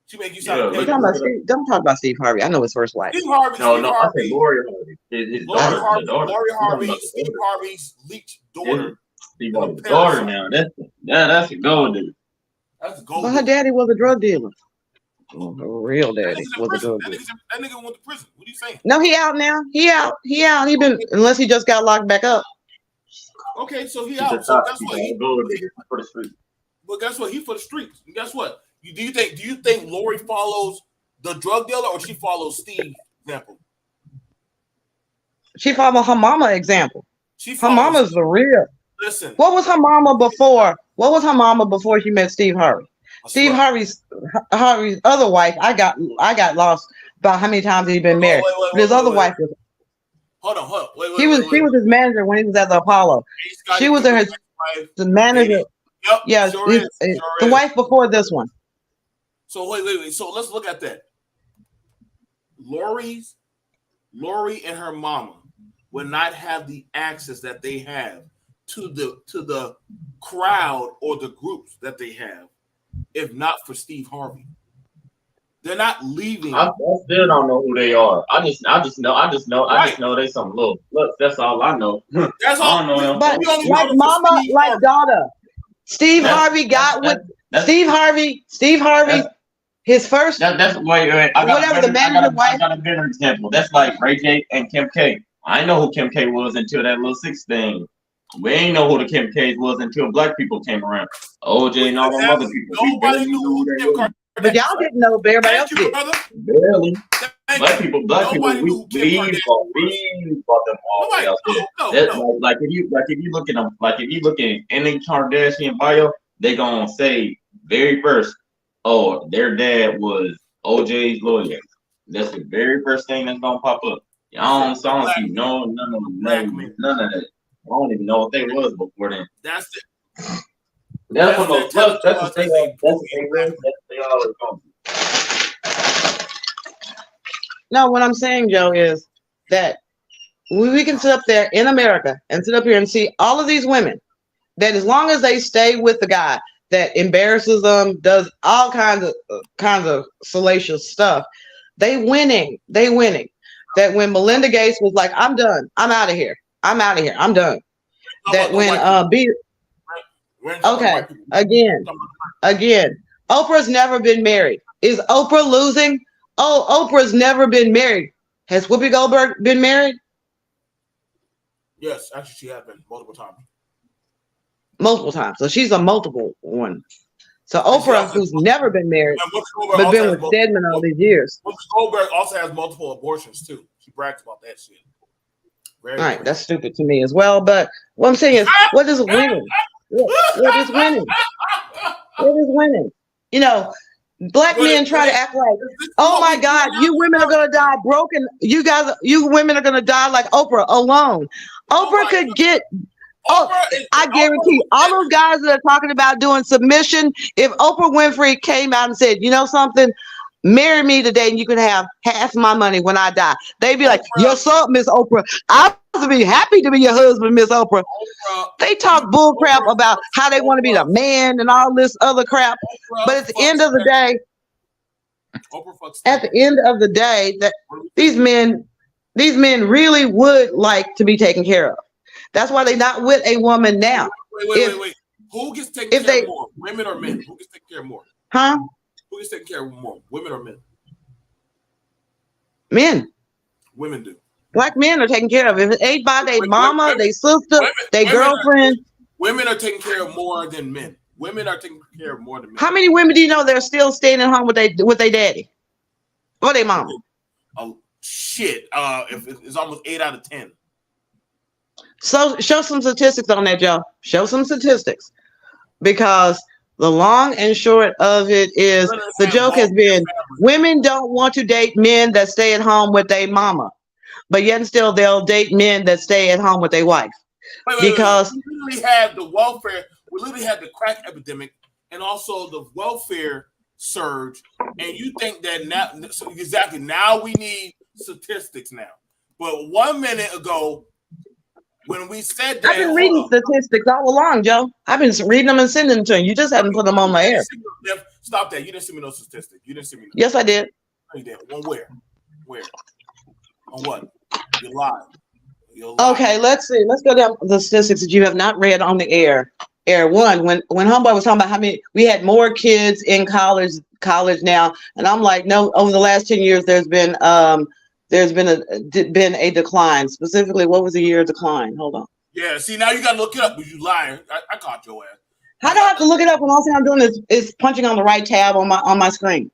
She make you Yeah, sound look Don't talk about Steve Harvey. I know his first wife. Steve Harvey. No, Steve I Harvey. say Lori Harvey. His daughter, the daughter. Lori You talking Harvey, about the Steve daughter. Harvey's leaked daughter. Steve Harvey's daughter now. That's a gold digger. That's a gold. Well, her daddy was a drug dealer. Well, her real That daddy nigga's in was a prison. drug That dealer. nigga went to prison. What are you saying? No, he out now. He out. He been, unless he just got locked back up. Okay, so he She's out. a So top. guess She's what? a gold digger for the street. Well, guess what? He for the streets. And guess what? Do you think Lori follows the drug dealer or she follows Steve's example? She followed her mama example. She Her follows, mama's the real. listen. What was her mama before? What was her mama before she met Steve Harvey? Steve Harvey's other wife. I got lost about how many times he'd been married. But his other wife was. Hold on. Wait. She was his manager when he was at the Apollo. She was the manager. Yep. Yeah, Sure is. the wife before this one. So wait. So let's look at that. Lori and her mama would not have the access that they have to the crowd or the groups that they have if not for Steve Harvey. They're not leaving. I still don't know who they are. I just know they some little. Look, that's all I know. That's all. I don't know them. But We only like know mama, Steve like Harvey. daughter. Steve Harvey got with Steve Harvey. His first. That's wait. I got a better example. That's like Ray J and Kim K. I know who Kim K was until that Lil 6 thing. We ain't know who the Kim K's was until black people came around. OJ and all them other people. Nobody knew who Kim Kardashian. But y'all didn't know, but everybody else did. brother. Barely. Thank you. Black Nobody people, knew who Kim Kardashian we bought them all Nobody- out there. no. That's like if you look at them, like if you look at any Kardashian bio, they gonna say very first, oh, their dad was OJ's lawyer. That's the very first thing that's gonna pop up. I don't see none of that. I don't even know what they was before then. That's it. That's the thing they always gonna do. No, what I'm saying, Joe, is that we can sit up there in America and sit up here and see all of these women that, as long as they stay with the guy that embarrasses them, does all kinds of salacious stuff, they winning. That when Melinda Gates was like, "I'm done. I'm out of here. I'm done." That when okay, again, Oprah's never been married. Is Oprah losing? Oh, Oprah's never been married. Has Whoopi Goldberg been married? Yes, actually, she has been multiple times. Multiple times. So she's a multiple one. So Oprah, who's never been married, but been with Stedman all these years. Whoopi Goldberg also has multiple abortions too. She brags about that shit. All right, that's stupid to me as well. But what I'm saying is, what is winning? What is winning? What is winning? You know, black men try to act like, oh my God, you women are gonna die broken. You women are gonna die like Oprah alone. Oprah could get. Oh, I guarantee you, all those guys that are talking about doing submission, if Oprah Winfrey came out and said, you know something, marry me today and you can have half my money when I die, they'd be like, yes, sir, Miss Oprah. I would be happy to be your husband, Miss Oprah. They talk bull crap about how they want to be the man and all this other crap. But at the end of the day, that these men really would like to be taken care of. That's why they're not with a woman now. Wait. Who gets taken care of more? Women or men? Who gets taken care of more? Huh? Who gets taken care of more? Women or men? Men. Women do. Black men are taken care of. If it ain't by their mama, their sister, their girlfriend. Women are taken care of more than men. Women are taken care of more than men. How many women do you know that are still staying at home with their daddy or their mama? Oh shit! If it's almost 8 out of 10. So show some statistics on that, Joe. Show some statistics, because the long and short of it is the joke has been women don't want to date men that stay at home with their mama, but yet and still they'll date men that stay at home with their wife. because we literally had the welfare. We literally had the crack epidemic and also the welfare surge. And you think that now, so exactly now we need statistics now. But 1 minute ago, when we said that, I've been reading statistics all along, Joe. I've been reading them and sending them to you. You just haven't put them on my air. Stop that! You didn't send me no statistics. You didn't send me. No. Yes, I did. No, you did. On where? Where? On what? You're lying. Okay, let's see. Let's go down the statistics that you have not read on the air. Air one, when Homeboy was talking about how many we had more kids in college now, and I'm like, no, over the last 10 years, there's been a decline. Specifically, what was the year of decline? Hold on. Yeah, see, now you gotta look it up because you lying. I caught your ass. How do I have to look it up when all I'm doing is punching on the right tab on my screen?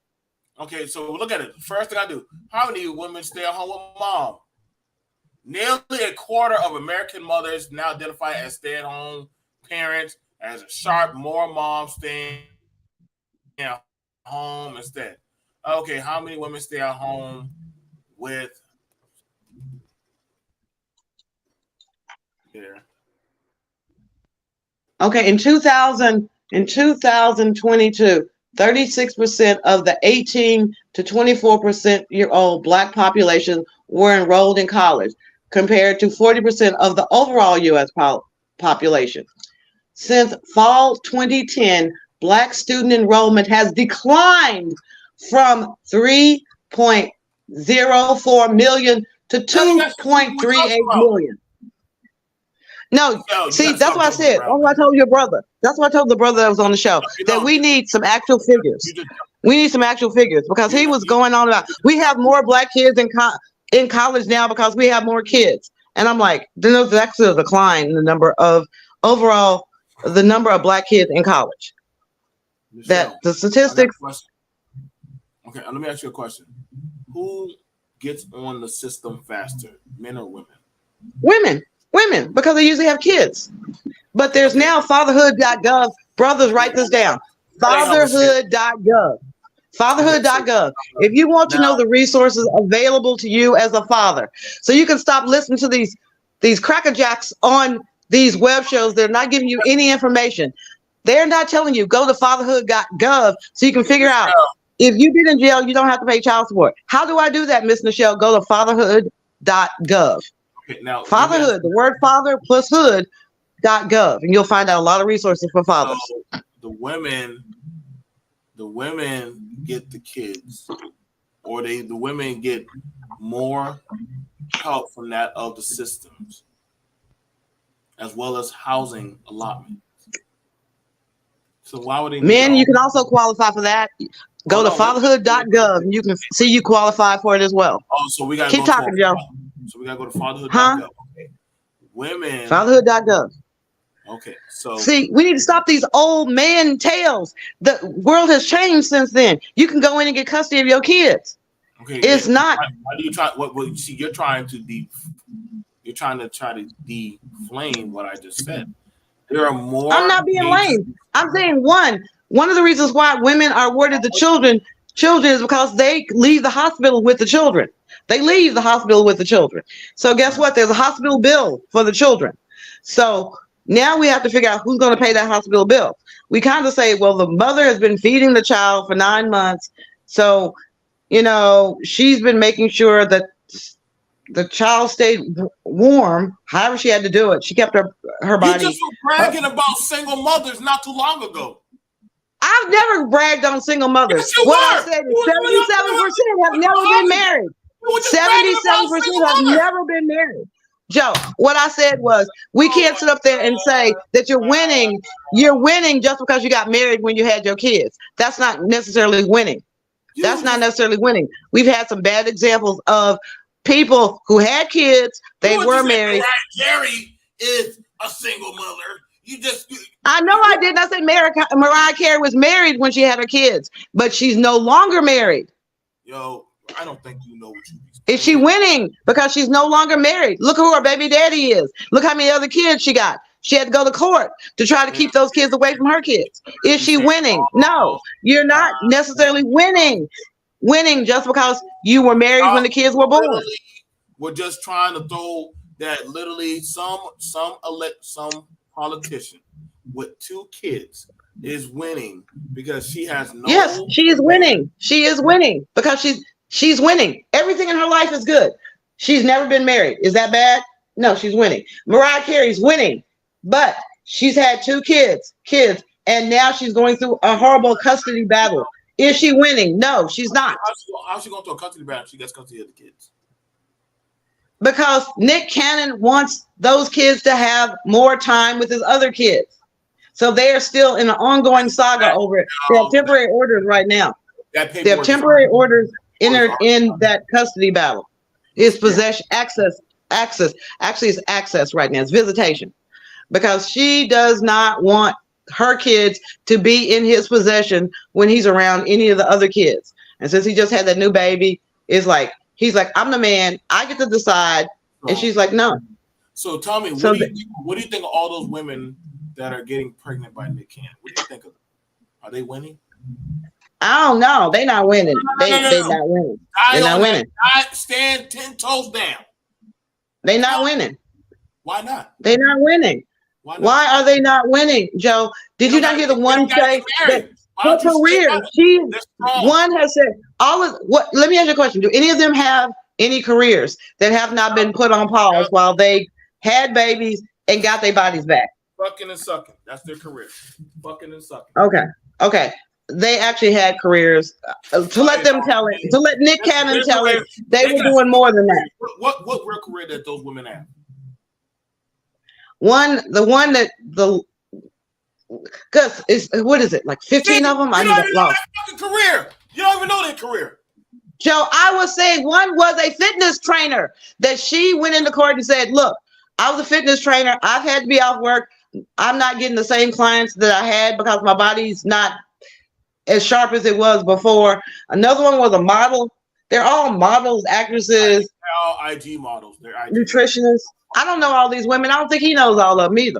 Okay, so look at it. First thing I do, how many women stay at home with mom? Nearly a quarter of American mothers now identify as stay-at-home parents, as a sharp more moms staying at home instead. Okay, how many women stay at home with here? Okay, in 2022, 36% of the 18 to 24% Black population were enrolled in college, compared to 40% of the overall U.S. population. Since fall 2010, Black student enrollment has declined from 3.04 million to 2.38 million. No, see, that's what I said. That's what I told your brother. That's what I told the brother that was on the show, that we need some actual figures. We need some actual figures because he was going on about we have more Black kids in college now because we have more kids. And I'm like, there's actually a decline in the number of Black kids in college. Michelle, that the statistics. Okay, let me ask you a question. Who gets on the system faster, men or women? Women, because they usually have kids. But there's now fatherhood.gov. Brothers, write this down. Fatherhood.gov. Fatherhood.gov. If you want to know the resources available to you as a father, so you can stop listening to these crackerjacks on these web shows. They're not giving you any information. They're not telling you. Go to fatherhood.gov so you can figure out if you've been in jail, you don't have to pay child support. How do I do that, Miss Michelle? Go to fatherhood.gov. Okay, now fatherhood, the word father plus hood.gov, and you'll find out a lot of resources for fathers. So the women get the kids, or the women get more help from that of the systems, as well as housing allotment. So why would they? Men, you can also qualify for that. Go to fatherhood.gov and you can see you qualify for it as well. Oh, so we got to keep talking, Joe. So we got to go to fatherhood.gov. Huh? Okay. Women. Fatherhood.gov. Okay, so see, we need to stop these old man tales. The world has changed since then. You can go in and get custody of your kids. Okay, it's not. Why do you try? What you see? You're trying to deflame what I just said. There are more. I'm not being lame. I'm saying one of the reasons why women are awarded the children is because they leave the hospital with the children. They leave the hospital with the children. So guess what? There's a hospital bill for the children. So now we have to figure out who's going to pay that hospital bill. We kind of say, well, the mother has been feeding the child for 9 months. So, she's been making sure that the child stayed warm, however she had to do it. She kept her body. You just were bragging about single mothers not too long ago. I've never bragged on single mothers. What I said is 77% have never been married. 77% have never been married. Joe, what I said was, we can't sit up there and say that you're winning. You're winning just because you got married when you had your kids. That's not necessarily winning. That's not necessarily winning. We've had some bad examples of people who had kids. They were married. Carey is a single mother. I know I didn't. I said Mariah Carey was married when she had her kids, but she's no longer married. Yo, I don't think you know what you mean. Is she winning because she's no longer married? Look who her baby daddy is. Look how many other kids she got. She had to go to court to try to keep those kids away from her kids. Is she winning? No, you're not necessarily winning. Winning just because you were married when the kids were born. We're just trying to throw that literally some politician with 2 kids is winning because she has no. Yes, she is winning. She is winning because she's winning. Everything in her life is good. She's never been married. Is that bad? No, she's winning. Mariah Carey's winning, but she's had 2 kids, and now she's going through a horrible custody battle. Is she winning? No, she's not. How's she going through a custody battle? She gets custody of the kids. Because Nick Cannon wants those kids to have more time with his other kids. So they are still in an ongoing saga over it. They have temporary orders right now. They have temporary orders entered in that custody battle. It's possession, access. Actually, it's access right now. It's visitation. Because she does not want her kids to be in his possession when he's around any of the other kids. And since he just had that new baby, it's like, he's like, I'm the man. I get to decide. And she's like, no. So tell me, what do you think of all those women that are getting pregnant by Nick Cannon? What do you think of them? Are they winning? I don't know. They're not winning. They're not winning. They're not winning. Stand 10 toes down. They're not winning. Why not? They're not winning. Why are they not winning, Joe? Did you not hear the one say that her career? One has said all of what. Let me ask you a question. Do any of them have any careers that have not been put on pause while they had babies and got their bodies back? Fucking and sucking. That's their career. Fucking and sucking. Okay. They actually had careers. To let them tell it. To let Nick Cannon tell it. They were doing more than that. What real career that those women have? Gus is, what is it, like 15 of them? I need that lost. Career. You don't even know their career. Joe, I was saying one was a fitness trainer that she went into court and said, look, I was a fitness trainer. I've had to be off work. I'm not getting the same clients that I had because my body's not as sharp as it was before. Another one was a model. They're all models, actresses. They're all IG models. They're IG nutritionists. I don't know all these women. I don't think he knows all of them either.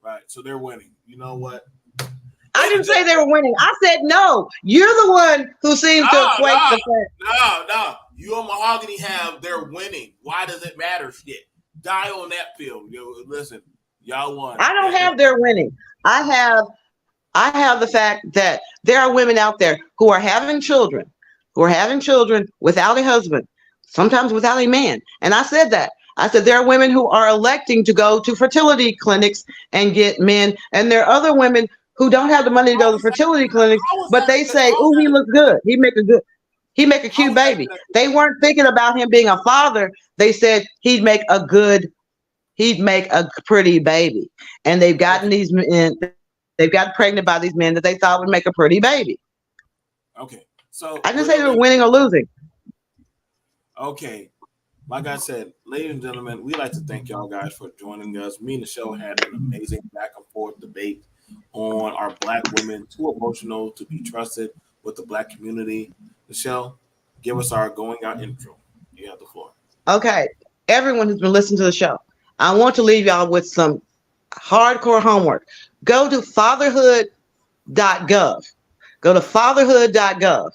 Right. So they're winning. You know what? I didn't say they were winning. I said no. You're the one who seems to equate the fact. No. You and Mahogany have they're winning. Why does it matter? Shit. Die on that field. Listen, y'all won. I don't have their winning. I have the fact that there are women out there who are having children without a husband, sometimes without a man. And I said that. I said there are women who are electing to go to fertility clinics and get men. And there are other women who don't have the money to go to fertility clinics, but they say, "Oh, he looks good. He make a cute baby." They weren't thinking about him being a father. They said he'd make a pretty baby. And they've gotten these men, they've got pregnant by these men that they thought would make a pretty baby. Okay. So I didn't say they were winning or losing. Okay. Like I said, ladies and gentlemen, we'd like to thank y'all guys for joining us. Me and the show had an amazing back and forth debate on our Black women too emotional to be trusted with the Black community. Michelle, give us our going out intro. You have the floor. Okay. Everyone who's been listening to the show, I want to leave y'all with some hardcore homework. Go to fatherhood.gov. Go to fatherhood.gov.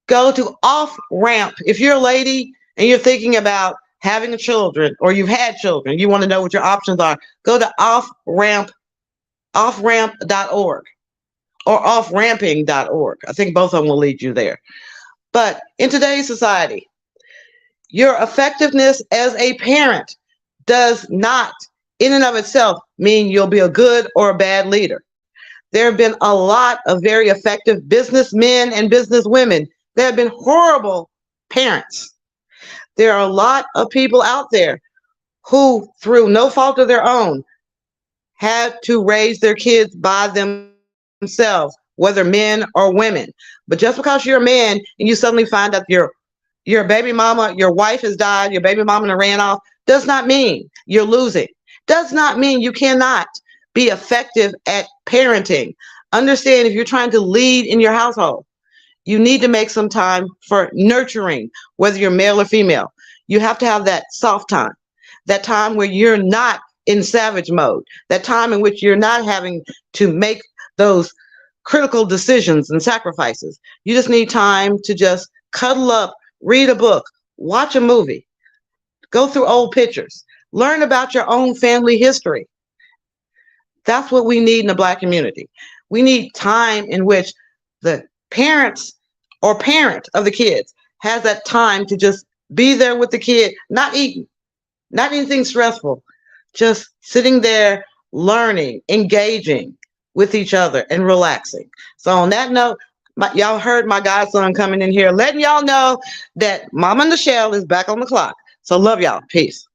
Go to off-ramp. If you're a lady and you're thinking about having children or you've had children, you want to know what your options are, go to off-ramp.org or offramping.org. I think both of them will lead you there. But in today's society, your effectiveness as a parent does not, in and of itself, mean you'll be a good or a bad leader. There have been a lot of very effective businessmen and businesswomen that have been horrible parents. There are a lot of people out there who, through no fault of their own, had to raise their kids by themselves, whether men or women. But just because you're a man and you suddenly find out your baby mama, your wife has died, your baby mama ran off, does not mean you're losing. Does not mean you cannot be effective at parenting. Understand, if you're trying to lead in your household, you need to make some time for nurturing, whether you're male or female. You have to have that soft time, that time where you're not in savage mode, that time in which you're not having to make those critical decisions and sacrifices. You just need time to just cuddle up, read a book, watch a movie, go through old pictures. Learn about your own family history. That's what we need in the Black community. We need time in which the parents or parent of the kids has that time to just be there with the kid, not eating, not anything stressful, just sitting there, learning, engaging with each other and relaxing. So on that note, y'all heard my godson coming in here, letting y'all know that Mama Nichelle is back on the clock. So love y'all. Peace.